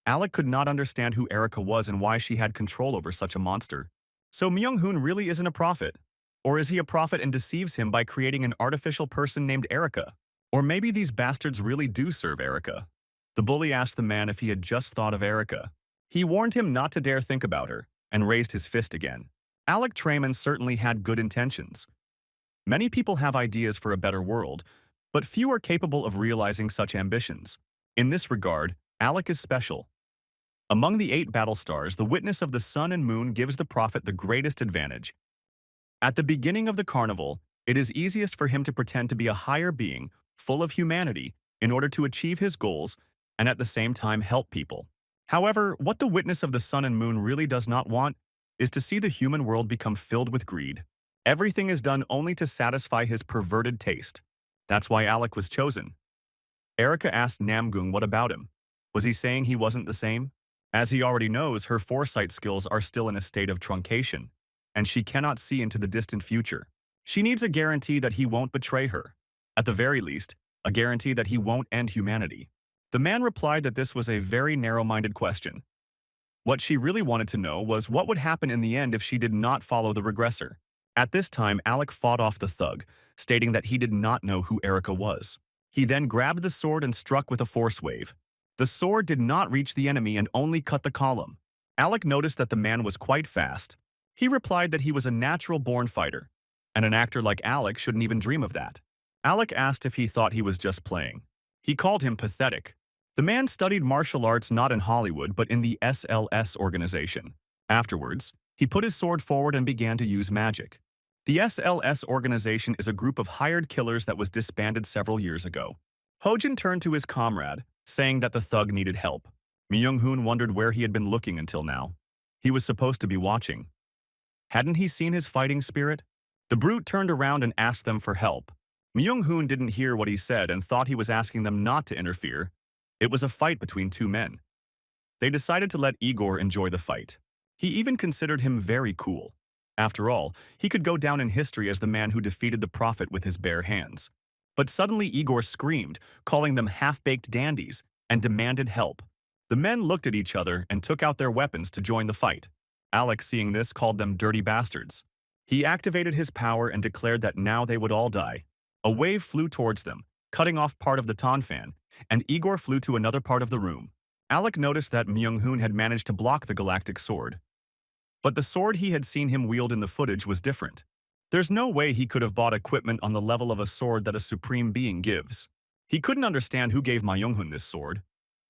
Alec could not understand who Erica was and why she had control over such a monster. So Myung-hoon really isn't a prophet? Or is he a prophet and deceives him by creating an artificial person named Erica? Or maybe these bastards really do serve Erica? The bully asked the man if he had just thought of Erica. He warned him not to dare think about her, and raised his fist again. Alec Trayman certainly had good intentions. Many people have ideas for a better world, but few are capable of realizing such ambitions. In this regard, Alec is special. Among the 8 battle stars, the witness of the sun and moon gives the prophet the greatest advantage. At the beginning of the carnival, it is easiest for him to pretend to be a higher being, full of humanity, in order to achieve his goals and at the same time help people. However, what the witness of the sun and moon really does not want is to see the human world become filled with greed. Everything is done only to satisfy his perverted taste. That's why Alec was chosen. Erica asked Namgung what about him. Was he saying he wasn't the same? As he already knows, her foresight skills are still in a state of truncation, and she cannot see into the distant future. She needs a guarantee that he won't betray her. At the very least, a guarantee that he won't end humanity. The man replied that this was a very narrow-minded question. What she really wanted to know was what would happen in the end if she did not follow the regressor. At this time, Alec fought off the thug, stating that he did not know who Erica was. He then grabbed the sword and struck with a force wave. The sword did not reach the enemy and only cut the column. Alec noticed that the man was quite fast. He replied that he was a natural-born fighter, and an actor like Alec shouldn't even dream of that. Alec asked if he thought he was just playing. He called him pathetic. The man studied martial arts not in Hollywood but in the SLS organization. Afterwards, he put his sword forward and began to use magic. The SLS organization is a group of hired killers that was disbanded several years ago. Hojin turned to his comrade, saying that the thug needed help. Myung-hoon wondered where he had been looking until now. He was supposed to be watching. Hadn't he seen his fighting spirit? The brute turned around and asked them for help. Myung-hoon didn't hear what he said and thought he was asking them not to interfere. It was a fight between 2 men. They decided to let Igor enjoy the fight. He even considered him very cool. After all, he could go down in history as the man who defeated the prophet with his bare hands. But suddenly Igor screamed, calling them half-baked dandies, and demanded help. The men looked at each other and took out their weapons to join the fight. Alec, seeing this, called them dirty bastards. He activated his power and declared that now they would all die. A wave flew towards them, cutting off part of the Tonfan, and Igor flew to another part of the room. Alec noticed that Myung-hoon had managed to block the galactic sword. But the sword he had seen him wield in the footage was different. There's no way he could have bought equipment on the level of a sword that a supreme being gives. He couldn't understand who gave Myung-hoon this sword,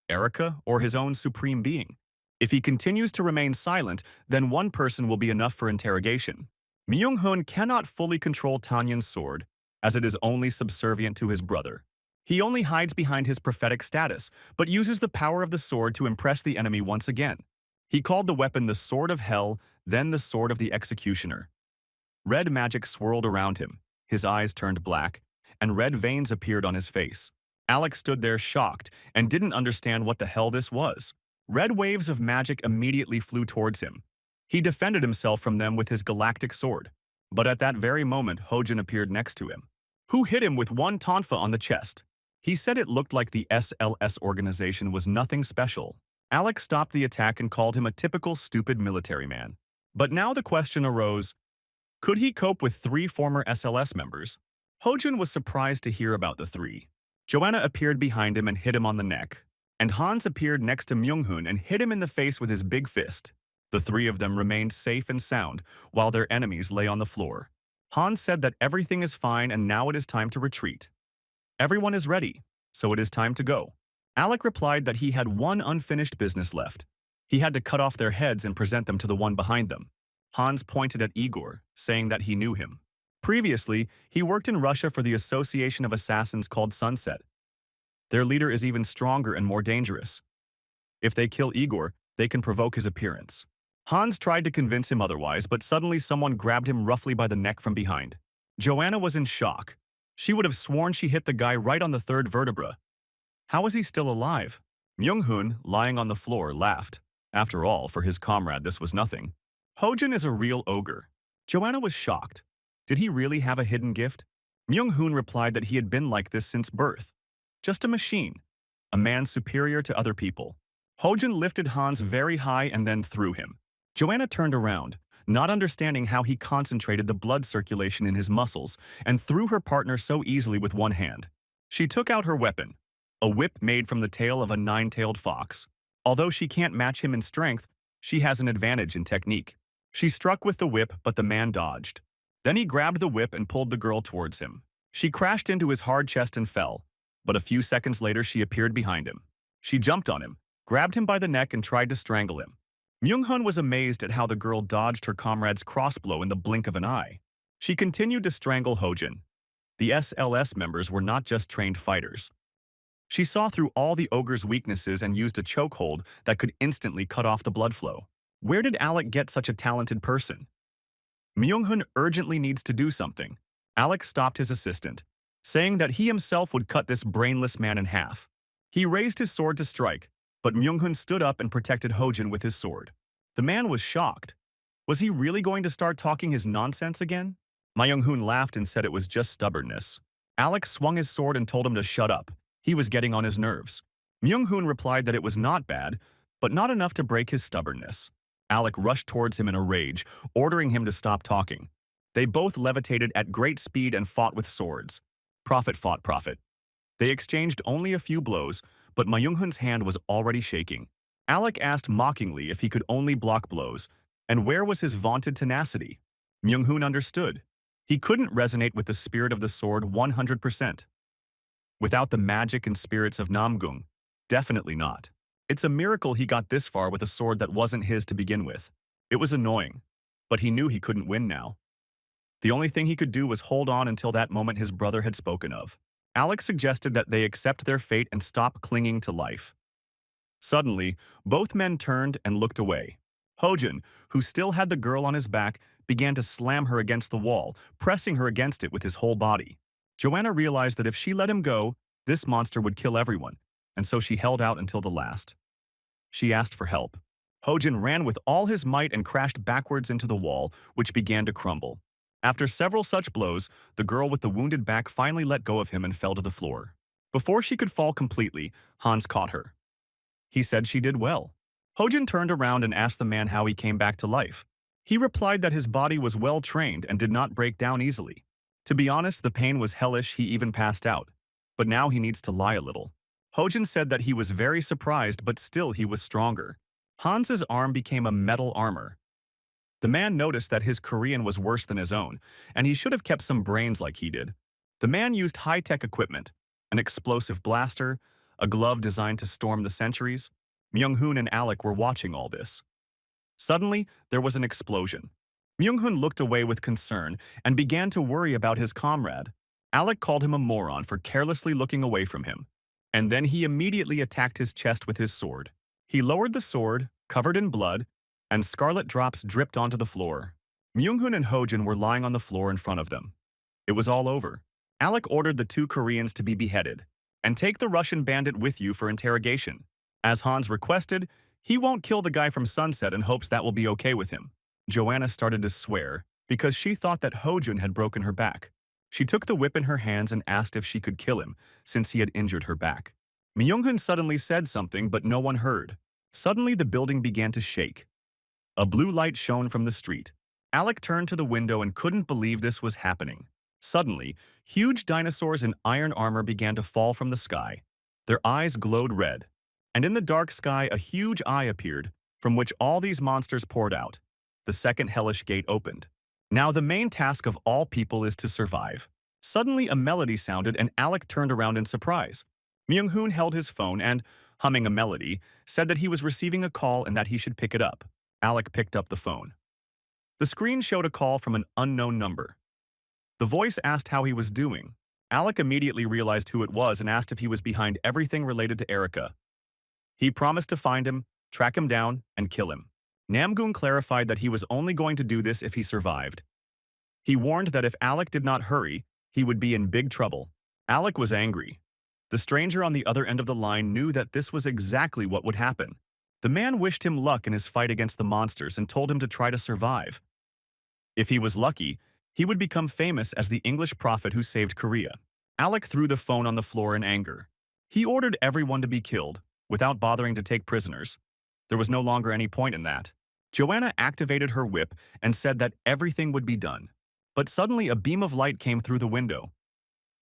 Erica or his own supreme being. If he continues to remain silent, then one person will be enough for interrogation. Myung-hoon cannot fully control Tanyan's sword, as it is only subservient to his brother. He only hides behind his prophetic status, but uses the power of the sword to impress the enemy once again. He called the weapon the Sword of Hell, then the Sword of the Executioner. Red magic swirled around him, his eyes turned black, and red veins appeared on his face. Alec stood there shocked and didn't understand what the hell this was. Red waves of magic immediately flew towards him. He defended himself from them with his galactic sword. But at that very moment, Hojin appeared next to him, who hit him with one tonfa on the chest. He said it looked like the SLS organization was nothing special. Alex stopped the attack and called him a typical stupid military man. But now the question arose, could he cope with 3 former SLS members? Hojun was surprised to hear about the 3. Joanna appeared behind him and hit him on the neck, and Hans appeared next to Myung-hun and hit him in the face with his big fist. The 3 of them remained safe and sound, while their enemies lay on the floor. Hans said that everything is fine and now it is time to retreat. Everyone is ready, so it is time to go. Alec replied that he had one unfinished business left. He had to cut off their heads and present them to the one behind them. Hans pointed at Igor, saying that he knew him. Previously, he worked in Russia for the Association of Assassins called Sunset. Their leader is even stronger and more dangerous. If they kill Igor, they can provoke his appearance. Hans tried to convince him otherwise, but suddenly someone grabbed him roughly by the neck from behind. Joanna was in shock. She would have sworn she hit the guy right on the 3rd vertebra. How is he still alive? Myung-hun, lying on the floor, laughed. After all, for his comrade this was nothing. Hojun is a real ogre. Joanna was shocked. Did he really have a hidden gift? Myung-hun replied that he had been like this since birth. Just a machine. A man superior to other people. Hojun lifted Hans very high and then threw him. Joanna turned around, not understanding how he concentrated the blood circulation in his muscles and threw her partner so easily with one hand. She took out her weapon, a whip made from the tail of a 9-tailed fox. Although she can't match him in strength, she has an advantage in technique. She struck with the whip, but the man dodged. Then he grabbed the whip and pulled the girl towards him. She crashed into his hard chest and fell, but a few seconds later she appeared behind him. She jumped on him, grabbed him by the neck and tried to strangle him. Myung-hun was amazed at how the girl dodged her comrade's crossblow in the blink of an eye. She continued to strangle Hojun. The SLS members were not just trained fighters. She saw through all the ogre's weaknesses and used a chokehold that could instantly cut off the blood flow. Where did Alec get such a talented person? Myung-hun urgently needs to do something. Alec stopped his assistant, saying that he himself would cut this brainless man in half. He raised his sword to strike, but Myung-hun stood up and protected Hojun with his sword. The man was shocked. Was he really going to start talking his nonsense again? Myung-hun laughed and said it was just stubbornness. Alec swung his sword and told him to shut up. He was getting on his nerves. Myung-hun replied that it was not bad, but not enough to break his stubbornness. Alec rushed towards him in a rage, ordering him to stop talking. They both levitated at great speed and fought with swords. Prophet fought prophet. They exchanged only a few blows, but Myung-hun's hand was already shaking. Alec asked mockingly if he could only block blows, and where was his vaunted tenacity? Myung-hun understood. He couldn't resonate with the spirit of the sword 100%. Without the magic and spirits of Namgung, definitely not. It's a miracle he got this far with a sword that wasn't his to begin with. It was annoying, but he knew he couldn't win now. The only thing he could do was hold on until that moment his brother had spoken of. Alex suggested that they accept their fate and stop clinging to life. Suddenly, both men turned and looked away. Hojun, who still had the girl on his back, began to slam her against the wall, pressing her against it with his whole body. Joanna realized that if she let him go, this monster would kill everyone, and so she held out until the last. She asked for help. Hojun ran with all his might and crashed backwards into the wall, which began to crumble. After several such blows, the girl with the wounded back finally let go of him and fell to the floor. Before she could fall completely, Hans caught her. He said she did well. Hojun turned around and asked the man how he came back to life. He replied that his body was well trained and did not break down easily. To be honest, the pain was hellish, he even passed out. But now he needs to lie a little. Hojun said that he was very surprised, but still he was stronger. Hans's arm became a metal armor. The man noticed that his Korean was worse than his own, and he should have kept some brains like he did. The man used high-tech equipment, an explosive blaster, a glove designed to storm the centuries. Myung-hun and Alec were watching all this. Suddenly, there was an explosion. Myung-hun looked away with concern and began to worry about his comrade. Alec called him a moron for carelessly looking away from him, and then he immediately attacked his chest with his sword. He lowered the sword, covered in blood, and scarlet drops dripped onto the floor. Myung-hun and Hojun were lying on the floor in front of them. It was all over. Alec ordered the 2 Koreans to be beheaded, and take the Russian bandit with you for interrogation. As Hans requested, he won't kill the guy from Sunset and hopes that will be okay with him. Joanna started to swear, because she thought that Hojun had broken her back. She took the whip in her hands and asked if she could kill him, since he had injured her back. Myung-hun suddenly said something, but no one heard. Suddenly, the building began to shake. A blue light shone from the street. Alec turned to the window and couldn't believe this was happening. Suddenly, huge dinosaurs in iron armor began to fall from the sky. Their eyes glowed red. And in the dark sky, a huge eye appeared, from which all these monsters poured out. The second hellish gate opened. Now the main task of all people is to survive. Suddenly, a melody sounded and Alec turned around in surprise. Myung-hoon held his phone and, humming a melody, said that he was receiving a call and that he should pick it up. Alec picked up the phone. The screen showed a call from an unknown number. The voice asked how he was doing. Alec immediately realized who it was and asked if he was behind everything related to Erica. He promised to find him, track him down, and kill him. Namgoong clarified that he was only going to do this if he survived. He warned that if Alec did not hurry, he would be in big trouble. Alec was angry. The stranger on the other end of the line knew that this was exactly what would happen. The man wished him luck in his fight against the monsters and told him to try to survive. If he was lucky, he would become famous as the English prophet who saved Korea. Alec threw the phone on the floor in anger. He ordered everyone to be killed, without bothering to take prisoners. There was no longer any point in that. Joanna activated her whip and said that everything would be done. But suddenly a beam of light came through the window.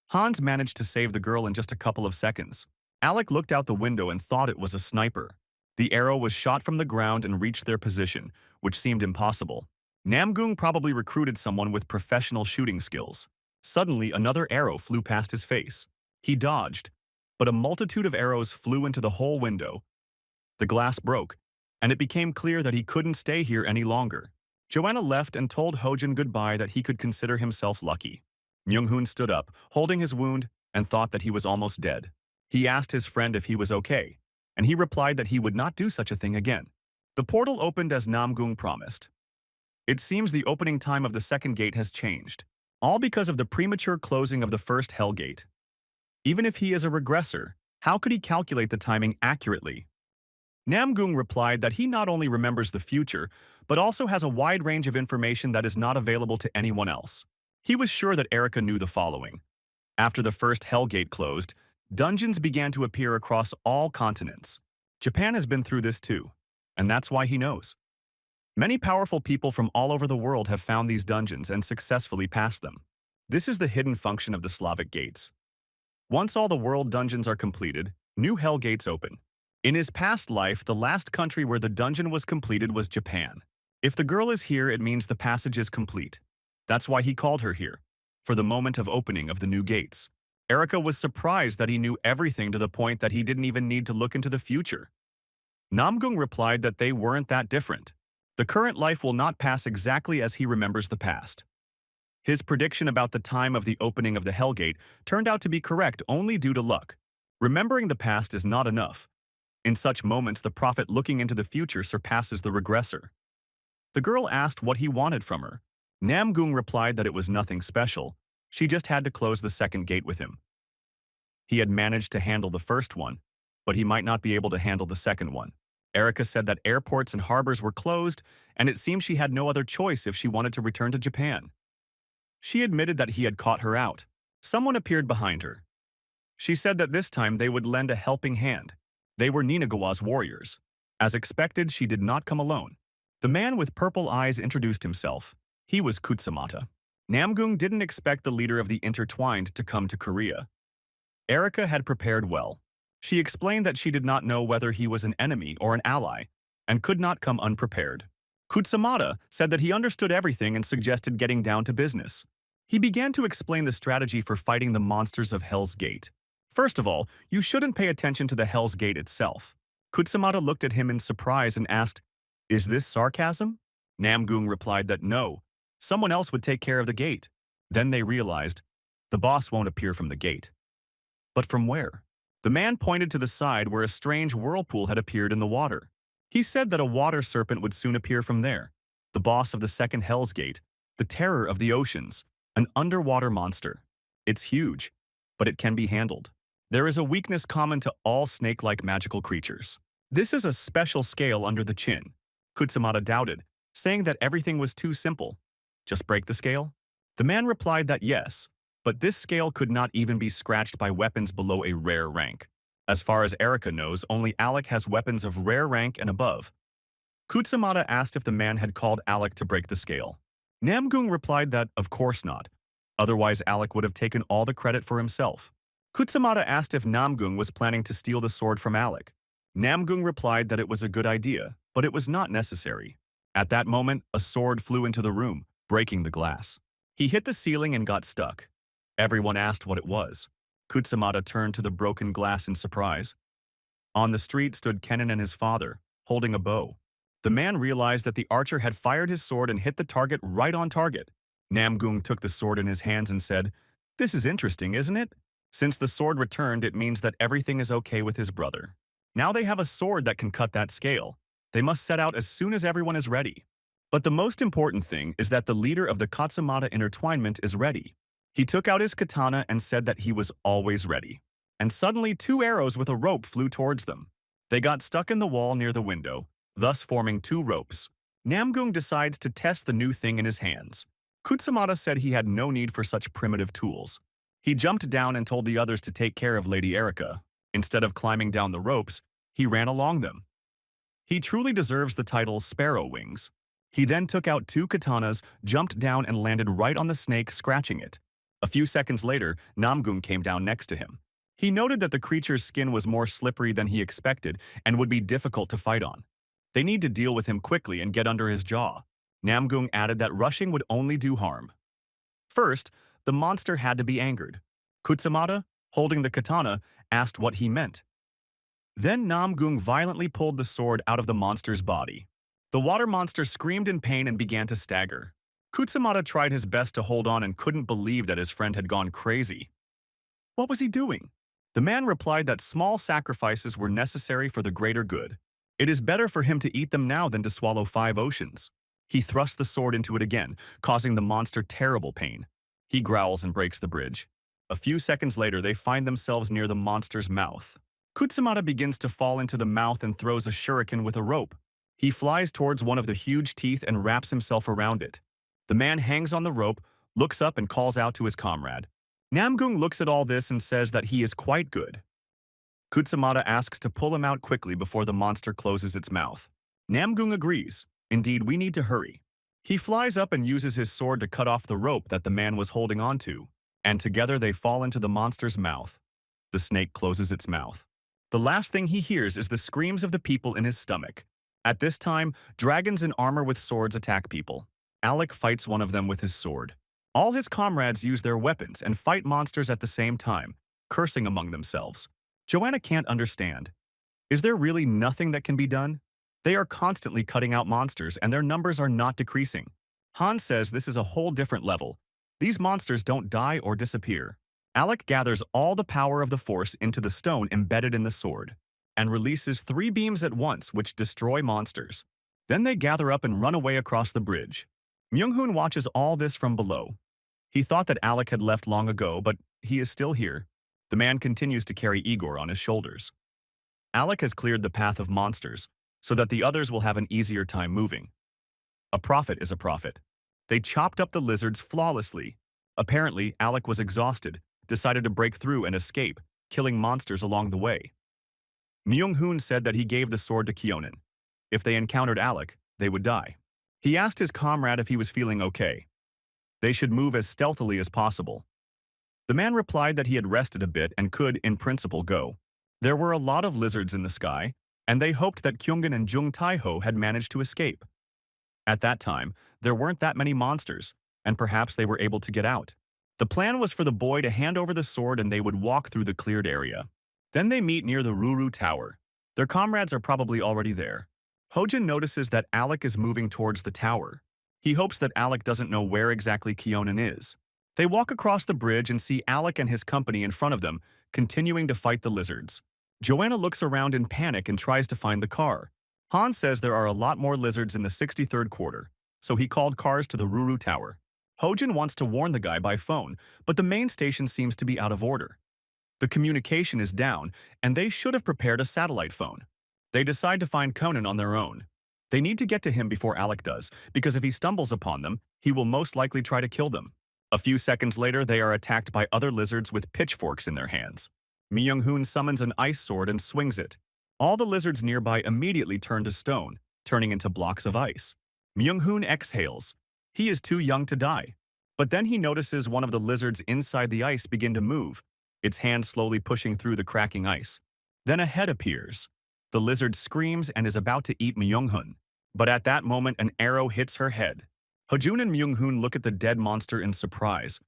Hans managed to save the girl in just a couple of seconds. Alec looked out the window and thought it was a sniper. The arrow was shot from the ground and reached their position, which seemed impossible. Namgoong probably recruited someone with professional shooting skills. Suddenly, another arrow flew past his face. He dodged, but a multitude of arrows flew into the whole window. The glass broke, and it became clear that he couldn't stay here any longer. Joanna left and told Hojin goodbye that he could consider himself lucky. Myung-hoon stood up, holding his wound, and thought that he was almost dead. He asked his friend if he was okay, and he replied that he would not do such a thing again. The portal opened as Namgoong promised. It seems the opening time of the second gate has changed, all because of the premature closing of the first Hell Gate. Even if he is a regressor, how could he calculate the timing accurately? Namgoong replied that he not only remembers the future, but also has a wide range of information that is not available to anyone else. He was sure that Erica knew the following. After the first Hell Gate closed, dungeons began to appear across all continents. Japan has been through this too, and that's why he knows. Many powerful people from all over the world have found these dungeons and successfully passed them. This is the hidden function of the Slavic gates. Once all the world dungeons are completed, new Hell Gates open. In his past life, the last country where the dungeon was completed was Japan. If the girl is here, it means the passage is complete. That's why he called her here, for the moment of opening of the new gates. Erica was surprised that he knew everything to the point that he didn't even need to look into the future. Namgoong replied that they weren't that different. The current life will not pass exactly as he remembers the past. His prediction about the time of the opening of the Hell Gate turned out to be correct only due to luck. Remembering the past is not enough. In such moments, the prophet looking into the future surpasses the regressor. The girl asked what he wanted from her. Namgoong replied that it was nothing special. She just had to close the second gate with him. He had managed to handle the first one, but he might not be able to handle the second one. Erica said that airports and harbors were closed, and it seemed she had no other choice if she wanted to return to Japan. She admitted that he had caught her out. Someone appeared behind her. She said that this time they would lend a helping hand. They were Ninagawa's warriors. As expected, she did not come alone. The man with purple eyes introduced himself. He was Kutsamata. Namgoong didn't expect the leader of the Intertwined to come to Korea. Erica had prepared well. She explained that she did not know whether he was an enemy or an ally, and could not come unprepared. Kutsamata said that he understood everything and suggested getting down to business. He began to explain the strategy for fighting the monsters of Hell's Gate. First of all, you shouldn't pay attention to the Hell's Gate itself. Kutsamata looked at him in surprise and asked, "Is this sarcasm?" Namgoong replied that no, someone else would take care of the gate. Then they realized, the boss won't appear from the gate. But from where? The man pointed to the side where a strange whirlpool had appeared in the water. He said that a water serpent would soon appear from there. The boss of the second Hell's Gate, the terror of the oceans, an underwater monster. It's huge, but it can be handled. There is a weakness common to all snake-like magical creatures. This is a special scale under the chin. Kutsamata doubted, saying that everything was too simple. Just break the scale? The man replied that yes, but this scale could not even be scratched by weapons below a rare rank. As far as Erika knows, only Alec has weapons of rare rank and above. Kutsamata asked if the man had called Alec to break the scale. Namgung replied that, of course not. Otherwise, Alec would have taken all the credit for himself. Kutsamata asked if Namgung was planning to steal the sword from Alec. Namgung replied that it was a good idea, but it was not necessary. At that moment, a sword flew into the room, breaking the glass. He hit the ceiling and got stuck. Everyone asked what it was. Kutsamata turned to the broken glass in surprise. On the street stood Kennen and his father, holding a bow. The man realized that the archer had fired his sword and hit the target right on target. Namgung took the sword in his hands and said, "This is interesting, isn't it? Since the sword returned, it means that everything is okay with his brother. Now they have a sword that can cut that scale. They must set out as soon as everyone is ready." But the most important thing is that the leader of the Katsamata intertwinement is ready. He took out his katana and said that he was always ready. And suddenly 2 arrows with a rope flew towards them. They got stuck in the wall near the window, thus forming 2 ropes. Namgung decides to test the new thing in his hands. Kutsamata said he had no need for such primitive tools. He jumped down and told the others to take care of Lady Erika. Instead of climbing down the ropes, he ran along them. He truly deserves the title Sparrow Wings. He then took out 2 katanas, jumped down and landed right on the snake, scratching it. A few seconds later, Namgung came down next to him. He noted that the creature's skin was more slippery than he expected and would be difficult to fight on. They need to deal with him quickly and get under his jaw. Namgung added that rushing would only do harm. First, the monster had to be angered. Kutsamata, holding the katana, asked what he meant. Then Namgung violently pulled the sword out of the monster's body. The water monster screamed in pain and began to stagger. Kutsamata tried his best to hold on and couldn't believe that his friend had gone crazy. What was he doing? The man replied that small sacrifices were necessary for the greater good. It is better for him to eat them now than to swallow 5 oceans. He thrusts the sword into it again, causing the monster terrible pain. He growls and breaks the bridge. A few seconds later, they find themselves near the monster's mouth. Kutsamata begins to fall into the mouth and throws a shuriken with a rope. He flies towards one of the huge teeth and wraps himself around it. The man hangs on the rope, looks up and calls out to his comrade. Namgung looks at all this and says that he is quite good. Kutsamata asks to pull him out quickly before the monster closes its mouth. Namgung agrees. Indeed, we need to hurry. He flies up and uses his sword to cut off the rope that the man was holding onto, and together they fall into the monster's mouth. The snake closes its mouth. The last thing he hears is the screams of the people in his stomach. At this time, dragons in armor with swords attack people. Alec fights one of them with his sword. All his comrades use their weapons and fight monsters at the same time, cursing among themselves. Joanna can't understand. Is there really nothing that can be done? They are constantly cutting out monsters and their numbers are not decreasing. Han says this is a whole different level. These monsters don't die or disappear. Alec gathers all the power of the Force into the stone embedded in the sword and releases 3 beams at once which destroy monsters. Then they gather up and run away across the bridge. Myung-hoon watches all this from below. He thought that Alec had left long ago, but he is still here. The man continues to carry Igor on his shoulders. Alec has cleared the path of monsters, so that the others will have an easier time moving. A prophet is a prophet. They chopped up the lizards flawlessly. Apparently, Alec was exhausted, decided to break through and escape, killing monsters along the way. Myung-hoon said that he gave the sword to Kyonin. If they encountered Alec, they would die. He asked his comrade if he was feeling okay. They should move as stealthily as possible. The man replied that he had rested a bit and could, in principle, go. There were a lot of lizards in the sky, and they hoped that Kyungin and Jung Taeho had managed to escape. At that time, there weren't that many monsters, and perhaps they were able to get out. The plan was for the boy to hand over the sword and they would walk through the cleared area. Then they meet near the Ruru Tower. Their comrades are probably already there. Hojin notices that Alec is moving towards the tower. He hopes that Alec doesn't know where exactly Kyonin is. They walk across the bridge and see Alec and his company in front of them, continuing to fight the lizards. Joanna looks around in panic and tries to find the car. Han says there are a lot more lizards in the 63rd quarter, so he called cars to the Ruru Tower. Hojin wants to warn the guy by phone, but the main station seems to be out of order. The communication is down, and they should have prepared a satellite phone. They decide to find Conan on their own. They need to get to him before Alec does, because if he stumbles upon them, he will most likely try to kill them. A few seconds later, they are attacked by other lizards with pitchforks in their hands. Myung-hoon summons an ice sword and swings it. All the lizards nearby immediately turn to stone, turning into blocks of ice. Myung-hoon exhales. He is too young to die. But then he notices one of the lizards inside the ice begin to move, its hand slowly pushing through the cracking ice. Then a head appears. The lizard screams and is about to eat Myung-hoon. But at that moment, an arrow hits her head. Hojun and Myung-hoon look at the dead monster in surprise.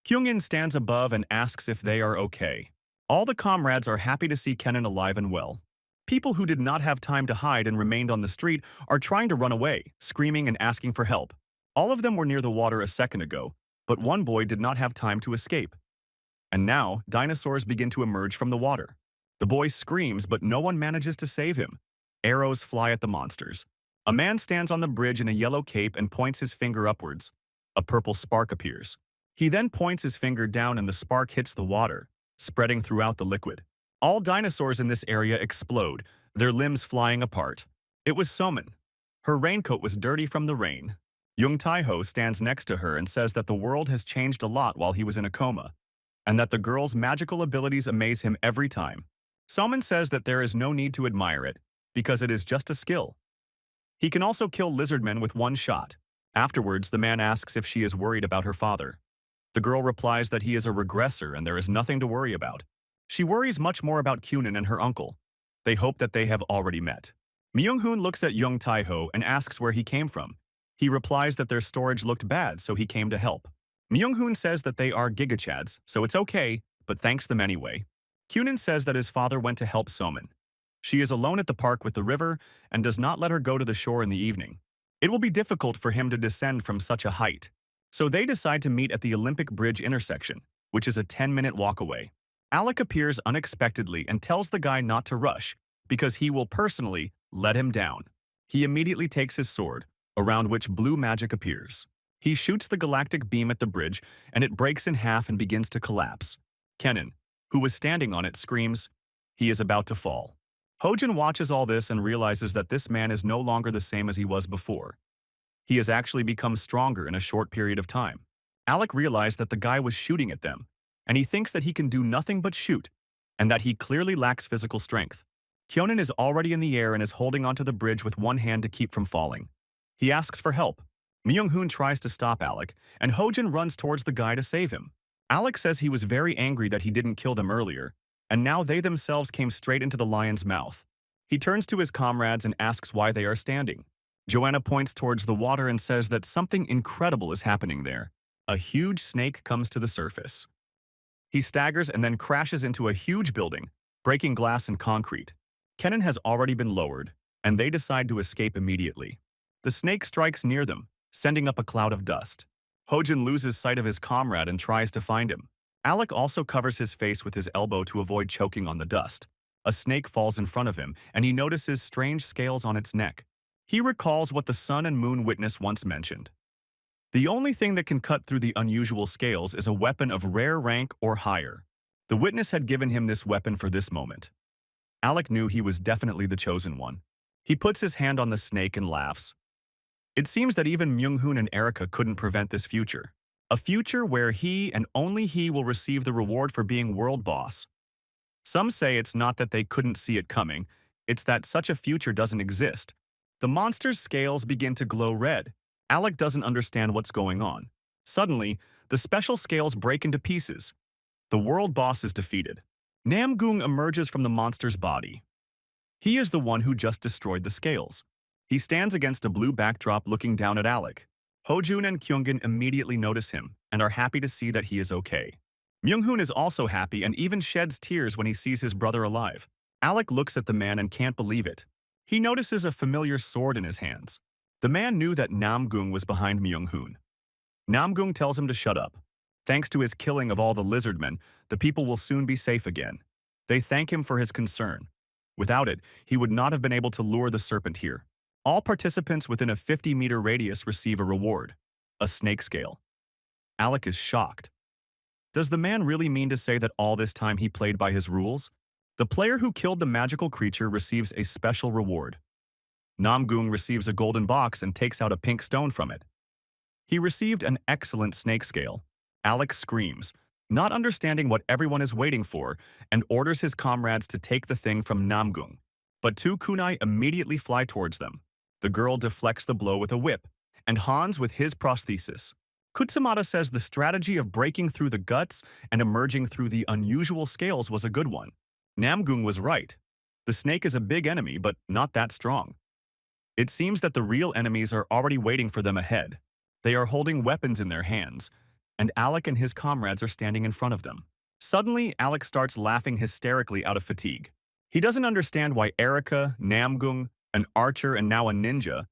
Kyungin stands above and asks if they are okay. All the comrades are happy to see Kenan alive and well. People who did not have time to hide and remained on the street are trying to run away, screaming and asking for help. All of them were near the water a second ago, but one boy did not have time to escape. And now, dinosaurs begin to emerge from the water. The boy screams, but no one manages to save him. Arrows fly at the monsters. A man stands on the bridge in a yellow cape and points his finger upwards. A purple spark appears. He then points his finger down and the spark hits the water, spreading throughout the liquid. All dinosaurs in this area explode, their limbs flying apart. It was Somin. Her raincoat was dirty from the rain. Jung Tae-ho stands next to her and says that the world has changed a lot while he was in a coma, and that the girl's magical abilities amaze him every time. Somin says that there is no need to admire it, because it is just a skill. He can also kill lizardmen with one shot. Afterwards, the man asks if she is worried about her father. The girl replies that he is a regressor and there is nothing to worry about. She worries much more about Kunin and her uncle. They hope that they have already met. Myung-hoon looks at Jung Tae-ho and asks where he came from. He replies that their storage looked bad, so he came to help. Myung-hoon says that they are gigachads, so it's okay, but thanks them anyway. Kunin says that his father went to help Somin. She is alone at the park with the river and does not let her go to the shore in the evening. It will be difficult for him to descend from such a height. So they decide to meet at the Olympic Bridge intersection, which is a 10-minute walk away. Alec appears unexpectedly and tells the guy not to rush, because he will personally let him down. He immediately takes his sword, around which blue magic appears. He shoots the galactic beam at the bridge, and it breaks in half and begins to collapse. Kenan, who was standing on it, screams, he is about to fall. Hojin watches all this and realizes that this man is no longer the same as he was before. He has actually become stronger in a short period of time. Alec realized that the guy was shooting at them, and he thinks that he can do nothing but shoot, and that he clearly lacks physical strength. Kyonin is already in the air and is holding onto the bridge with one hand to keep from falling. He asks for help. Myung-hoon tries to stop Alec, and Hojin runs towards the guy to save him. Alec says he was very angry that he didn't kill them earlier, and now they themselves came straight into the lion's mouth. He turns to his comrades and asks why they are standing. Joanna points towards the water and says that something incredible is happening there. A huge snake comes to the surface. He staggers and then crashes into a huge building, breaking glass and concrete. Kenan has already been lowered, and they decide to escape immediately. The snake strikes near them, sending up a cloud of dust. Hojin loses sight of his comrade and tries to find him. Alec also covers his face with his elbow to avoid choking on the dust. A snake falls in front of him, and he notices strange scales on its neck. He recalls what the sun and moon witness once mentioned. The only thing that can cut through the unusual scales is a weapon of rare rank or higher. The witness had given him this weapon for this moment. Alec knew he was definitely the chosen one. He puts his hand on the snake and laughs. It seems that even Myung-hoon and Erica couldn't prevent this future. A future where he and only he will receive the reward for being world boss. Some say it's not that they couldn't see it coming, it's that such a future doesn't exist. The monster's scales begin to glow red. Alec doesn't understand what's going on. Suddenly, the special scales break into pieces. The world boss is defeated. Namgung emerges from the monster's body. He is the one who just destroyed the scales. He stands against a blue backdrop looking down at Alec. Hojun and Kyungin immediately notice him and are happy to see that he is okay. Myung-hoon is also happy and even sheds tears when he sees his brother alive. Alec looks at the man and can't believe it. He notices a familiar sword in his hands. The man knew that Namgung was behind Myung-hoon. Namgung tells him to shut up. Thanks to his killing of all the lizardmen, the people will soon be safe again. They thank him for his concern. Without it, he would not have been able to lure the serpent here. All participants within a 50-meter radius receive a reward, a snake scale. Alec is shocked. Does the man really mean to say that all this time he played by his rules? The player who killed the magical creature receives a special reward. Namgung receives a golden box and takes out a pink stone from it. He received an excellent snake scale. Alec screams. not understanding what everyone is waiting for, and orders his comrades to take the thing from Namgung. But two kunai immediately fly towards them. The girl deflects the blow with a whip, and Hans with his prosthesis. Kutsumata says the strategy of breaking through the guts and emerging through the unusual scales was a good one. Namgung was right. The snake is a big enemy, but not that strong. It seems that the real enemies are already waiting for them ahead. They are holding weapons in their hands, and Alec and his comrades are standing in front of them. Suddenly, Alec starts laughing hysterically out of fatigue. He doesn't understand why Erica, Namgung, an archer, and now a ninja,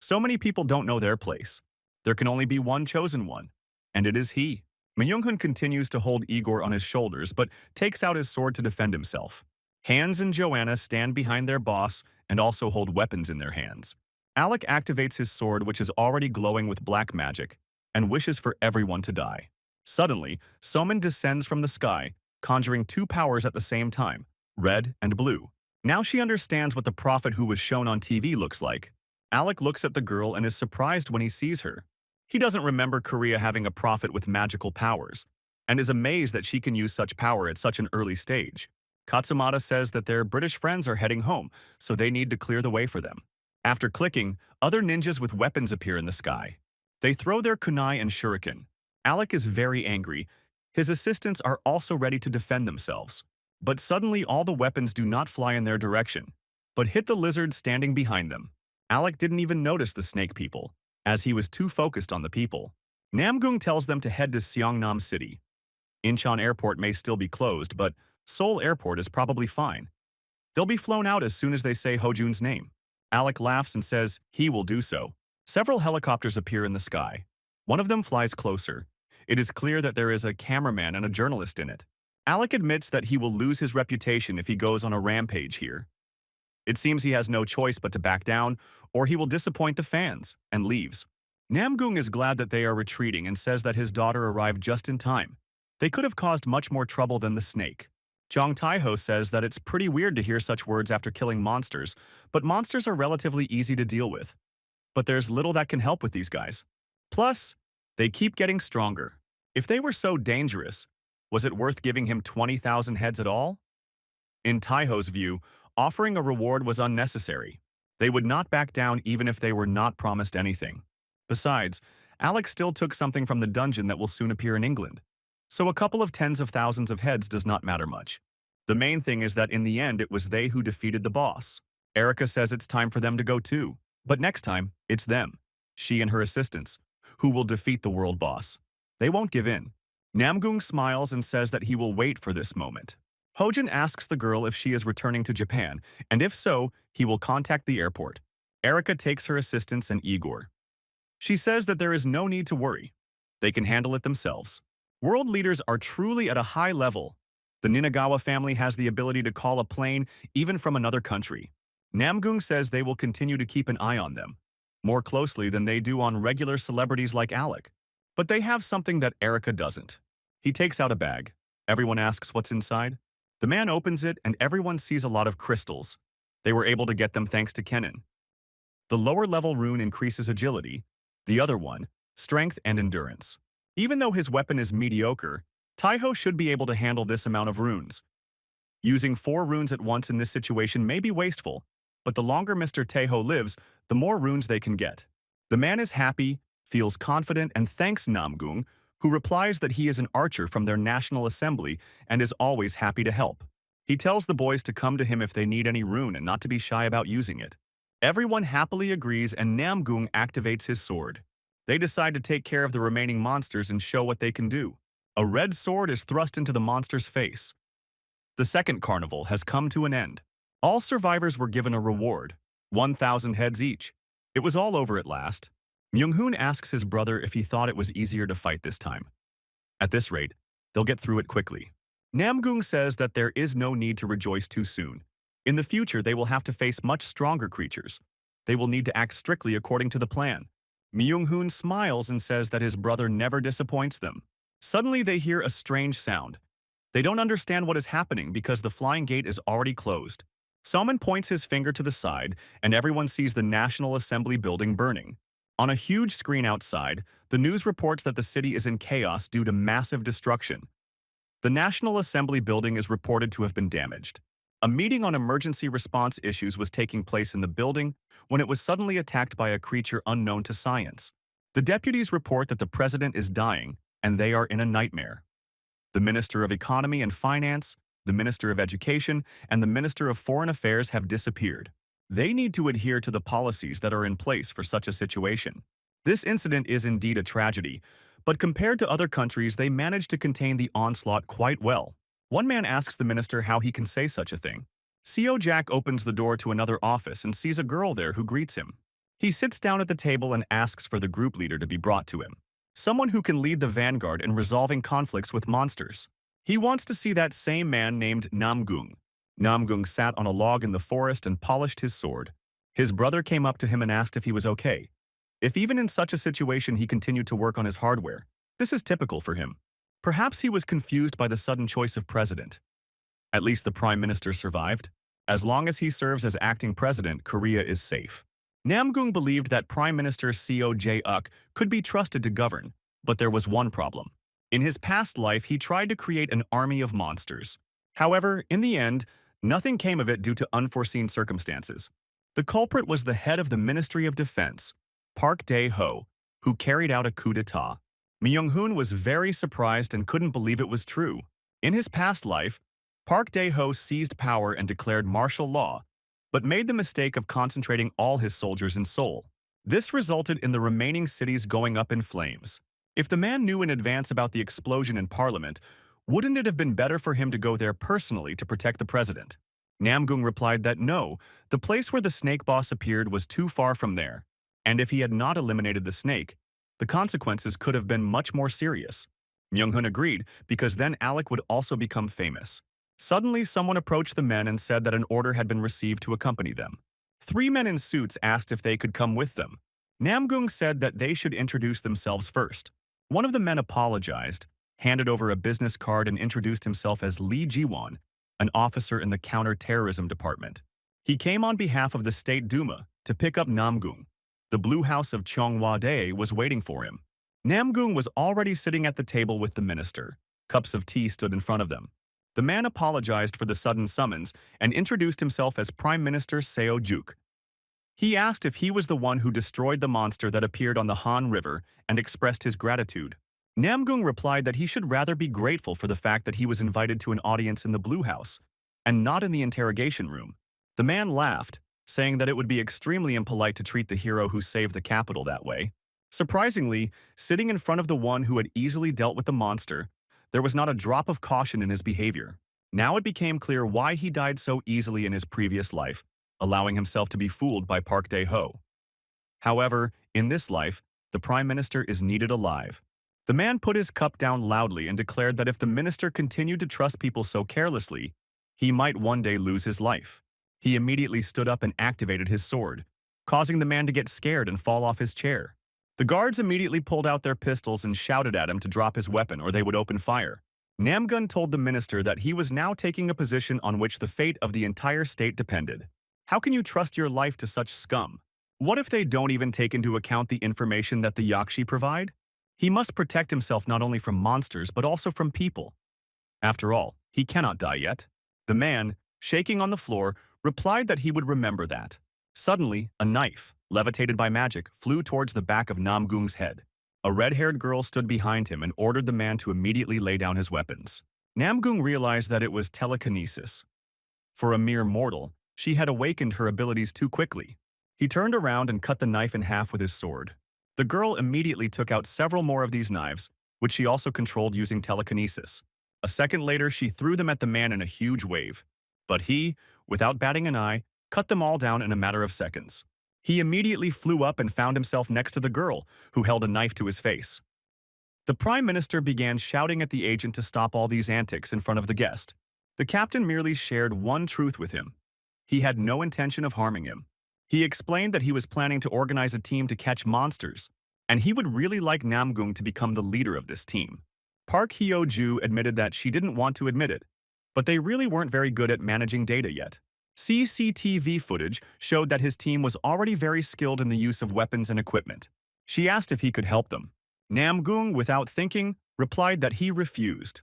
so many people don't know their place. There can only be one chosen one, and it is he. Myunghun continues to hold Igor on his shoulders, but takes out his sword to defend himself. Hans and Joanna stand behind their boss and also hold weapons in their hands. Alec activates his sword, which is already glowing with black magic, and wishes for everyone to die. Suddenly, Soman descends from the sky, conjuring two powers at the same time, red and blue. Now she understands what the prophet who was shown on TV looks like. Alec looks at the girl and is surprised when he sees her. He doesn't remember Korea having a prophet with magical powers, and is amazed that she can use such power at such an early stage. Katsumata says that their British friends are heading home, so they need to clear the way for them. After clicking, other ninjas with weapons appear in the sky. They throw their kunai and shuriken. Alec is very angry. His assistants are also ready to defend themselves. But suddenly all the weapons do not fly in their direction, but hit the lizard standing behind them. Alec didn't even notice the snake people, as he was too focused on the people. Namgung tells them to head to Seongnam City. Incheon Airport may still be closed, but Seoul Airport is probably fine. They'll be flown out as soon as they say Hojun's name. Alec laughs and says he will do so. Several helicopters appear in the sky. One of them flies closer. It is clear that there is a cameraman and a journalist in it. Alec admits that he will lose his reputation if he goes on a rampage here. It seems he has no choice but to back down, or he will disappoint the fans, and leaves. Namgung is glad that they are retreating and says that his daughter arrived just in time. They could have caused much more trouble than the snake. Jong Taeho says that it's pretty weird to hear such words after killing monsters, but monsters are relatively easy to deal with. But there's little that can help with these guys. Plus, they keep getting stronger. If they were so dangerous, was it worth giving him 20,000 heads at all? In Taeho's view, offering a reward was unnecessary. They would not back down even if they were not promised anything. Besides, Alex still took something from the dungeon that will soon appear in England. So a couple of tens of thousands of heads does not matter much. The main thing is that in the end it was they who defeated the boss. Erica says it's time for them to go too. But next time, it's them, she and her assistants, who will defeat the world boss. They won't give in. Namgung smiles and says that he will wait for this moment. Hojin asks the girl if she is returning to Japan, and if so, he will contact the airport. Erica takes her assistants and Igor. She says that there is no need to worry. They can handle it themselves. World leaders are truly at a high level. The Ninagawa family has the ability to call a plane even from another country. Namgung says they will continue to keep an eye on them, more closely than they do on regular celebrities like Alec. But they have something that Erica doesn't. He takes out a bag. Everyone asks what's inside. The man opens it and everyone sees a lot of crystals. They were able to get them thanks to Kennen. The lower level rune increases agility, the other one, strength and endurance. Even though his weapon is mediocre, Taiho should be able to handle this amount of runes. Using 4 runes at once in this situation may be wasteful, but the longer Mr. Taiho lives, the more runes they can get. The man is happy, feels confident, and thanks Namgung, who replies that he is an archer from their National Assembly and is always happy to help. He tells the boys to come to him if they need any rune and not to be shy about using it. Everyone happily agrees and Namgung activates his sword. They decide to take care of the remaining monsters and show what they can do. A red sword is thrust into the monster's face. The second carnival has come to an end. All survivors were given a reward, 1,000 heads each. It was all over at last. Myung-hoon asks his brother if he thought it was easier to fight this time. At this rate, they'll get through it quickly. Namgung says that there is no need to rejoice too soon. In the future, they will have to face much stronger creatures. They will need to act strictly according to the plan. Myung-hoon smiles and says that his brother never disappoints them. Suddenly, they hear a strange sound. They don't understand what is happening because the flying gate is already closed. Salman points his finger to the side, and everyone sees the National Assembly building burning. On a huge screen outside, the news reports that the city is in chaos due to massive destruction. The National Assembly building is reported to have been damaged. A meeting on emergency response issues was taking place in the building when it was suddenly attacked by a creature unknown to science. The deputies report that the president is dying, and they are in a nightmare. The Minister of Economy and Finance, the Minister of Education, and the Minister of Foreign Affairs have disappeared. They need to adhere to the policies that are in place for such a situation. This incident is indeed a tragedy, but compared to other countries, they managed to contain the onslaught quite well. One man asks the minister how he can say such a thing. CO Jack opens the door to another office and sees a girl there who greets him. He sits down at the table and asks for the group leader to be brought to him. Someone who can lead the vanguard in resolving conflicts with monsters. He wants to see that same man named Namgung. Namgung sat on a log in the forest and polished his sword. His brother came up to him and asked if he was okay. If even in such a situation he continued to work on his hardware, this is typical for him. Perhaps he was confused by the sudden choice of president. At least the prime minister survived. As long as he serves as acting president, Korea is safe. Namgung believed that Prime Minister Seo Jae-uk could be trusted to govern, but there was one problem. In his past life, he tried to create an army of monsters. However, in the end, nothing came of it due to unforeseen circumstances. The culprit was the head of the Ministry of Defense, Park Dae-ho, who carried out a coup d'etat. Myung-hoon was very surprised and couldn't believe it was true. In his past life, Park Dae-ho seized power and declared martial law, but made the mistake of concentrating all his soldiers in Seoul. This resulted in the remaining cities going up in flames. If the man knew in advance about the explosion in Parliament, wouldn't it have been better for him to go there personally to protect the president? Namgung replied that no, the place where the snake boss appeared was too far from there, and if he had not eliminated the snake, the consequences could have been much more serious. Myung-hoon agreed, because then Alec would also become famous. Suddenly, someone approached the men and said that an order had been received to accompany them. 3 men in suits asked if they could come with them. Namgung said that they should introduce themselves first. One of the men apologized, handed over a business card and introduced himself as Lee Ji-won, an officer in the counter-terrorism department. He came on behalf of the State Duma to pick up Namgung. The Blue House of Cheonghwa-dae was waiting for him. Namgung was already sitting at the table with the minister. Cups of tea stood in front of them. The man apologized for the sudden summons and introduced himself as Prime Minister Seo Juk. He asked if he was the one who destroyed the monster that appeared on the Han River and expressed his gratitude. Namgung replied that he should rather be grateful for the fact that he was invited to an audience in the Blue House and not in the interrogation room. The man laughed, saying that it would be extremely impolite to treat the hero who saved the capital that way. Surprisingly, sitting in front of the one who had easily dealt with the monster, there was not a drop of caution in his behavior. Now it became clear why he died so easily in his previous life, allowing himself to be fooled by Park Dae-ho. However, in this life, the prime minister is needed alive. The man put his cup down loudly and declared that if the minister continued to trust people so carelessly, he might one day lose his life. He immediately stood up and activated his sword, causing the man to get scared and fall off his chair. The guards immediately pulled out their pistols and shouted at him to drop his weapon or they would open fire. Namgun told the minister that he was now taking a position on which the fate of the entire state depended. How can you trust your life to such scum? What if they don't even take into account the information that the Yakshi provide? He must protect himself not only from monsters but also from people. After all, he cannot die yet. The man, shaking on the floor, replied that he would remember that. Suddenly, a knife, levitated by magic, flew towards the back of Namgung's head. A red-haired girl stood behind him and ordered the man to immediately lay down his weapons. Namgung realized that it was telekinesis. For a mere mortal, she had awakened her abilities too quickly. He turned around and cut the knife in half with his sword. The girl immediately took out several more of these knives, which she also controlled using telekinesis. A second later, she threw them at the man in a huge wave. But he, without batting an eye, cut them all down in a matter of seconds. He immediately flew up and found himself next to the girl, who held a knife to his face. The prime minister began shouting at the agent to stop all these antics in front of the guest. The captain merely shared one truth with him. He had no intention of harming him. He explained that he was planning to organize a team to catch monsters, and he would really like Namgung to become the leader of this team. Park Hyo-ju admitted that she didn't want to admit it, but they really weren't very good at managing data yet. CCTV footage showed that his team was already very skilled in the use of weapons and equipment. She asked if he could help them. Namgung, without thinking, replied that he refused.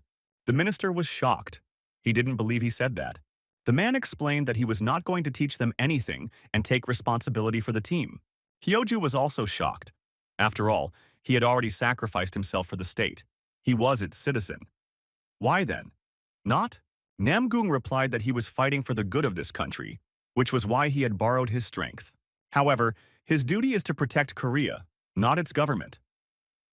The minister was shocked. He didn't believe he said that. The man explained that he was not going to teach them anything and take responsibility for the team. Hyoju was also shocked. After all, he had already sacrificed himself for the state. He was its citizen. Why then? Not? Namgung replied that he was fighting for the good of this country, which was why he had borrowed his strength. However, his duty is to protect Korea, not its government.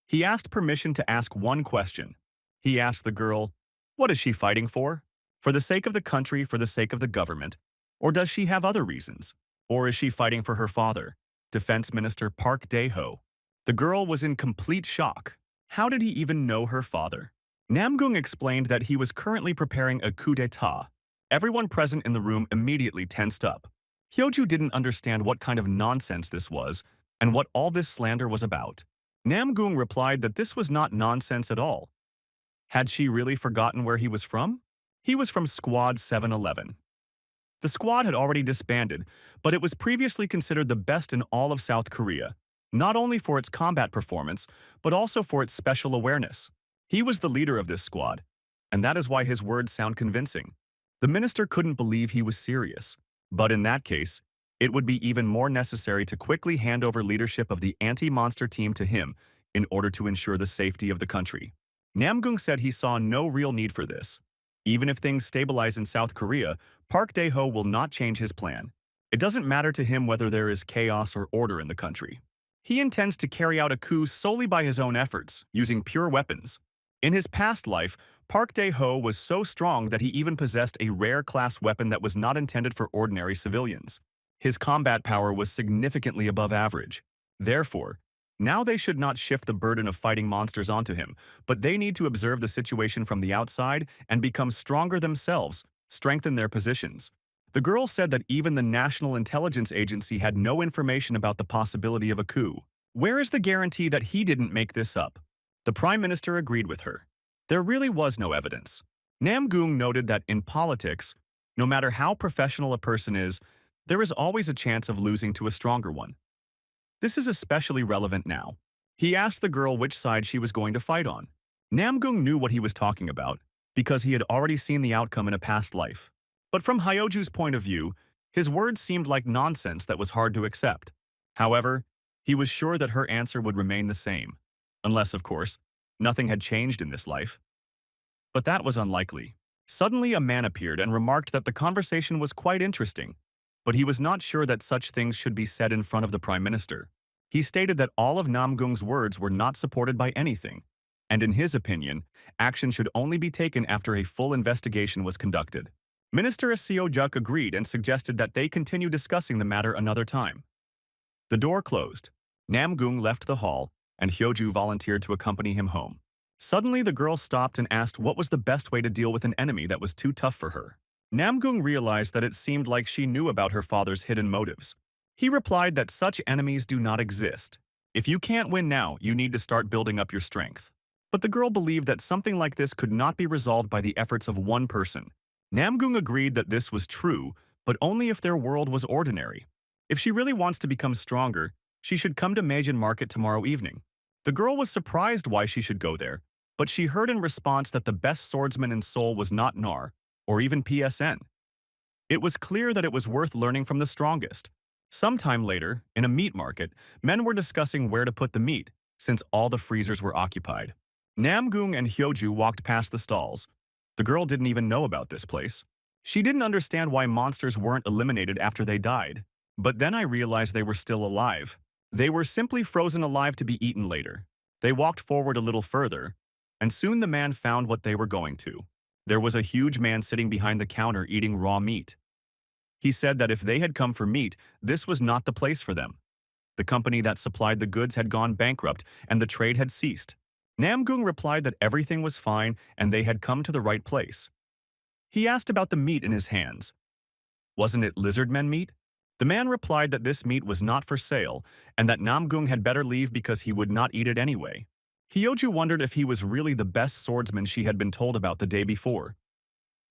He asked permission to ask one question. He asked the girl, what is she fighting for? For the sake of the country, for the sake of the government? Or does she have other reasons? Or is she fighting for her father, Defense Minister Park Dae-ho? The girl was in complete shock. How did he even know her father? Namgung explained that he was currently preparing a coup d'etat. Everyone present in the room immediately tensed up. Hyoju didn't understand what kind of nonsense this was and what all this slander was about. Namgung replied that this was not nonsense at all. Had she really forgotten where he was from? He was from Squad 711. The squad had already disbanded, but it was previously considered the best in all of South Korea, not only for its combat performance, but also for its special awareness. He was the leader of this squad, and that is why his words sound convincing. The minister couldn't believe he was serious, but in that case, it would be even more necessary to quickly hand over leadership of the anti-monster team to him in order to ensure the safety of the country. Namgung said he saw no real need for this. Even if things stabilize in South Korea, Park Dae-ho will not change his plan. It doesn't matter to him whether there is chaos or order in the country. He intends to carry out a coup solely by his own efforts, using pure weapons. In his past life, Park Dae-ho was so strong that he even possessed a rare class weapon that was not intended for ordinary civilians. His combat power was significantly above average. Therefore, now they should not shift the burden of fighting monsters onto him, but they need to observe the situation from the outside and become stronger themselves, strengthen their positions. The girl said that even the National Intelligence Agency had no information about the possibility of a coup. Where is the guarantee that he didn't make this up? The Prime Minister agreed with her. There really was no evidence. Namgung noted that in politics, no matter how professional a person is, there is always a chance of losing to a stronger one. This is especially relevant now. He asked the girl which side she was going to fight on. Namgung knew what he was talking about because he had already seen the outcome in a past life. But from Hyoju's point of view, his words seemed like nonsense that was hard to accept. However, he was sure that her answer would remain the same. Unless, of course, nothing had changed in this life. But that was unlikely. Suddenly a man appeared and remarked that the conversation was quite interesting, but he was not sure that such things should be said in front of the Prime Minister. He stated that all of Namgung's words were not supported by anything, and in his opinion, action should only be taken after a full investigation was conducted. Minister Seo-juk agreed and suggested that they continue discussing the matter another time. The door closed. Namgung left the hall, and Hyoju volunteered to accompany him home. Suddenly, the girl stopped and asked what was the best way to deal with an enemy that was too tough for her. Namgung realized that it seemed like she knew about her father's hidden motives. He replied that such enemies do not exist. If you can't win now, you need to start building up your strength. But the girl believed that something like this could not be resolved by the efforts of one person. Namgung agreed that this was true, but only if their world was ordinary. If she really wants to become stronger, she should come to Meijin Market tomorrow evening. The girl was surprised why she should go there, but she heard in response that the best swordsman in Seoul was not NAR, or even PSN. It was clear that it was worth learning from the strongest. Sometime later, in a meat market, men were discussing where to put the meat, since all the freezers were occupied. Namgung and Hyoju walked past the stalls. The girl didn't even know about this place. She didn't understand why monsters weren't eliminated after they died. But then I realized they were still alive. They were simply frozen alive to be eaten later. They walked forward a little further, and soon the man found what they were going to. There was a huge man sitting behind the counter eating raw meat. He said that if they had come for meat, this was not the place for them. The company that supplied the goods had gone bankrupt and the trade had ceased. Namgung replied that everything was fine and they had come to the right place. He asked about the meat in his hands. Wasn't it lizardmen meat? The man replied that this meat was not for sale and that Namgung had better leave because he would not eat it anyway. Hyoju wondered if he was really the best swordsman she had been told about the day before.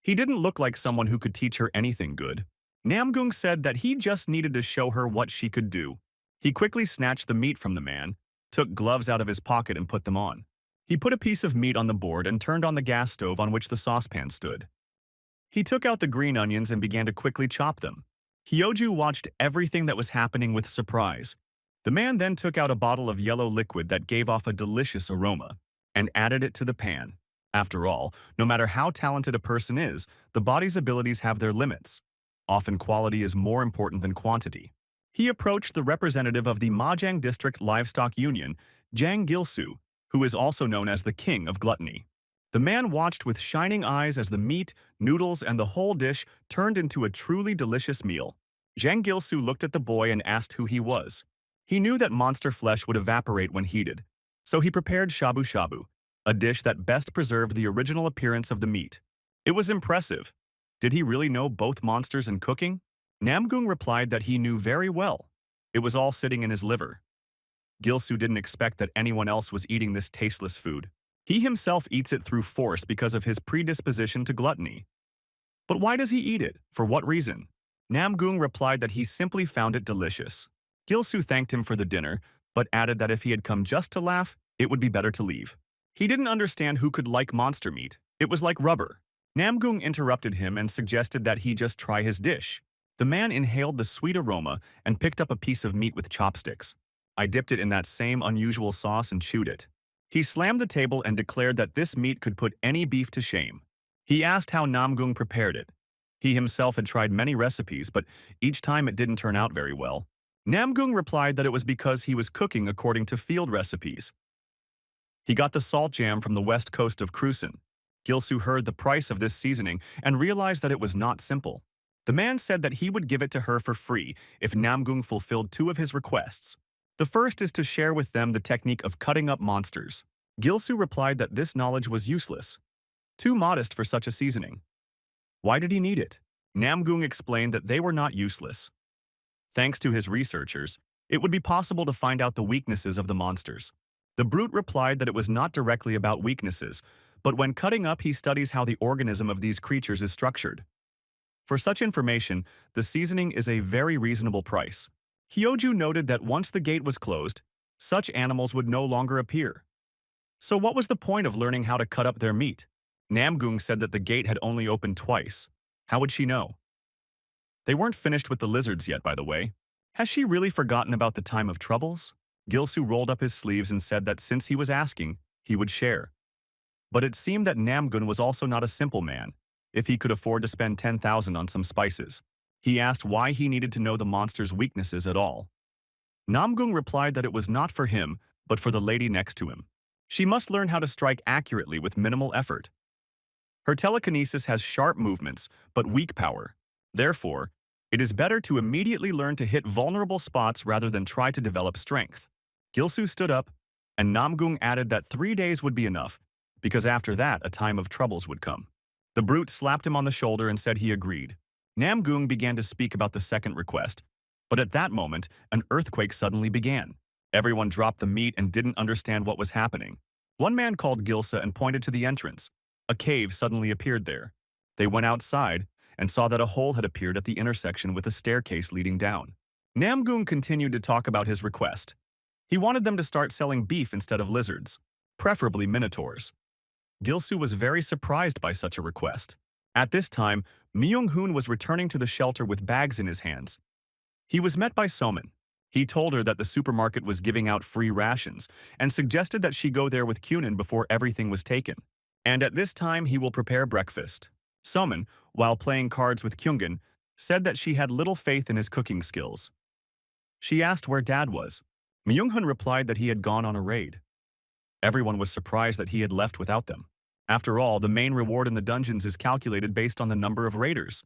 He didn't look like someone who could teach her anything good. Namgung said that he just needed to show her what she could do. He quickly snatched the meat from the man, took gloves out of his pocket and put them on. He put a piece of meat on the board and turned on the gas stove on which the saucepan stood. He took out the green onions and began to quickly chop them. Hyoju watched everything that was happening with surprise. The man then took out a bottle of yellow liquid that gave off a delicious aroma and added it to the pan. After all, no matter how talented a person is, the body's abilities have their limits. Often quality is more important than quantity. He approached the representative of the Mahjong District Livestock Union, Jang Gilsu, who is also known as the King of Gluttony. The man watched with shining eyes as the meat, noodles, and the whole dish turned into a truly delicious meal. Jang Gilsu looked at the boy and asked who he was. He knew that monster flesh would evaporate when heated, so he prepared shabu shabu, a dish that best preserved the original appearance of the meat. It was impressive. Did he really know both monsters and cooking? Namgung replied that he knew very well. It was all sitting in his liver. Gilsu didn't expect that anyone else was eating this tasteless food. He himself eats it through force because of his predisposition to gluttony. But why does he eat it? For what reason? Namgung replied that he simply found it delicious. Gilsu thanked him for the dinner, but added that if he had come just to laugh, it would be better to leave. He didn't understand who could like monster meat. It was like rubber. Namgung interrupted him and suggested that he just try his dish. The man inhaled the sweet aroma and picked up a piece of meat with chopsticks. I dipped it in that same unusual sauce and chewed it. He slammed the table and declared that this meat could put any beef to shame. He asked how Namgung prepared it. He himself had tried many recipes, but each time it didn't turn out very well. Namgung replied that it was because he was cooking according to field recipes. He got the salt jam from the west coast of Krusen. Gilsu heard the price of this seasoning and realized that it was not simple. The man said that he would give it to her for free if Namgung fulfilled two of his requests. The first is to share with them the technique of cutting up monsters. Gilsu replied that this knowledge was useless, too modest for such a seasoning. Why did he need it? Namgung explained that they were not useless. Thanks to his researchers, it would be possible to find out the weaknesses of the monsters. The brute replied that it was not directly about weaknesses, but when cutting up he studies how the organism of these creatures is structured. For such information, the seasoning is a very reasonable price. Hyoju noted that once the gate was closed, such animals would no longer appear. So what was the point of learning how to cut up their meat? Namgung said that the gate had only opened twice. How would she know? They weren't finished with the lizards yet, by the way. Has she really forgotten about the time of troubles? Gilsu rolled up his sleeves and said that since he was asking, he would share. But it seemed that Namgun was also not a simple man, if he could afford to spend 10,000 on some spices. He asked why he needed to know the monster's weaknesses at all. Namgung replied that it was not for him, but for the lady next to him. She must learn how to strike accurately with minimal effort. Her telekinesis has sharp movements, but weak power. Therefore, it is better to immediately learn to hit vulnerable spots rather than try to develop strength. Gilsu stood up, and Namgung added that 3 days would be enough, because after that a time of troubles would come. The brute slapped him on the shoulder and said he agreed. Namgung began to speak about the second request, but at that moment, an earthquake suddenly began. Everyone dropped the meat and didn't understand what was happening. One man called Gilsa and pointed to the entrance. A cave suddenly appeared there. They went outside and saw that a hole had appeared at the intersection with a staircase leading down. Namgung continued to talk about his request. He wanted them to start selling beef instead of lizards, preferably minotaurs. Gilsu was very surprised by such a request. At this time, Myung-hoon was returning to the shelter with bags in his hands. He was met by Soman. He told her that the supermarket was giving out free rations and suggested that she go there with Kunin before everything was taken. And at this time, he will prepare breakfast. Soman, while playing cards with Kyungin, said that she had little faith in his cooking skills. She asked where Dad was. Myung-hoon replied that he had gone on a raid. Everyone was surprised that he had left without them. After all, the main reward in the dungeons is calculated based on the number of raiders.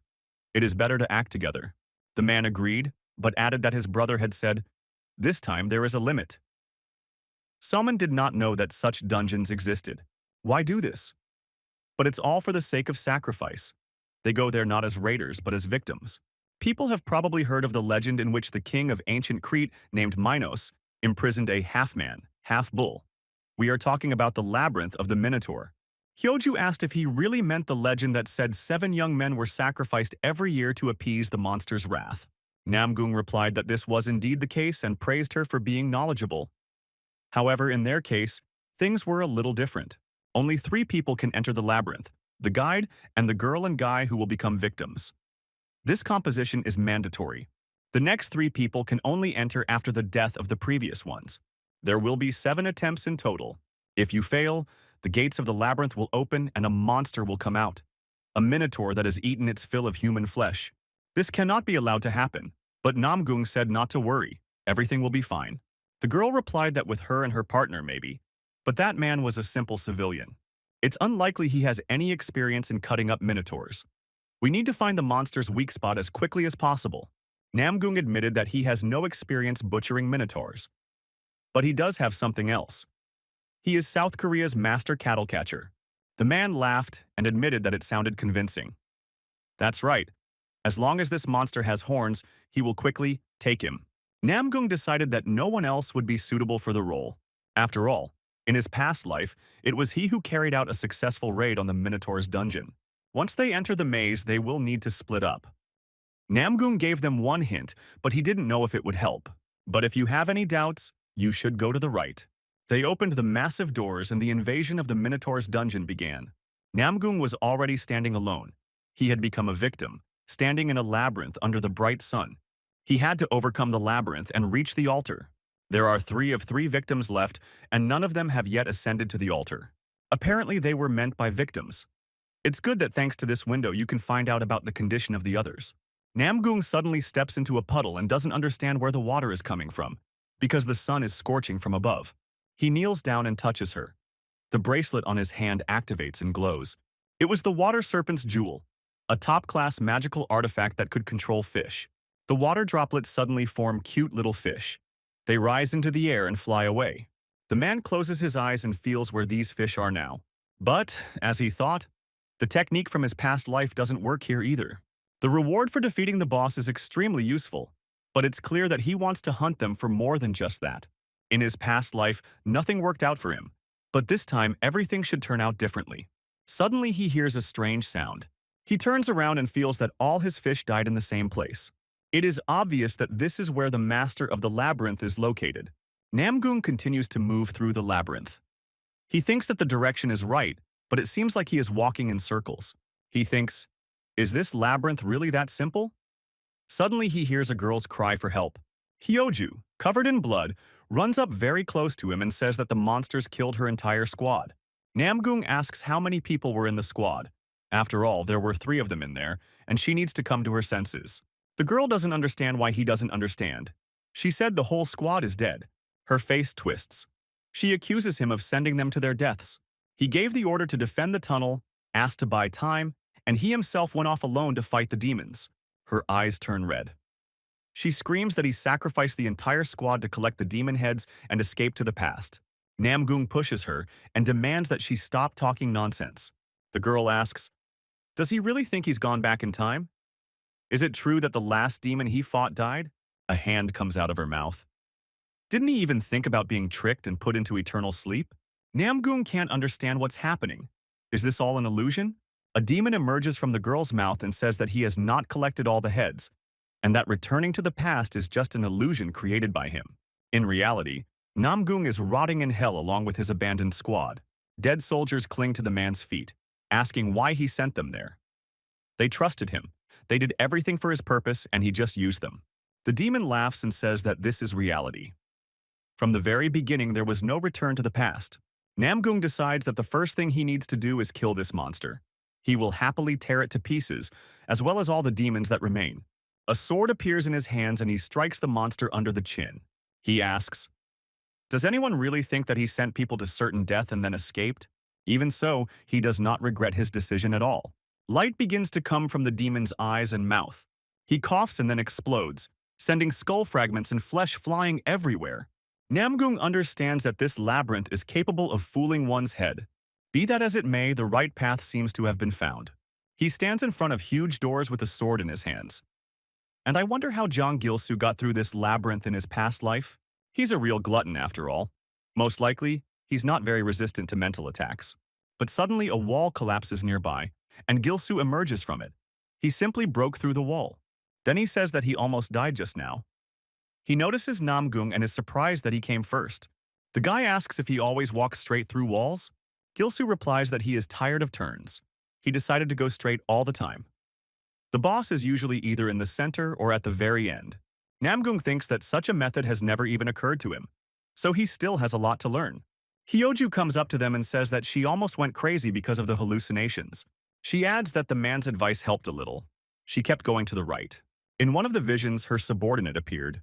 It is better to act together. The man agreed, but added that his brother had said, "This time there is a limit." Soman did not know that such dungeons existed. Why do this? But it's all for the sake of sacrifice. They go there not as raiders, but as victims. People have probably heard of the legend in which the king of ancient Crete, named Minos, imprisoned a half-man, half-bull. We are talking about the labyrinth of the Minotaur. Hyoju asked if he really meant the legend that said 7 young men were sacrificed every year to appease the monster's wrath. Namgung replied that this was indeed the case and praised her for being knowledgeable. However, in their case, things were a little different. Only 3 people can enter the labyrinth: the guide and the girl and guy who will become victims. This composition is mandatory. The next 3 people can only enter after the death of the previous ones. There will be 7 attempts in total. If you fail, the gates of the labyrinth will open and a monster will come out. A minotaur that has eaten its fill of human flesh. This cannot be allowed to happen, but Namgung said not to worry, everything will be fine. The girl replied that with her and her partner maybe, but that man was a simple civilian. It's unlikely he has any experience in cutting up minotaurs. We need to find the monster's weak spot as quickly as possible. Namgung admitted that he has no experience butchering minotaurs. But he does have something else. He is South Korea's master cattle catcher. The man laughed and admitted that it sounded convincing. That's right. As long as this monster has horns, he will quickly take him. Namgung decided that no one else would be suitable for the role. After all, in his past life, it was he who carried out a successful raid on the Minotaur's dungeon. Once they enter the maze, they will need to split up. Namgung gave them one hint, but he didn't know if it would help. But if you have any doubts, you should go to the right. They opened the massive doors and the invasion of the Minotaur's dungeon began. Namgung was already standing alone. He had become a victim, standing in a labyrinth under the bright sun. He had to overcome the labyrinth and reach the altar. There are 3 of 3 victims left, and none of them have yet ascended to the altar. Apparently they were meant by victims. It's good that thanks to this window you can find out about the condition of the others. Namgung suddenly steps into a puddle and doesn't understand where the water is coming from, because the sun is scorching from above. He kneels down and touches her. The bracelet on his hand activates and glows. It was the water serpent's jewel, a top-class magical artifact that could control fish. The water droplets suddenly form cute little fish. They rise into the air and fly away. The man closes his eyes and feels where these fish are now. But, as he thought, the technique from his past life doesn't work here either. The reward for defeating the boss is extremely useful, but it's clear that he wants to hunt them for more than just that. In his past life, nothing worked out for him, but this time everything should turn out differently. Suddenly he hears a strange sound. He turns around and feels that all his fish died in the same place. It is obvious that this is where the master of the labyrinth is located. Namgung continues to move through the labyrinth. He thinks that the direction is right, but it seems like he is walking in circles. He thinks, is this labyrinth really that simple? Suddenly he hears a girl's cry for help. Hyoju, covered in blood, runs up very close to him and says that the monsters killed her entire squad. Namgung asks how many people were in the squad. After all, there were 3 of them in there, and she needs to come to her senses. The girl doesn't understand why he doesn't understand. She said the whole squad is dead. Her face twists. She accuses him of sending them to their deaths. He gave the order to defend the tunnel, asked to buy time, and he himself went off alone to fight the demons. Her eyes turn red. She screams that he sacrificed the entire squad to collect the demon heads and escape to the past. Namgung pushes her and demands that she stop talking nonsense. The girl asks, does he really think he's gone back in time? Is it true that the last demon he fought died? A hand comes out of her mouth. Didn't he even think about being tricked and put into eternal sleep? Namgung can't understand what's happening. Is this all an illusion? A demon emerges from the girl's mouth and says that he has not collected all the heads, and that returning to the past is just an illusion created by him. In reality, Namgung is rotting in hell along with his abandoned squad. Dead soldiers cling to the man's feet, asking why he sent them there. They trusted him. They did everything for his purpose, and he just used them. The demon laughs and says that this is reality. From the very beginning, there was no return to the past. Namgung decides that the first thing he needs to do is kill this monster. He will happily tear it to pieces, as well as all the demons that remain. A sword appears in his hands and he strikes the monster under the chin. He asks, does anyone really think that he sent people to certain death and then escaped? Even so, he does not regret his decision at all. Light begins to come from the demon's eyes and mouth. He coughs and then explodes, sending skull fragments and flesh flying everywhere. Namgung understands that this labyrinth is capable of fooling one's head. Be that as it may, the right path seems to have been found. He stands in front of huge doors with a sword in his hands. And I wonder how Jang Gilsu got through this labyrinth in his past life. He's a real glutton after all. Most likely, he's not very resistant to mental attacks. But suddenly a wall collapses nearby, and Gilsu emerges from it. He simply broke through the wall. Then he says that he almost died just now. He notices Namgung and is surprised that he came first. The guy asks if he always walks straight through walls. Gilsu replies that he is tired of turns. He decided to go straight all the time. The boss is usually either in the center or at the very end. Namgung thinks that such a method has never even occurred to him, so he still has a lot to learn. Hyoju comes up to them and says that she almost went crazy because of the hallucinations. She adds that the man's advice helped a little. She kept going to the right. In one of the visions, her subordinate appeared.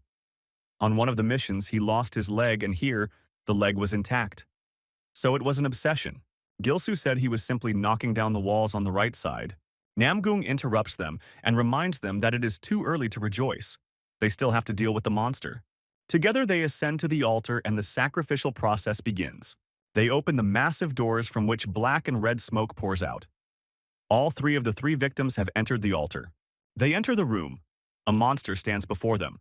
On one of the missions, he lost his leg, and here, the leg was intact. So it was an obsession. Gilsu said he was simply knocking down the walls on the right side. Namgung interrupts them and reminds them that it is too early to rejoice. They still have to deal with the monster. Together they ascend to the altar and the sacrificial process begins. They open the massive doors from which black and red smoke pours out. All three of the three victims have entered the altar. They enter the room. A monster stands before them.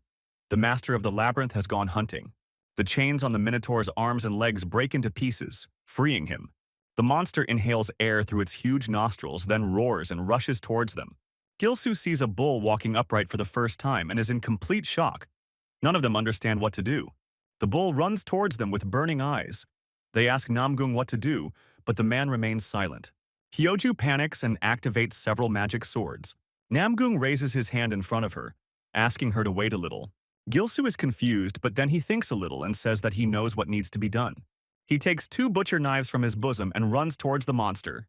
The master of the labyrinth has gone hunting. The chains on the Minotaur's arms and legs break into pieces, freeing him. The monster inhales air through its huge nostrils, then roars and rushes towards them. Gilsu sees a bull walking upright for the first time and is in complete shock. None of them understand what to do. The bull runs towards them with burning eyes. They ask Namgung what to do, but the man remains silent. Hyoju panics and activates several magic swords. Namgung raises his hand in front of her, asking her to wait a little. Gilsu is confused, but then he thinks a little and says that he knows what needs to be done. He takes 2 butcher knives from his bosom and runs towards the monster.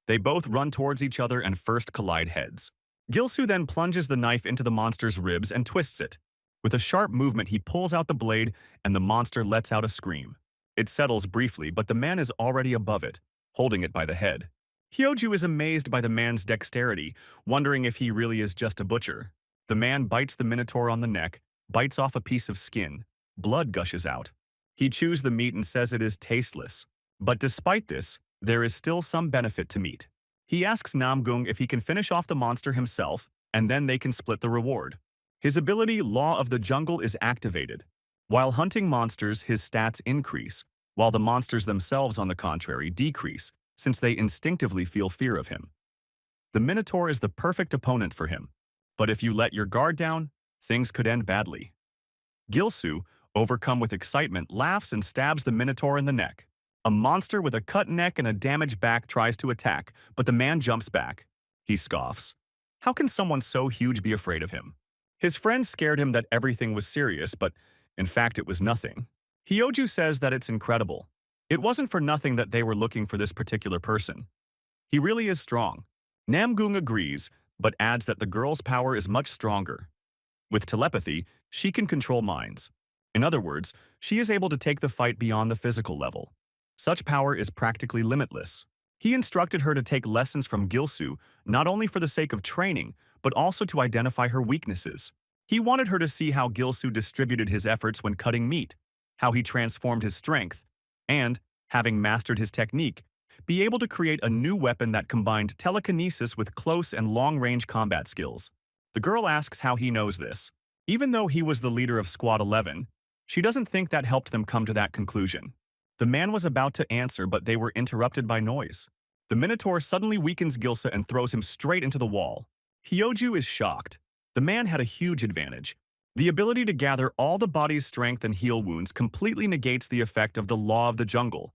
They both run towards each other and first collide heads. Gilsu then plunges the knife into the monster's ribs and twists it. With a sharp movement, he pulls out the blade and the monster lets out a scream. It settles briefly, but the man is already above it, holding it by the head. Hyoju is amazed by the man's dexterity, wondering if he really is just a butcher. The man bites the Minotaur on the neck, bites off a piece of skin. Blood gushes out. He chews the meat and says it is tasteless. But despite this, there is still some benefit to meat. He asks Namgung if he can finish off the monster himself, and then they can split the reward. His ability, Law of the Jungle, is activated. While hunting monsters, his stats increase, while the monsters themselves, on the contrary, decrease, since they instinctively feel fear of him. The Minotaur is the perfect opponent for him, but if you let your guard down, things could end badly. Gilsu, overcome with excitement, laughs and stabs the Minotaur in the neck. A monster with a cut neck and a damaged back tries to attack, but the man jumps back. He scoffs. How can someone so huge be afraid of him? His friends scared him that everything was serious, but in fact it was nothing. Hyoju says that it's incredible. It wasn't for nothing that they were looking for this particular person. He really is strong. Namgung agrees, but adds that the girl's power is much stronger. With telepathy, she can control minds. In other words, she is able to take the fight beyond the physical level. Such power is practically limitless. He instructed her to take lessons from Gilsu, not only for the sake of training, but also to identify her weaknesses. He wanted her to see how Gilsu distributed his efforts when cutting meat, how he transformed his strength, and, having mastered his technique, be able to create a new weapon that combined telekinesis with close and long-range combat skills. The girl asks how he knows this. Even though he was the leader of Squad 11, she doesn't think that helped them come to that conclusion. The man was about to answer, but they were interrupted by noise. The Minotaur suddenly weakens Gilsa and throws him straight into the wall. Hyoju is shocked. The man had a huge advantage. The ability to gather all the body's strength and heal wounds completely negates the effect of the Law of the Jungle.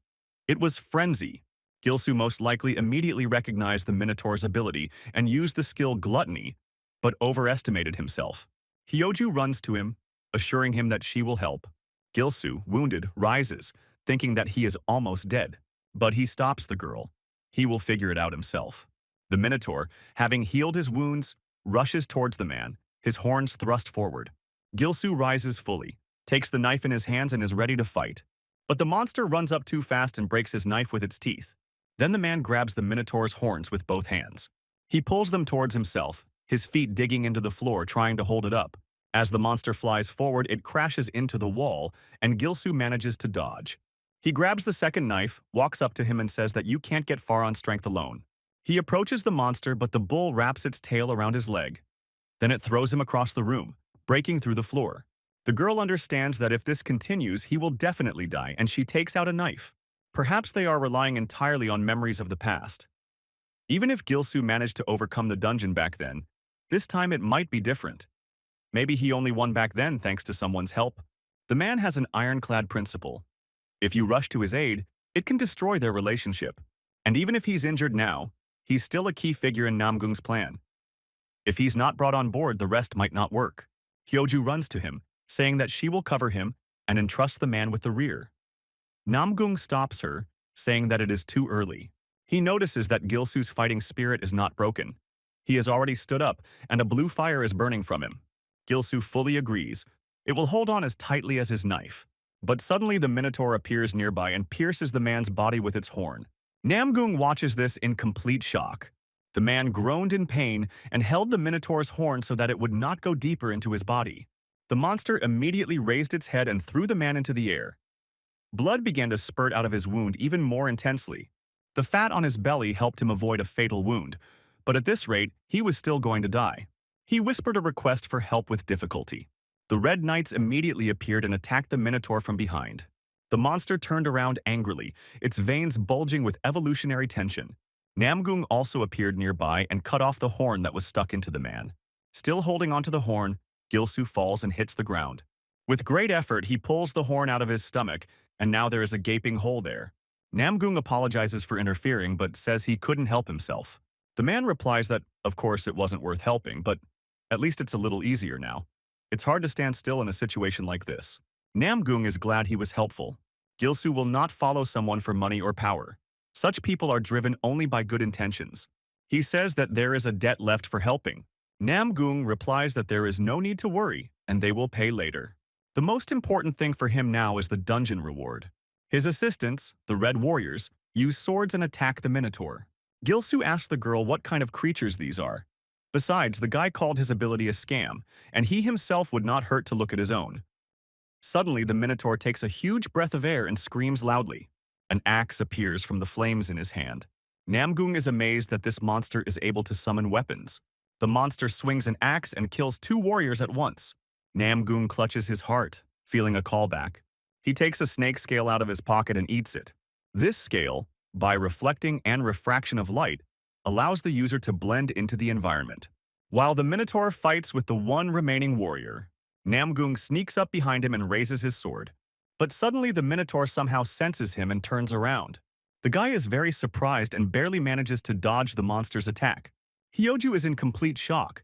It was frenzy. Gilsu most likely immediately recognized the Minotaur's ability and used the skill Gluttony, but overestimated himself. Hyoju runs to him, assuring him that she will help. Gilsu, wounded, rises, thinking that he is almost dead. But he stops the girl. He will figure it out himself. The Minotaur, having healed his wounds, rushes towards the man, his horns thrust forward. Gilsu rises fully, takes the knife in his hands and is ready to fight. But the monster runs up too fast and breaks his knife with its teeth. Then the man grabs the Minotaur's horns with both hands. He pulls them towards himself, his feet digging into the floor trying to hold it up. As the monster flies forward, it crashes into the wall, and Gilsu manages to dodge. He grabs the second knife, walks up to him and says that you can't get far on strength alone. He approaches the monster, but the bull wraps its tail around his leg. Then it throws him across the room, breaking through the floor. The girl understands that if this continues, he will definitely die, and she takes out a knife. Perhaps they are relying entirely on memories of the past. Even if Gilsu managed to overcome the dungeon back then, this time it might be different. Maybe he only won back then thanks to someone's help. The man has an ironclad principle. If you rush to his aid, it can destroy their relationship. And even if he's injured now, he's still a key figure in Namgung's plan. If he's not brought on board, the rest might not work. Hyoju runs to him, saying that she will cover him and entrust the man with the rear. Namgung stops her, saying that it is too early. He notices that Gilsu's fighting spirit is not broken. He has already stood up, and a blue fire is burning from him. Gilsu fully agrees. It will hold on as tightly as his knife. But suddenly the Minotaur appears nearby and pierces the man's body with its horn. Namgung watches this in complete shock. The man groaned in pain and held the Minotaur's horn so that it would not go deeper into his body. The monster immediately raised its head and threw the man into the air. Blood began to spurt out of his wound even more intensely. The fat on his belly helped him avoid a fatal wound, but at this rate, he was still going to die. He whispered a request for help with difficulty. The Red Knights immediately appeared and attacked the Minotaur from behind. The monster turned around angrily, its veins bulging with evolutionary tension. Namgung also appeared nearby and cut off the horn that was stuck into the man. Still holding onto the horn, Gilsu falls and hits the ground. With great effort, he pulls the horn out of his stomach, and now there is a gaping hole there. Namgung apologizes for interfering but says he couldn't help himself. The man replies that, of course, it wasn't worth helping, but at least it's a little easier now. It's hard to stand still in a situation like this. Namgung is glad he was helpful. Gilsu will not follow someone for money or power. Such people are driven only by good intentions. He says that there is a debt left for helping. Namgung replies that there is no need to worry, and they will pay later. The most important thing for him now is the dungeon reward. His assistants, the Red Warriors, use swords and attack the Minotaur. Gilsu asks the girl what kind of creatures these are. Besides, the guy called his ability a scam, and he himself would not hurt to look at his own. Suddenly, the Minotaur takes a huge breath of air and screams loudly. An axe appears from the flames in his hand. Namgung is amazed that this monster is able to summon weapons. The monster swings an axe and kills 2 warriors at once. Namgung clutches his heart, feeling a callback. He takes a snake scale out of his pocket and eats it. This scale, by reflecting and refraction of light, allows the user to blend into the environment. While the Minotaur fights with the one remaining warrior, Namgung sneaks up behind him and raises his sword. But suddenly the Minotaur somehow senses him and turns around. The guy is very surprised and barely manages to dodge the monster's attack. Hyoju is in complete shock.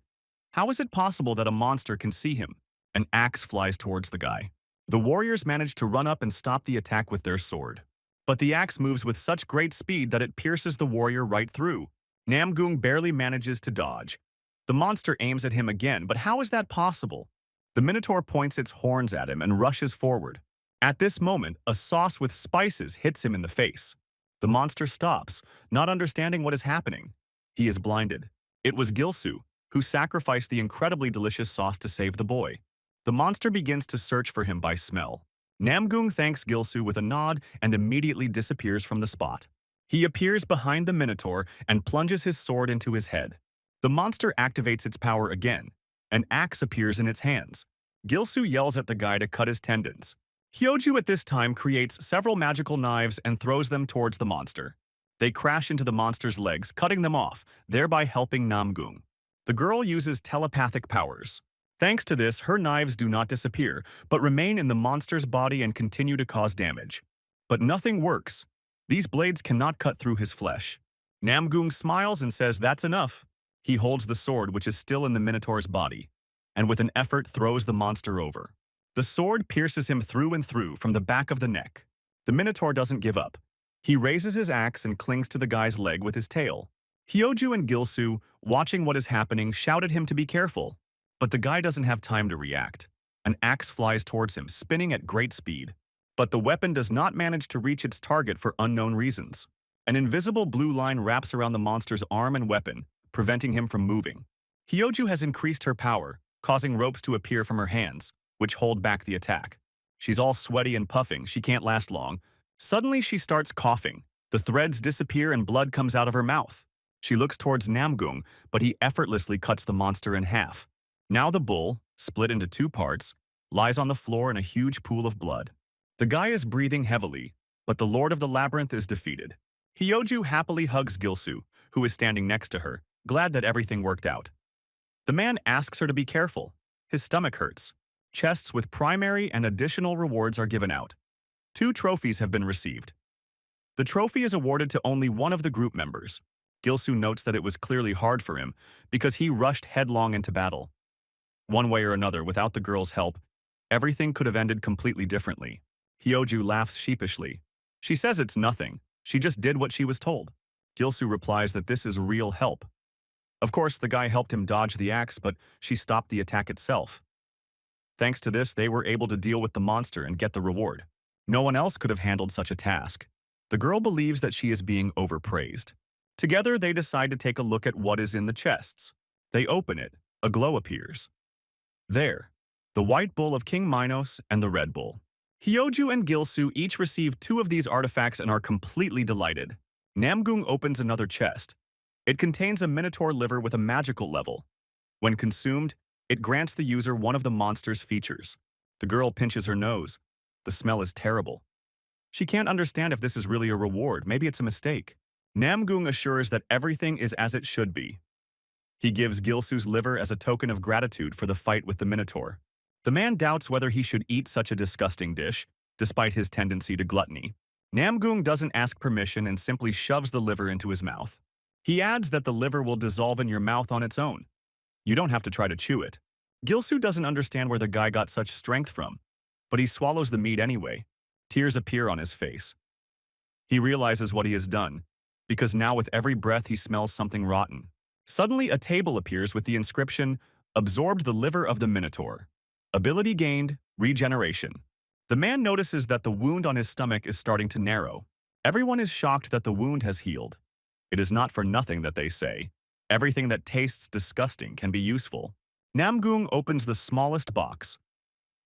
How is it possible that a monster can see him? An axe flies towards the guy. The warriors manage to run up and stop the attack with their sword. But the axe moves with such great speed that it pierces the warrior right through. Namgung barely manages to dodge. The monster aims at him again, but how is that possible? The Minotaur points its horns at him and rushes forward. At this moment, a sauce with spices hits him in the face. The monster stops, not understanding what is happening. He is blinded. It was Gilsu, who sacrificed the incredibly delicious sauce to save the boy. The monster begins to search for him by smell. Namgung thanks Gilsu with a nod and immediately disappears from the spot. He appears behind the Minotaur and plunges his sword into his head. The monster activates its power again. An axe appears in its hands. Gilsu yells at the guy to cut his tendons. Hyoju at this time creates several magical knives and throws them towards the monster. They crash into the monster's legs, cutting them off, thereby helping Namgung. The girl uses telepathic powers. Thanks to this, her knives do not disappear, but remain in the monster's body and continue to cause damage. But nothing works. These blades cannot cut through his flesh. Namgung smiles and says that's enough. He holds the sword, which is still in the Minotaur's body, and with an effort throws the monster over. The sword pierces him through and through from the back of the neck. The Minotaur doesn't give up. He raises his axe and clings to the guy's leg with his tail. Hyoju and Gilsu, watching what is happening, shout at him to be careful. But the guy doesn't have time to react. An axe flies towards him, spinning at great speed. But the weapon does not manage to reach its target for unknown reasons. An invisible blue line wraps around the monster's arm and weapon, preventing him from moving. Hyoju has increased her power, causing ropes to appear from her hands, which hold back the attack. She's all sweaty and puffing, she can't last long. Suddenly she starts coughing. The threads disappear and blood comes out of her mouth. She looks towards Namgung, but he effortlessly cuts the monster in half. Now the bull, split into 2 parts, lies on the floor in a huge pool of blood. The guy is breathing heavily, but the Lord of the Labyrinth is defeated. Hyoju happily hugs Gilsu, who is standing next to her, glad that everything worked out. The man asks her to be careful. His stomach hurts. Chests with primary and additional rewards are given out. 2 trophies have been received. The trophy is awarded to only one of the group members. Gilsu notes that it was clearly hard for him because he rushed headlong into battle. One way or another, without the girl's help, everything could have ended completely differently. Hyoju laughs sheepishly. She says it's nothing. She just did what she was told. Gilsu replies that this is real help. Of course, the guy helped him dodge the axe, but she stopped the attack itself. Thanks to this, they were able to deal with the monster and get the reward. No one else could have handled such a task. The girl believes that she is being overpraised. Together, they decide to take a look at what is in the chests. They open it. A glow appears. There, the white bull of King Minos and the red bull. Hyoju and Gilsu each receive 2 of these artifacts and are completely delighted. Namgung opens another chest. It contains a minotaur liver with a magical level. When consumed, it grants the user one of the monster's features. The girl pinches her nose. The smell is terrible. She can't understand if this is really a reward. Maybe it's a mistake. Namgung assures that everything is as it should be. He gives Gilsu's liver as a token of gratitude for the fight with the minotaur. The man doubts whether he should eat such a disgusting dish, despite his tendency to gluttony. Namgung doesn't ask permission and simply shoves the liver into his mouth. He adds that the liver will dissolve in your mouth on its own. You don't have to try to chew it. Gilsu doesn't understand where the guy got such strength from, but he swallows the meat anyway. Tears appear on his face. He realizes what he has done, because now with every breath he smells something rotten. Suddenly, a table appears with the inscription, "Absorbed the liver of the Minotaur. Ability gained, regeneration." The man notices that the wound on his stomach is starting to narrow. Everyone is shocked that the wound has healed. It is not for nothing that they say, everything that tastes disgusting can be useful. Namgung opens the smallest box.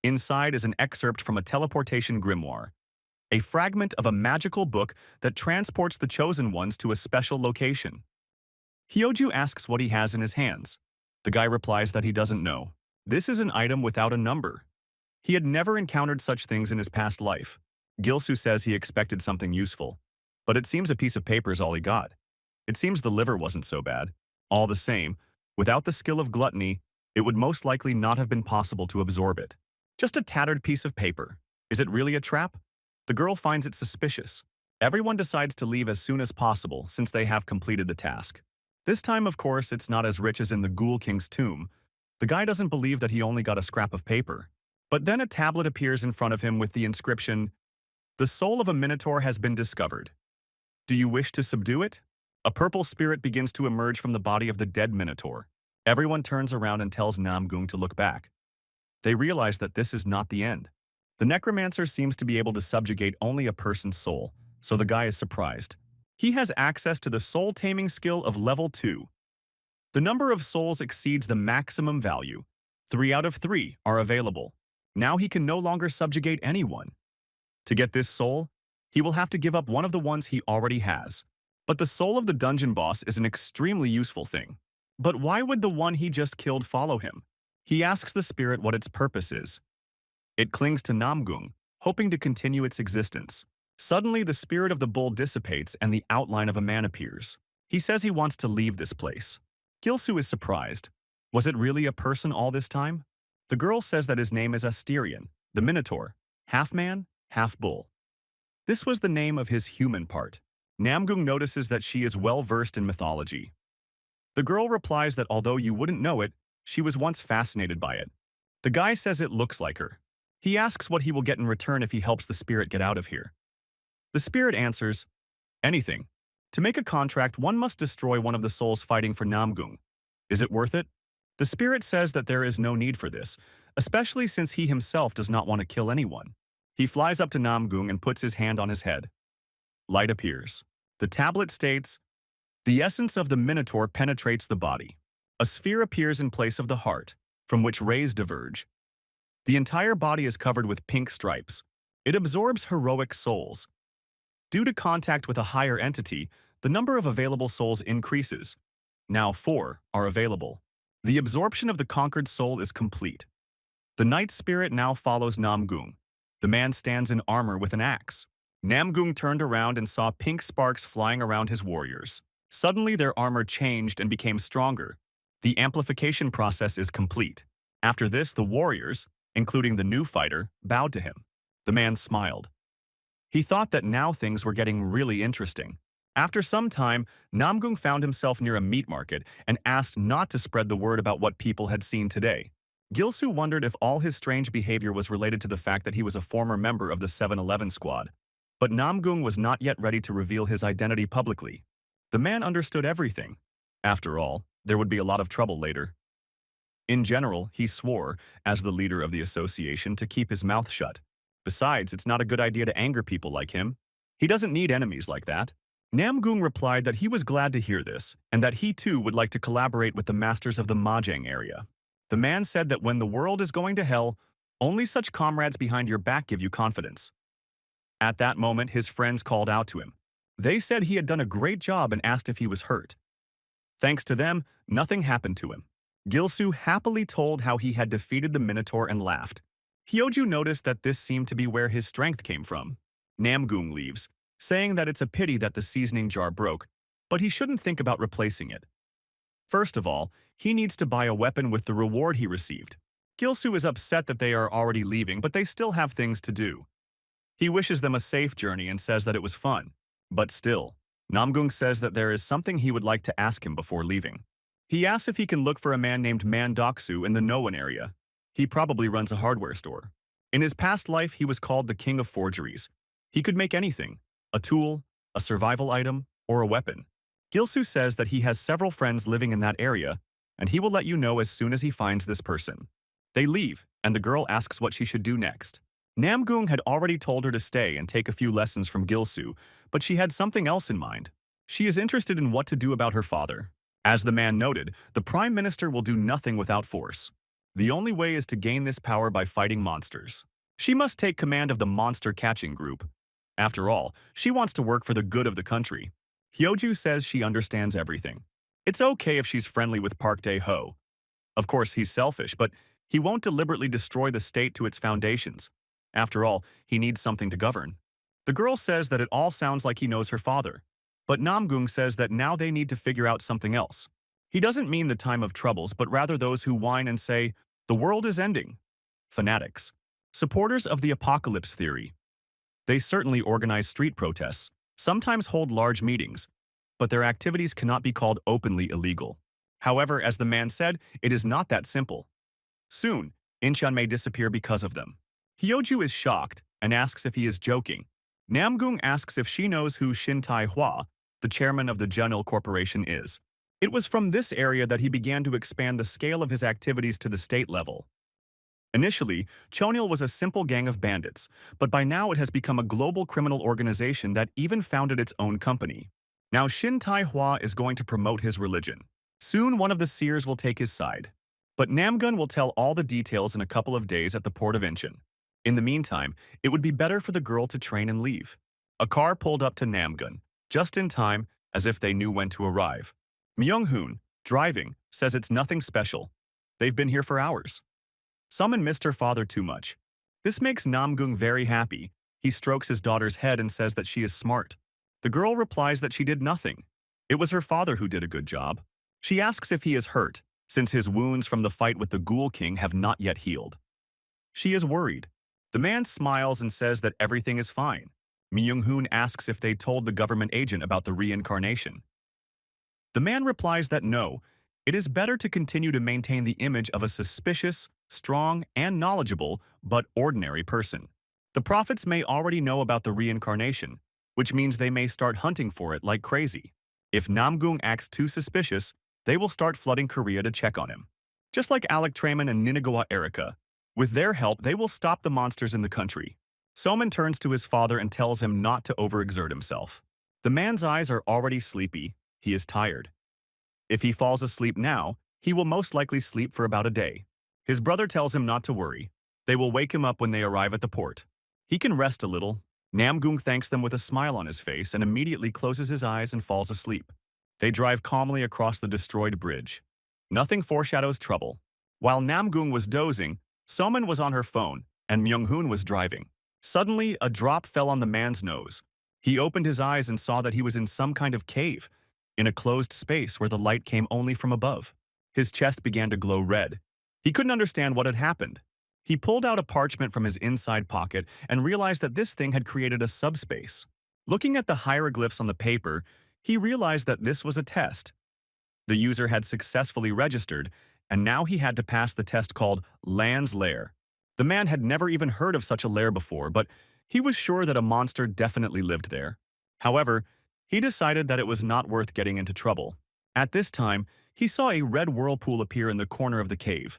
Inside is an excerpt from a teleportation grimoire, a fragment of a magical book that transports the chosen ones to a special location. Hyoju asks what he has in his hands. The guy replies that he doesn't know. This is an item without a number. He had never encountered such things in his past life. Gilsu says he expected something useful, but it seems a piece of paper is all he got. It seems the liver wasn't so bad. All the same, without the skill of gluttony, it would most likely not have been possible to absorb it. Just a tattered piece of paper. Is it really a trap? The girl finds it suspicious. Everyone decides to leave as soon as possible since they have completed the task. This time, of course, it's not as rich as in the Ghoul King's tomb. The guy doesn't believe that he only got a scrap of paper. But then a tablet appears in front of him with the inscription, "The soul of a minotaur has been discovered. Do you wish to subdue it?" A purple spirit begins to emerge from the body of the dead minotaur. Everyone turns around and tells Namgung to look back. They realize that this is not the end. The necromancer seems to be able to subjugate only a person's soul, so the guy is surprised. He has access to the soul-taming skill of level 2. The number of souls exceeds the maximum value. 3 out of 3 are available. Now he can no longer subjugate anyone. To get this soul, he will have to give up one of the ones he already has. But the soul of the dungeon boss is an extremely useful thing. But why would the one he just killed follow him? He asks the spirit what its purpose is. It clings to Namgung, hoping to continue its existence. Suddenly, the spirit of the bull dissipates and the outline of a man appears. He says he wants to leave this place. Gilsu is surprised. Was it really a person all this time? The girl says that his name is Asterion, the Minotaur, half man, half bull. This was the name of his human part. Namgung notices that she is well versed in mythology. The girl replies that although you wouldn't know it, she was once fascinated by it. The guy says it looks like her. He asks what he will get in return if he helps the spirit get out of here. The spirit answers, anything. To make a contract, one must destroy one of the souls fighting for Namgung. Is it worth it? The spirit says that there is no need for this, especially since he himself does not want to kill anyone. He flies up to Namgung and puts his hand on his head. Light appears. The tablet states, the essence of the Minotaur penetrates the body. A sphere appears in place of the heart, from which rays diverge. The entire body is covered with pink stripes. It absorbs heroic souls. Due to contact with a higher entity, the number of available souls increases. Now 4 are available. The absorption of the conquered soul is complete. The night spirit now follows Namgung. The man stands in armor with an axe. Namgung turned around and saw pink sparks flying around his warriors. Suddenly their armor changed and became stronger. The amplification process is complete. After this, the warriors, including the new fighter, bowed to him. The man smiled. He thought that now things were getting really interesting. After some time, Namgung found himself near a meat market and asked not to spread the word about what people had seen today. Gilsu wondered if all his strange behavior was related to the fact that he was a former member of the 7-Eleven squad. But Namgung was not yet ready to reveal his identity publicly. The man understood everything. After all, there would be a lot of trouble later. In general, he swore, as the leader of the association, to keep his mouth shut. Besides, it's not a good idea to anger people like him. He doesn't need enemies like that. Namgung replied that he was glad to hear this, and that he too would like to collaborate with the masters of the Mahjong area. The man said that when the world is going to hell, only such comrades behind your back give you confidence. At that moment, his friends called out to him. They said he had done a great job and asked if he was hurt. Thanks to them, nothing happened to him. Gilsu happily told how he had defeated the Minotaur and laughed. Hyoju noticed that this seemed to be where his strength came from. Namgung leaves, saying that it's a pity that the seasoning jar broke, but he shouldn't think about replacing it. First of all, he needs to buy a weapon with the reward he received. Gilsu is upset that they are already leaving, but they still have things to do. He wishes them a safe journey and says that it was fun. But still, Namgung says that there is something he would like to ask him before leaving. He asks if he can look for a man named Mandoksu in the Noan area. He probably runs a hardware store. In his past life, he was called the King of Forgeries. He could make anything, a tool, a survival item, or a weapon. Gilsu says that he has several friends living in that area, and he will let you know as soon as he finds this person. They leave, and the girl asks what she should do next. Namgung had already told her to stay and take a few lessons from Gilsu, but she had something else in mind. She is interested in what to do about her father. As the man noted, the Prime Minister will do nothing without force. The only way is to gain this power by fighting monsters. She must take command of the monster catching group. After all, she wants to work for the good of the country. Hyoju says she understands everything. It's okay if she's friendly with Park Dae-ho. Of course, he's selfish, but he won't deliberately destroy the state to its foundations. After all, he needs something to govern. The girl says that it all sounds like he knows her father. But Namgung says that now they need to figure out something else. He doesn't mean the time of troubles, but rather those who whine and say, "The world is ending." Fanatics. Supporters of the apocalypse theory. They certainly organize street protests, sometimes hold large meetings, but their activities cannot be called openly illegal. However, as the man said, it is not that simple. Soon, Inchan may disappear because of them. Hyoju is shocked and asks if he is joking. Namgung asks if she knows who Shin Tai-hwa, the chairman of the Junil Corporation, is. It was from this area that he began to expand the scale of his activities to the state level. Initially, Chonil was a simple gang of bandits, but by now it has become a global criminal organization that even founded its own company. Now Shin Tai-hwa is going to promote his religion. Soon one of the seers will take his side. But Namgun will tell all the details in a couple of days at the port of Incheon. In the meantime, it would be better for the girl to train and leave. A car pulled up to Namgun, just in time, as if they knew when to arrive. Myung-hoon, driving, says it's nothing special. They've been here for hours. Summon missed her father too much. This makes Namgung very happy. He strokes his daughter's head and says that she is smart. The girl replies that she did nothing. It was her father who did a good job. She asks if he is hurt, since his wounds from the fight with the Ghoul King have not yet healed. She is worried. The man smiles and says that everything is fine. Myung-hoon asks if they told the government agent about the reincarnation. The man replies that no, it is better to continue to maintain the image of a suspicious, strong, and knowledgeable, but ordinary person. The prophets may already know about the reincarnation, which means they may start hunting for it like crazy. If Namgung acts too suspicious, they will start flooding Korea to check on him. Just like Alec Trayman and Ninagawa Erika. With their help, they will stop the monsters in the country. Soman turns to his father and tells him not to overexert himself. The man's eyes are already sleepy. He is tired. If he falls asleep now, he will most likely sleep for about a day. His brother tells him not to worry. They will wake him up when they arrive at the port. He can rest a little. Namgung thanks them with a smile on his face and immediately closes his eyes and falls asleep. They drive calmly across the destroyed bridge. Nothing foreshadows trouble. While Namgung was dozing, Soman was on her phone, and Myung-hoon was driving. Suddenly, a drop fell on the man's nose. He opened his eyes and saw that he was in some kind of cave, in a closed space where the light came only from above. His chest began to glow red. He couldn't understand what had happened. He pulled out a parchment from his inside pocket and realized that this thing had created a subspace. Looking at the hieroglyphs on the paper, he realized that this was a test. The user had successfully registered, and now he had to pass the test called Land's Lair. The man had never even heard of such a lair before, but he was sure that a monster definitely lived there. However, he decided that it was not worth getting into trouble. At this time, he saw a red whirlpool appear in the corner of the cave.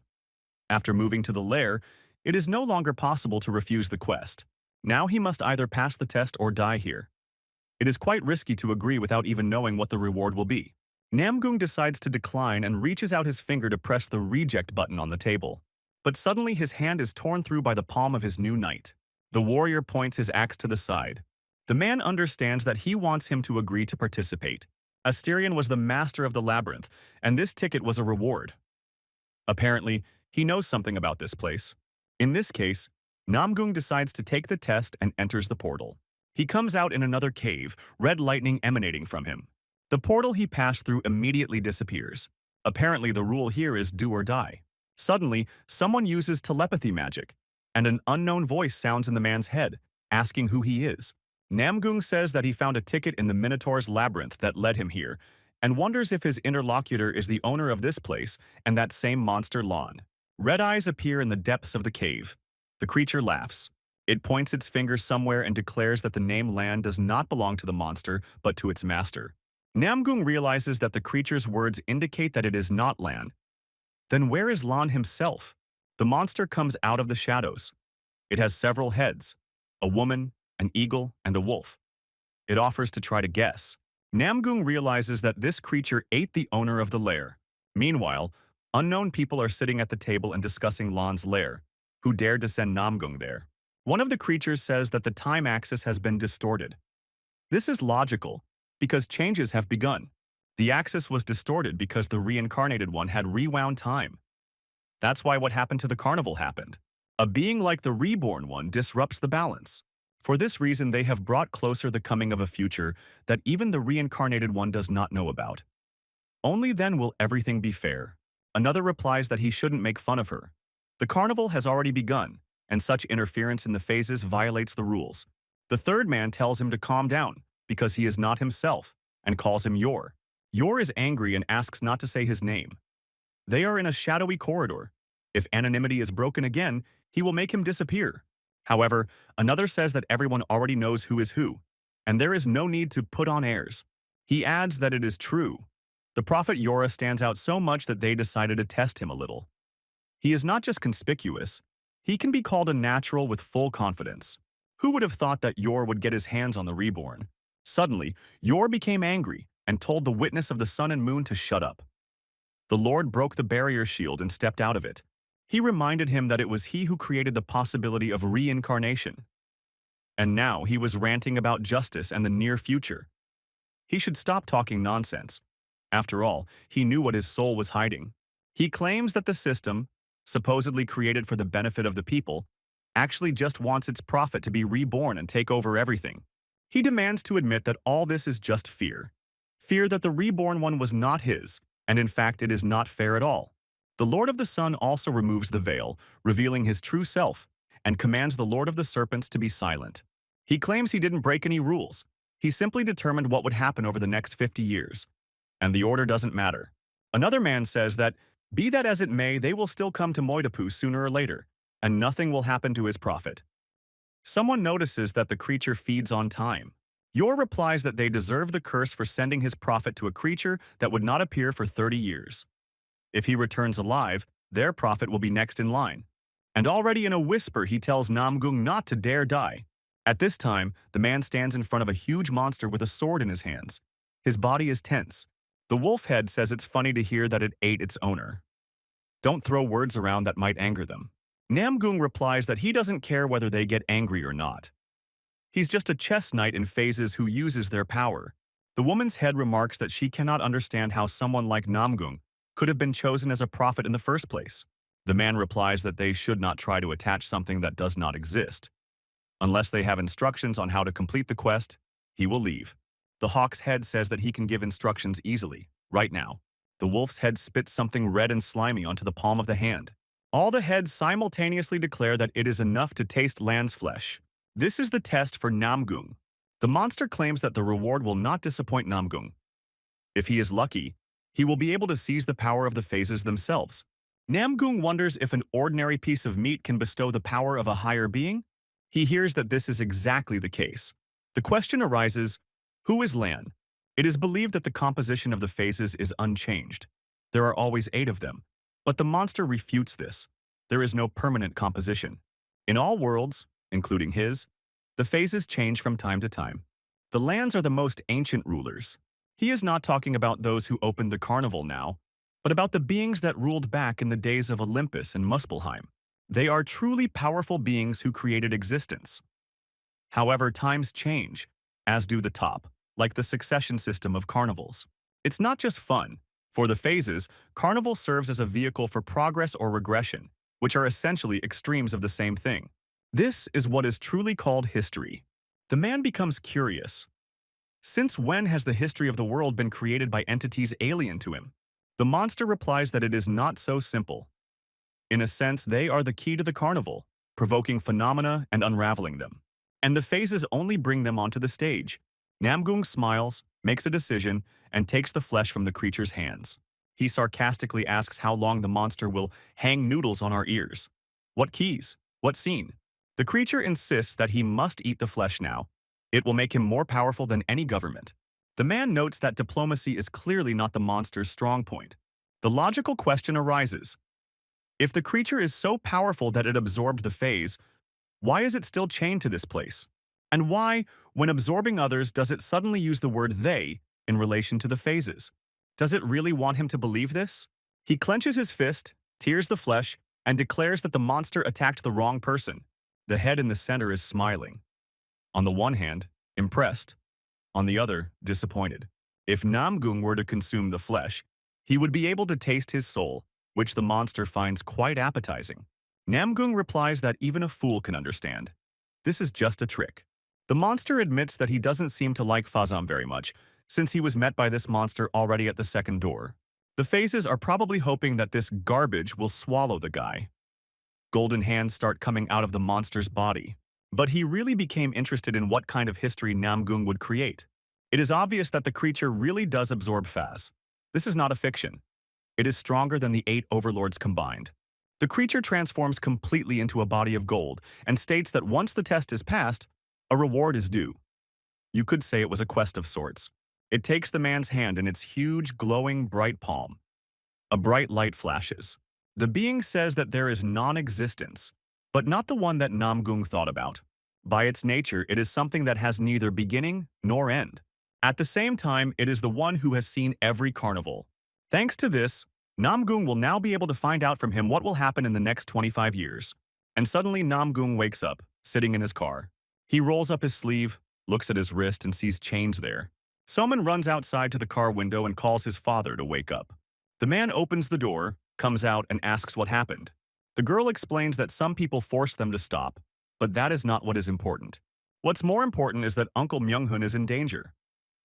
After moving to the lair, it is no longer possible to refuse the quest. Now he must either pass the test or die here. It is quite risky to agree without even knowing what the reward will be. Namgung decides to decline and reaches out his finger to press the reject button on the table. But suddenly his hand is torn through by the palm of his new knight. The warrior points his axe to the side. The man understands that he wants him to agree to participate. Asterion was the master of the labyrinth, and this ticket was a reward. Apparently, he knows something about this place. In this case, Namgung decides to take the test and enters the portal. He comes out in another cave, red lightning emanating from him. The portal he passed through immediately disappears. Apparently, the rule here is do or die. Suddenly, someone uses telepathy magic, and an unknown voice sounds in the man's head, asking who he is. Namgung says that he found a ticket in the Minotaur's labyrinth that led him here, and wonders if his interlocutor is the owner of this place and that same monster Lan. Red eyes appear in the depths of the cave. The creature laughs. It points its finger somewhere and declares that the name Lan does not belong to the monster, but to its master. Namgung realizes that the creature's words indicate that it is not Lan. Then where is Lan himself? The monster comes out of the shadows. It has several heads, a woman, an eagle, and a wolf. It offers to try to guess. Namgung realizes that this creature ate the owner of the lair. Meanwhile, unknown people are sitting at the table and discussing Lan's lair, who dared to send Namgung there. One of the creatures says that the time axis has been distorted. This is logical, because changes have begun. The axis was distorted because the reincarnated one had rewound time. That's why what happened to the carnival happened. A being like the reborn one disrupts the balance. For this reason, they have brought closer the coming of a future that even the reincarnated one does not know about. Only then will everything be fair. Another replies that he shouldn't make fun of her. The carnival has already begun, and such interference in the phases violates the rules. The third man tells him to calm down, because he is not himself, and calls him Yor. Yor is angry and asks not to say his name. They are in a shadowy corridor. If anonymity is broken again, he will make him disappear. However, another says that everyone already knows who is who, and there is no need to put on airs. He adds that it is true. The prophet Yora stands out so much that they decided to test him a little. He is not just conspicuous, he can be called a natural with full confidence. Who would have thought that Yor would get his hands on the reborn? Suddenly, Yor became angry and told the witness of the sun and moon to shut up. The Lord broke the barrier shield and stepped out of it. He reminded him that it was he who created the possibility of reincarnation. And now he was ranting about justice and the near future. He should stop talking nonsense. After all, he knew what his soul was hiding. He claims that the system, supposedly created for the benefit of the people, actually just wants its prophet to be reborn and take over everything. He demands to admit that all this is just fear. Fear that the reborn one was not his, and in fact it is not fair at all. The Lord of the Sun also removes the veil, revealing his true self, and commands the Lord of the Serpents to be silent. He claims he didn't break any rules. He simply determined what would happen over the next 50 years. And the order doesn't matter. Another man says that, be that as it may, they will still come to Moidapu sooner or later, and nothing will happen to his prophet. Someone notices that the creature feeds on time. Yor replies that they deserve the curse for sending his prophet to a creature that would not appear for 30 years. If he returns alive, their prophet will be next in line. And already in a whisper, he tells Namgung not to dare die. At this time, the man stands in front of a huge monster with a sword in his hands. His body is tense. The wolf head says it's funny to hear that it ate its owner. Don't throw words around that might anger them. Namgung replies that he doesn't care whether they get angry or not. He's just a chess knight in phases who uses their power. The woman's head remarks that she cannot understand how someone like Namgung could have been chosen as a prophet in the first place. The man replies that they should not try to attach something that does not exist. Unless they have instructions on how to complete the quest, he will leave. The hawk's head says that he can give instructions easily, right now. The wolf's head spits something red and slimy onto the palm of the hand. All the heads simultaneously declare that it is enough to taste Lan's flesh. This is the test for Namgung. The monster claims that the reward will not disappoint Namgung. If he is lucky, he will be able to seize the power of the phases themselves. Namgung wonders if an ordinary piece of meat can bestow the power of a higher being. He hears that this is exactly the case. The question arises, who is Lan? It is believed that the composition of the phases is unchanged. There are always 8 of them. But the monster refutes this. There is no permanent composition. In all worlds, including his, the phases change from time to time. The lands are the most ancient rulers. He is not talking about those who opened the carnival now, but about the beings that ruled back in the days of Olympus and Muspelheim. They are truly powerful beings who created existence. However, times change, as do the top, like the succession system of carnivals. It's not just fun. For the phases, carnival serves as a vehicle for progress or regression, which are essentially extremes of the same thing. This is what is truly called history. The man becomes curious. Since when has the history of the world been created by entities alien to him? The monster replies that it is not so simple. In a sense, they are the key to the carnival, provoking phenomena and unraveling them. And the phases only bring them onto the stage. Namgung smiles, makes a decision, and takes the flesh from the creature's hands. He sarcastically asks how long the monster will hang noodles on our ears. What keys? What scene? The creature insists that he must eat the flesh now. It will make him more powerful than any government. The man notes that diplomacy is clearly not the monster's strong point. The logical question arises. If the creature is so powerful that it absorbed the phase, why is it still chained to this place? And why, when absorbing others, does it suddenly use the word they in relation to the phases? Does it really want him to believe this? He clenches his fist, tears the flesh, and declares that the monster attacked the wrong person. The head in the center is smiling. On the one hand, impressed. On the other, disappointed. If Namgung were to consume the flesh, he would be able to taste his soul, which the monster finds quite appetizing. Namgung replies that even a fool can understand. This is just a trick. The monster admits that he doesn't seem to like Fazam very much, since he was met by this monster already at the second door. The phases are probably hoping that this garbage will swallow the guy. Golden hands start coming out of the monster's body. But he really became interested in what kind of history Namgung would create. It is obvious that the creature really does absorb Phaz. This is not a fiction. It is stronger than the 8 overlords combined. The creature transforms completely into a body of gold and states that once the test is passed, a reward is due. You could say it was a quest of sorts. It takes the man's hand in its huge, glowing, bright palm. A bright light flashes. The being says that there is non-existence, but not the one that Namgung thought about. By its nature, it is something that has neither beginning nor end. At the same time, it is the one who has seen every carnival. Thanks to this, Namgung will now be able to find out from him what will happen in the next 25 years. And suddenly Namgung wakes up, sitting in his car. He rolls up his sleeve, looks at his wrist, and sees chains there. Soman runs outside to the car window and calls his father to wake up. The man opens the door, comes out, and asks what happened. The girl explains that some people forced them to stop, but that is not what is important. What's more important is that Uncle Myung-hun is in danger.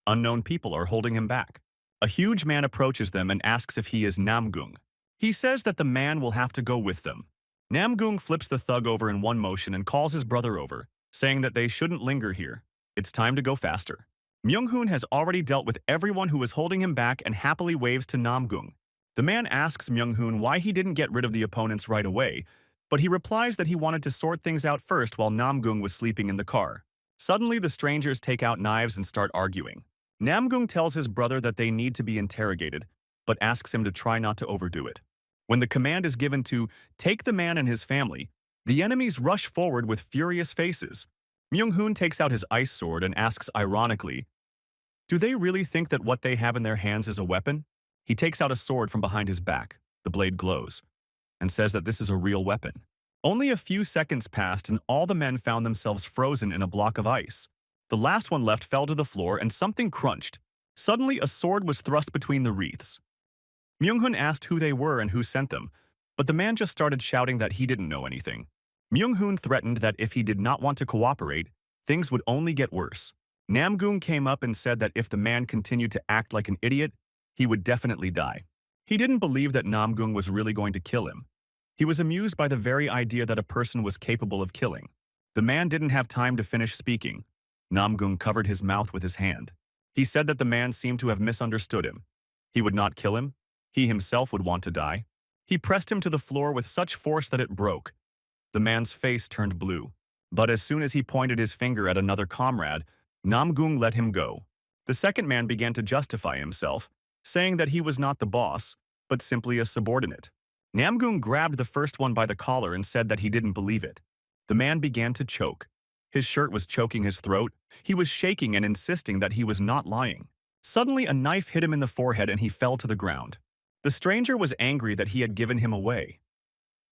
Unknown people are holding him back. A huge man approaches them and asks if he is Namgung. He says that the man will have to go with them. Namgung flips the thug over in one motion and calls his brother over, saying that they shouldn't linger here. It's time to go faster. Myung-hun has already dealt with everyone who was holding him back and happily waves to Namgung. The man asks Myung-hun why he didn't get rid of the opponents right away, but he replies that he wanted to sort things out first while Namgung was sleeping in the car. Suddenly, the strangers take out knives and start arguing. Namgung tells his brother that they need to be interrogated, but asks him to try not to overdo it. When the command is given to take the man and his family, the enemies rush forward with furious faces. Myung-hun takes out his ice sword and asks ironically, "Do they really think that what they have in their hands is a weapon?" He takes out a sword from behind his back. The blade glows, and says that this is a real weapon. Only a few seconds passed and all the men found themselves frozen in a block of ice. The last one left fell to the floor and something crunched. Suddenly, a sword was thrust between the wreaths. Myung-hun asked who they were and who sent them, but the man just started shouting that he didn't know anything. Myung-hun threatened that if he did not want to cooperate, things would only get worse. Namgung came up and said that if the man continued to act like an idiot, he would definitely die. He didn't believe that Namgung was really going to kill him. He was amused by the very idea that a person was capable of killing. The man didn't have time to finish speaking. Namgung covered his mouth with his hand. He said that the man seemed to have misunderstood him. He would not kill him. He himself would want to die. He pressed him to the floor with such force that it broke. The man's face turned blue. But as soon as he pointed his finger at another comrade, Namgung let him go. The second man began to justify himself, saying that he was not the boss, but simply a subordinate. Namgung grabbed the first one by the collar and said that he didn't believe it. The man began to choke. His shirt was choking his throat. He was shaking and insisting that he was not lying. Suddenly, a knife hit him in the forehead and he fell to the ground. The stranger was angry that he had given him away.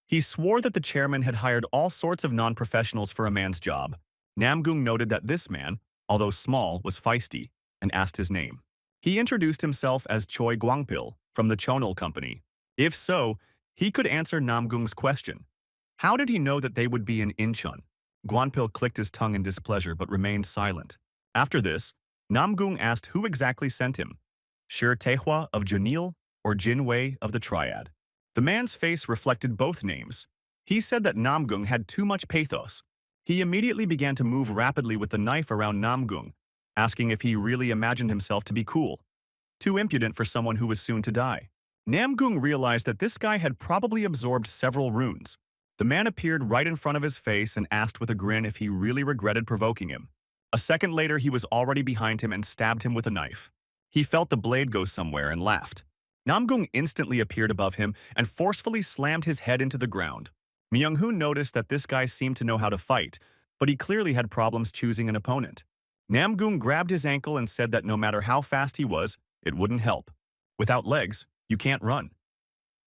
He swore that the chairman had hired all sorts of non-professionals for a man's job. Namgung noted that this man, although small, was feisty, and asked his name. He introduced himself as Choi Guangpil from the Chonol Company. If so, he could answer Namgung's question. How did he know that they would be in Incheon? Guanpil clicked his tongue in displeasure but remained silent. After this, Namgung asked who exactly sent him, Shir Taehwa of Janil or Jin Wei of the Triad. The man's face reflected both names. He said that Namgung had too much pathos. He immediately began to move rapidly with the knife around Namgung, asking if he really imagined himself to be cool. Too impudent for someone who was soon to die. Namgung realized that this guy had probably absorbed several runes. The man appeared right in front of his face and asked with a grin if he really regretted provoking him. A second later, he was already behind him and stabbed him with a knife. He felt the blade go somewhere and laughed. Namgung instantly appeared above him and forcefully slammed his head into the ground. Myung-hoon noticed that this guy seemed to know how to fight, but he clearly had problems choosing an opponent. Namgung grabbed his ankle and said that no matter how fast he was, it wouldn't help. Without legs, you can't run.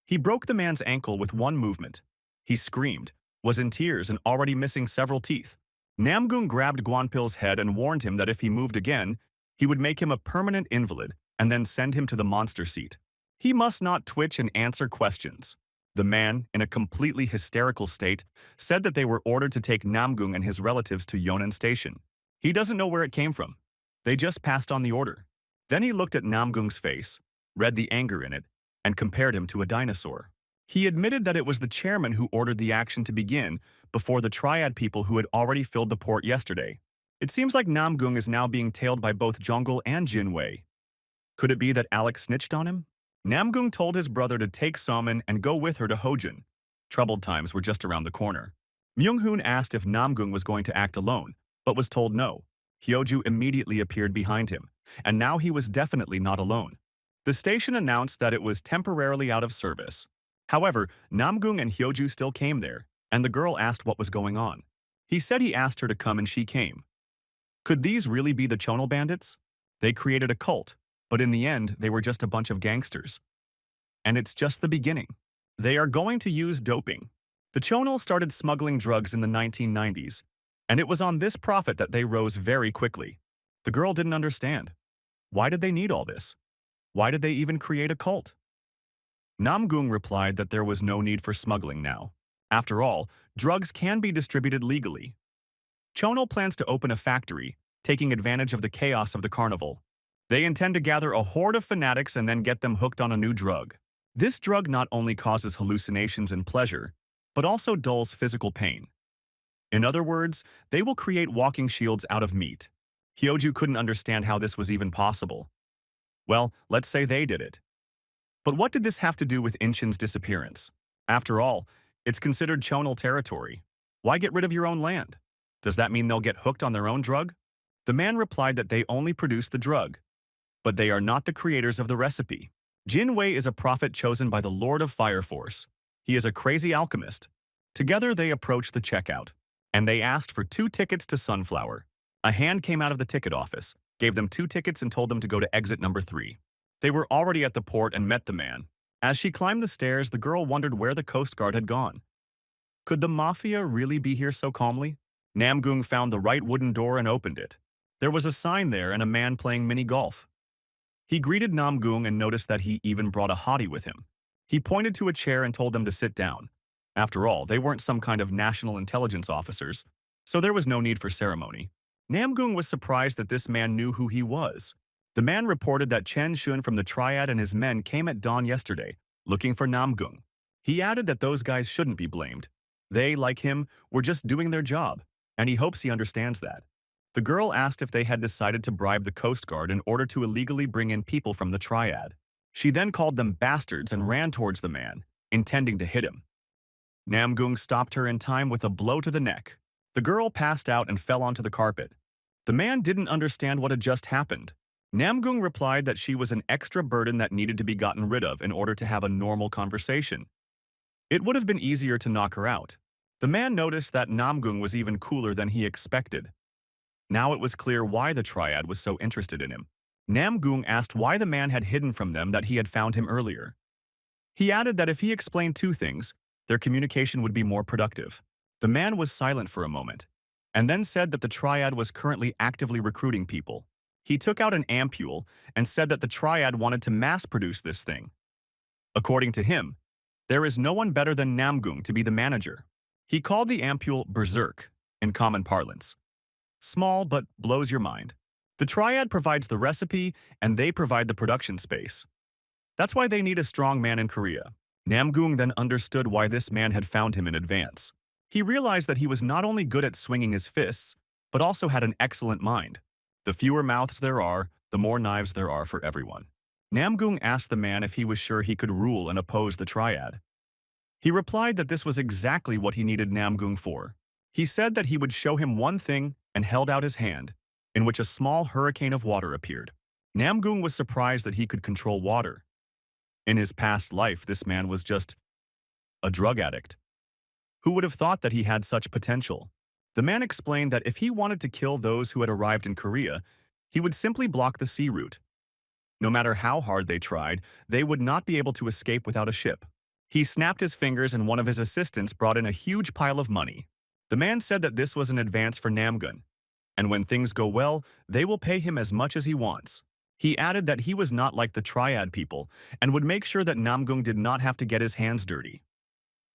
He broke the man's ankle with one movement. He screamed, was in tears and already missing several teeth. Namgung grabbed Guanpil's head and warned him that if he moved again, he would make him a permanent invalid and then send him to the monster seat. He must not twitch and answer questions. The man, in a completely hysterical state, said that they were ordered to take Namgung and his relatives to Yonnan Station. He doesn't know where it came from. They just passed on the order. Then he looked at Namgung's face, read the anger in it, and compared him to a dinosaur. He admitted that it was the chairman who ordered the action to begin before the Triad people who had already filled the port yesterday. It seems like Namgung is now being tailed by both Jonggol and Jin Wei. Could it be that Alex snitched on him? Namgung told his brother to take Somin and go with her to Hojin. Troubled times were just around the corner. Myung-hoon asked if Namgung was going to act alone, but was told no. Hyoju immediately appeared behind him, and now he was definitely not alone. The station announced that it was temporarily out of service. However, Namgung and Hyoju still came there, and the girl asked what was going on. He said he asked her to come and she came. Could these really be the Chonol bandits? They created a cult, but in the end, they were just a bunch of gangsters. And it's just the beginning. They are going to use doping. The Chonol started smuggling drugs in the 1990s, and it was on this profit that they rose very quickly. The girl didn't understand. Why did they need all this? Why did they even create a cult? Namgung replied that there was no need for smuggling now. After all, drugs can be distributed legally. Chonol plans to open a factory, taking advantage of the chaos of the carnival. They intend to gather a horde of fanatics and then get them hooked on a new drug. This drug not only causes hallucinations and pleasure, but also dulls physical pain. In other words, they will create walking shields out of meat. Hyoju couldn't understand how this was even possible. Well, let's say they did it. But what did this have to do with Incheon's disappearance? After all, it's considered Chonol territory. Why get rid of your own land? Does that mean they'll get hooked on their own drug? The man replied that they only produce the drug, but they are not the creators of the recipe. Jin Wei is a prophet chosen by the Lord of Fire Force. He is a crazy alchemist. Together they approached the checkout, and they asked for 2 tickets to Sunflower. A hand came out of the ticket office, gave them 2 tickets and told them to go to exit number 3. They were already at the port and met the man. As she climbed the stairs, the girl wondered where the Coast Guard had gone. Could the Mafia really be here so calmly? Namgung found the right wooden door and opened it. There was a sign there and a man playing mini-golf. He greeted Namgung and noticed that he even brought a hottie with him. He pointed to a chair and told them to sit down. After all, they weren't some kind of national intelligence officers, so there was no need for ceremony. Namgung was surprised that this man knew who he was. The man reported that Chen Shun from the Triad and his men came at dawn yesterday, looking for Namgung. He added that those guys shouldn't be blamed. They, like him, were just doing their job, and he hopes he understands that. The girl asked if they had decided to bribe the Coast Guard in order to illegally bring in people from the Triad. She then called them bastards and ran towards the man, intending to hit him. Namgung stopped her in time with a blow to the neck. The girl passed out and fell onto the carpet. The man didn't understand what had just happened. Namgung replied that she was an extra burden that needed to be gotten rid of in order to have a normal conversation. It would have been easier to knock her out. The man noticed that Namgung was even cooler than he expected. Now it was clear why the Triad was so interested in him. Namgung asked why the man had hidden from them that he had found him earlier. He added that if he explained two things, their communication would be more productive. The man was silent for a moment, and then said that the Triad was currently actively recruiting people. He took out an ampule and said that the Triad wanted to mass-produce this thing. According to him, there is no one better than Namgung to be the manager. He called the ampule berserk, in common parlance. Small but blows your mind. The Triad provides the recipe and they provide the production space. That's why they need a strong man in Korea. Namgung then understood why this man had found him in advance. He realized that he was not only good at swinging his fists, but also had an excellent mind. The fewer mouths there are, the more knives there are for everyone. Namgung asked the man if he was sure he could rule and oppose the Triad. He replied that this was exactly what he needed Namgung for. He said that he would show him one thing and held out his hand, in which a small hurricane of water appeared. Namgung was surprised that he could control water. In his past life, this man was just a drug addict. Who would have thought that he had such potential? The man explained that if he wanted to kill those who had arrived in Korea, he would simply block the sea route. No matter how hard they tried, they would not be able to escape without a ship. He snapped his fingers and one of his assistants brought in a huge pile of money. The man said that this was an advance for Namgun, and when things go well, they will pay him as much as he wants. He added that he was not like the Triad people and would make sure that Namgung did not have to get his hands dirty.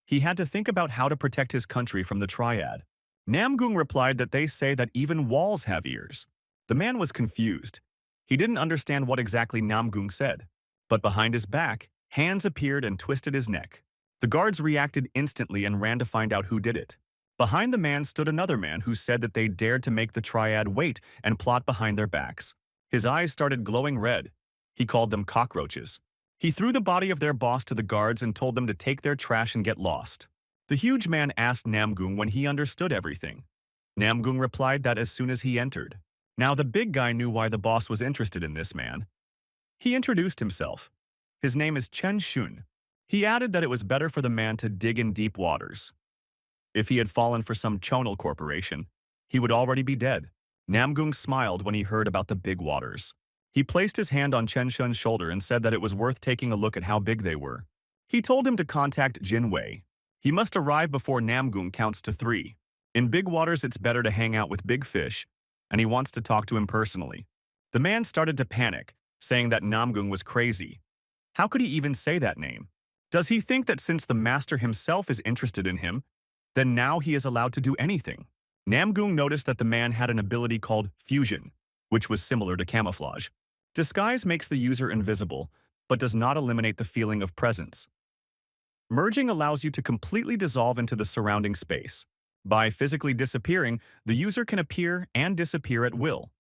He had to think about how to protect his country from the Triad. Namgung replied that they say that even walls have ears. The man was confused. He didn't understand what exactly Namgung said. But behind his back, hands appeared and twisted his neck. The guards reacted instantly and ran to find out who did it. Behind the man stood another man who said that they dared to make the Triad wait and plot behind their backs. His eyes started glowing red. He called them cockroaches. He threw the body of their boss to the guards and told them to take their trash and get lost. The huge man asked Namgung when he understood everything. Namgung replied that as soon as he entered. Now the big guy knew why the boss was interested in this man. He introduced himself. His name is Chen Shun. He added that it was better for the man to dig in deep waters. If he had fallen for some chonal corporation, he would already be dead. Namgung smiled when he heard about the big waters. He placed his hand on Chen Shun's shoulder and said that it was worth taking a look at how big they were. He told him to contact Jin Wei. He must arrive before Namgung counts to 3. In big waters, it's better to hang out with big fish, and he wants to talk to him personally. The man started to panic, saying that Namgung was crazy. How could he even say that name? Does he think that since the master himself is interested in him, then now he is allowed to do anything? Namgung noticed that the man had an ability called fusion, which was similar to camouflage. Disguise makes the user invisible, but does not eliminate the feeling of presence. Merging allows you to completely dissolve into the surrounding space. By physically disappearing, the user can appear and disappear at will.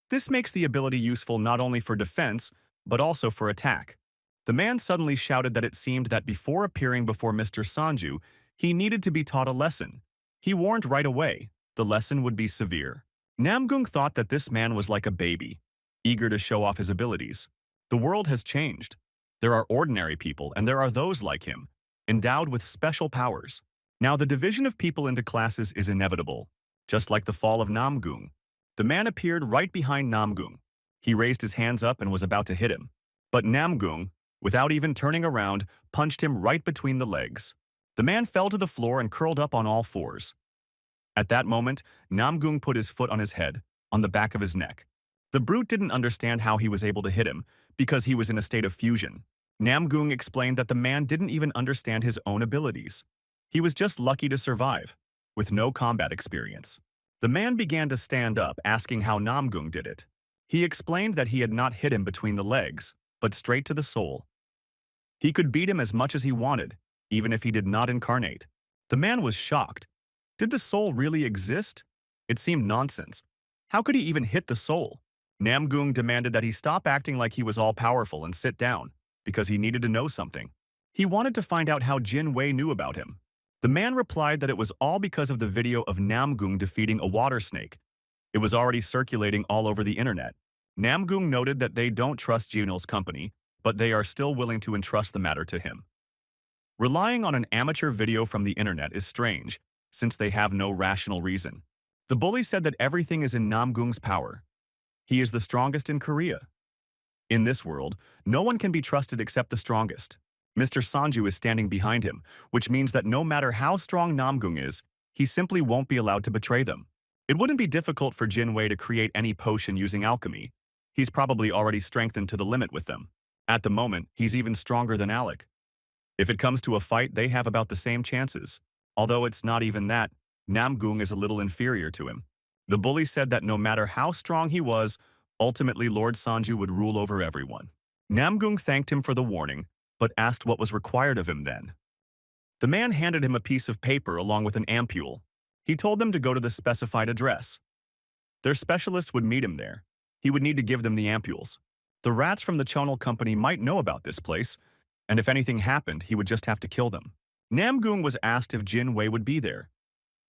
This makes the ability useful not only for defense, but also for attack. The man suddenly shouted that it seemed that before appearing before Mr. Sanju, he needed to be taught a lesson. He warned right away, the lesson would be severe. Namgung thought that this man was like a baby, eager to show off his abilities. The world has changed. There are ordinary people and there are those like him, endowed with special powers. Now the division of people into classes is inevitable, just like the fall of Namgung. The man appeared right behind Namgung. He raised his hands up and was about to hit him. But Namgung, without even turning around, punched him right between the legs. The man fell to the floor and curled up on all fours. At that moment, Namgung put his foot on his head, on the back of his neck. The brute didn't understand how he was able to hit him, because he was in a state of fusion. Namgung explained that the man didn't even understand his own abilities. He was just lucky to survive, with no combat experience. The man began to stand up, asking how Namgung did it. He explained that he had not hit him between the legs, but straight to the soul. He could beat him as much as he wanted. even if he did not incarnate. The man was shocked. Did the soul really exist? It seemed nonsense. How could he even hit the soul? Namgung demanded that he stop acting like he was all-powerful and sit down, because he needed to know something. He wanted to find out how Jin Wei knew about him. The man replied that it was all because of the video of Namgung defeating a water snake. It was already circulating all over the internet. Namgung noted that they don't trust Junil's company, but they are still willing to entrust the matter to him. Relying on an amateur video from the internet is strange, since they have no rational reason. The bully said that everything is in Namgung's power. He is the strongest in Korea. In this world, no one can be trusted except the strongest. Mr. Sanju is standing behind him, which means that no matter how strong Namgung is, he simply won't be allowed to betray them. It wouldn't be difficult for Jin Wei to create any potion using alchemy. He's probably already strengthened to the limit with them. At the moment, he's even stronger than Alec. If it comes to a fight, they have about the same chances. Although it's not even that, Namgung is a little inferior to him. The bully said that no matter how strong he was, ultimately Lord Sanju would rule over everyone. Namgung thanked him for the warning, but asked what was required of him then. The man handed him a piece of paper along with an ampule. He told them to go to the specified address. Their specialist would meet him there. He would need to give them the ampules. The rats from the Chonal company might know about this place, and if anything happened, he would just have to kill them. Namgung was asked if Jin Wei would be there.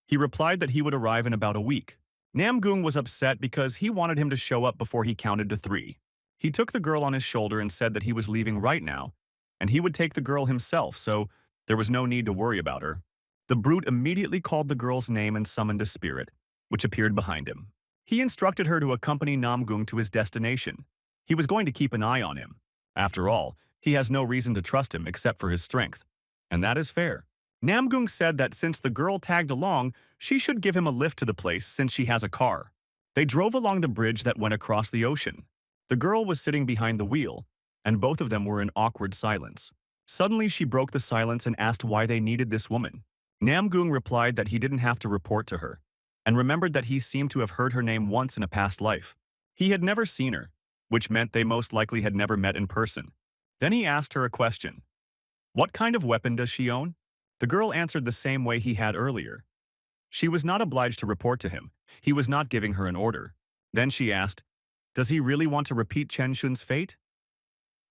He replied that he would arrive in about a week. Namgung was upset because he wanted him to show up before he counted to 3. He took the girl on his shoulder and said that he was leaving right now, and he would take the girl himself, so there was no need to worry about her. The brute immediately called the girl's name and summoned a spirit, which appeared behind him. He instructed her to accompany Namgung to his destination. He was going to keep an eye on him. After all, he has no reason to trust him except for his strength. And that is fair. Namgung said that since the girl tagged along, she should give him a lift to the place since she has a car. They drove along the bridge that went across the ocean. The girl was sitting behind the wheel, and both of them were in awkward silence. Suddenly, she broke the silence and asked why they needed this woman. Namgung replied that he didn't have to report to her, and remembered that he seemed to have heard her name once in a past life. He had never seen her, which meant they most likely had never met in person. Then he asked her a question. What kind of weapon does she own? The girl answered the same way he had earlier. She was not obliged to report to him. He was not giving her an order. Then she asked, does he really want to repeat Chen Shun's fate?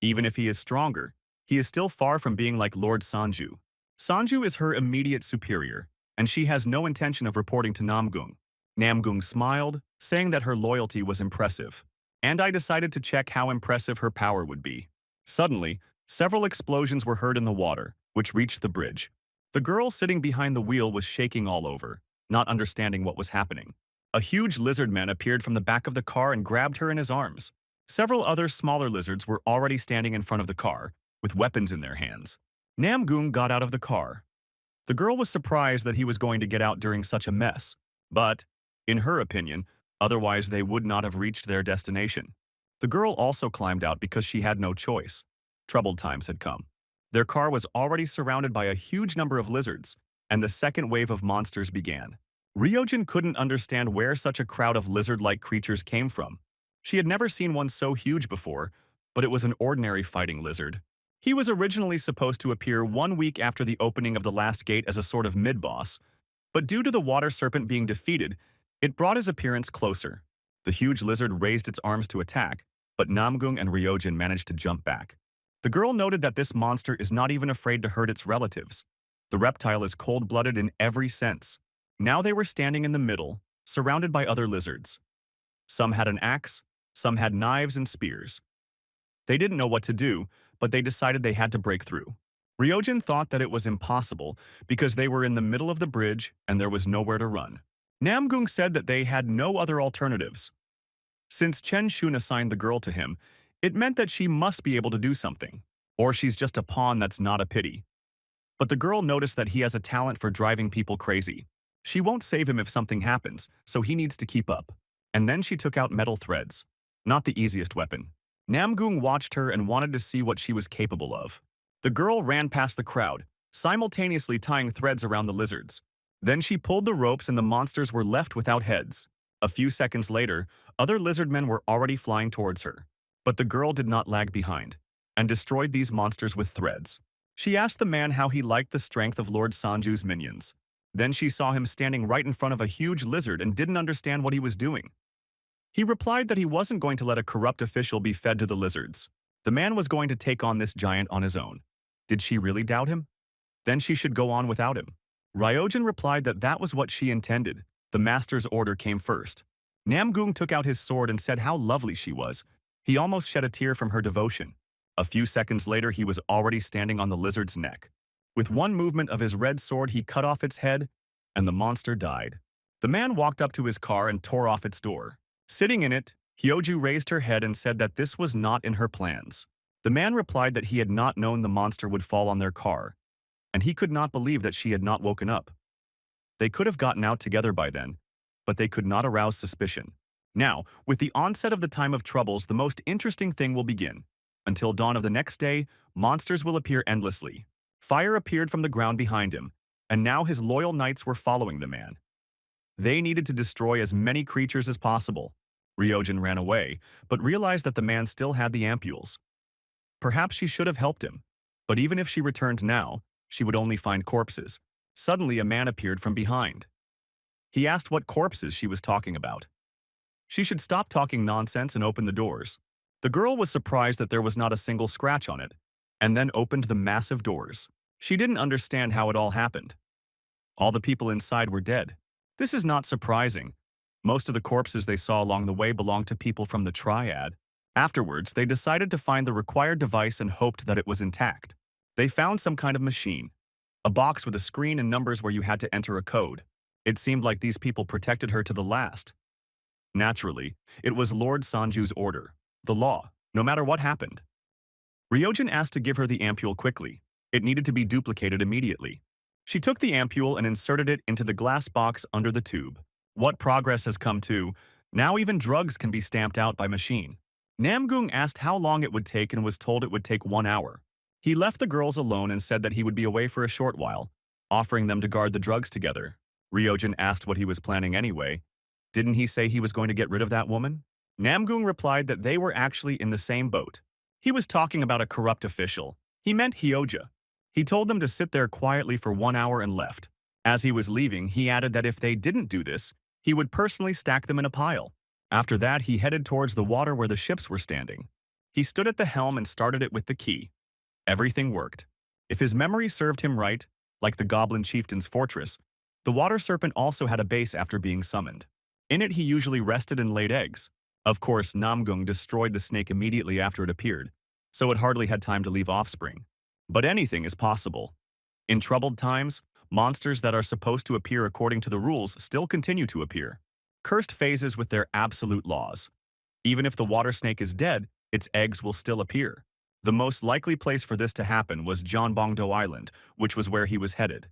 Even if he is stronger, he is still far from being like Lord Sanju. Sanju is her immediate superior, and she has no intention of reporting to Namgung. Namgung smiled, saying that her loyalty was impressive. And I decided to check how impressive her power would be. Suddenly, several explosions were heard in the water, which reached the bridge. The girl sitting behind the wheel was shaking all over, not understanding what was happening. A huge lizard man appeared from the back of the car and grabbed her in his arms. Several other smaller lizards were already standing in front of the car, with weapons in their hands. Namgung got out of the car. The girl was surprised that he was going to get out during such a mess, but, in her opinion, otherwise they would not have reached their destination. The girl also climbed out because she had no choice. Troubled times had come. Their car was already surrounded by a huge number of lizards, and the second wave of monsters began. Ryojin couldn't understand where such a crowd of lizard-like creatures came from. She had never seen one so huge before, but it was an ordinary fighting lizard. He was originally supposed to appear 1 week after the opening of the last gate as a sort of mid-boss, but due to the water serpent being defeated, it brought his appearance closer. The huge lizard raised its arms to attack, but Namgung and Ryojin managed to jump back. The girl noted that this monster is not even afraid to hurt its relatives. The reptile is cold-blooded in every sense. Now they were standing in the middle, surrounded by other lizards. Some had an axe, some had knives and spears. They didn't know what to do, but they decided they had to break through. Ryojin thought that it was impossible because they were in the middle of the bridge and there was nowhere to run. Namgung said that they had no other alternatives. Since Chen Shun assigned the girl to him, it meant that she must be able to do something, or she's just a pawn that's not a pity. But the girl noticed that he has a talent for driving people crazy. She won't save him if something happens, so he needs to keep up. And then she took out metal threads. Not the easiest weapon. Namgung watched her and wanted to see what she was capable of. The girl ran past the crowd, simultaneously tying threads around the lizards. Then she pulled the ropes and the monsters were left without heads. A few seconds later, other lizard men were already flying towards her. But the girl did not lag behind, and destroyed these monsters with threads. She asked the man how he liked the strength of Lord Sanju's minions. Then she saw him standing right in front of a huge lizard and didn't understand what he was doing. He replied that he wasn't going to let a corrupt official be fed to the lizards. The man was going to take on this giant on his own. Did she really doubt him? Then she should go on without him. Ryojin replied that that was what she intended. The master's order came first. Namgung took out his sword and said how lovely she was. He almost shed a tear from her devotion. A few seconds later, he was already standing on the lizard's neck. With one movement of his red sword, he cut off its head, and the monster died. The man walked up to his car and tore off its door. Sitting in it, Hyoju raised her head and said that this was not in her plans. The man replied that he had not known the monster would fall on their car, and he could not believe that she had not woken up. They could have gotten out together by then, but they could not arouse suspicion. Now, with the onset of the time of troubles, the most interesting thing will begin. Until dawn of the next day, monsters will appear endlessly. Fire appeared from the ground behind him, and now his loyal knights were following the man. They needed to destroy as many creatures as possible. Ryojin ran away, but realized that the man still had the ampules. Perhaps she should have helped him, but even if she returned now, she would only find corpses. Suddenly, a man appeared from behind. He asked what corpses she was talking about. She should stop talking nonsense and open the doors. The girl was surprised that there was not a single scratch on it, and then opened the massive doors. She didn't understand how it all happened. All the people inside were dead. This is not surprising. Most of the corpses they saw along the way belonged to people from the Triad. Afterwards, they decided to find the required device and hoped that it was intact. They found some kind of machine, a box with a screen and numbers where you had to enter a code. It seemed like these people protected her to the last. Naturally, it was Lord Sanju's order, the law, no matter what happened. Ryojin asked to give her the ampule quickly. It needed to be duplicated immediately. She took the ampule and inserted it into the glass box under the tube. What progress has come to, now even drugs can be stamped out by machine. Namgung asked how long it would take and was told it would take 1 hour. He left the girls alone and said that he would be away for a short while, offering them to guard the drugs together. Ryojin asked what he was planning anyway. Didn't he say he was going to get rid of that woman? Namgung replied that they were actually in the same boat. He was talking about a corrupt official. He meant Hyoja. He told them to sit there quietly for 1 hour and left. As he was leaving, he added that if they didn't do this, he would personally stack them in a pile. After that, he headed towards the water where the ships were standing. He stood at the helm and started it with the key. Everything worked. If his memory served him right, like the Goblin Chieftain's fortress, the water serpent also had a base after being summoned. In it, he usually rested and laid eggs. Of course, Namgung destroyed the snake immediately after it appeared, so it hardly had time to leave offspring. But anything is possible. In troubled times, monsters that are supposed to appear according to the rules still continue to appear. Cursed phases with their absolute laws. Even if the water snake is dead, its eggs will still appear. The most likely place for this to happen was Jeonbongdo Island, which was where he was headed.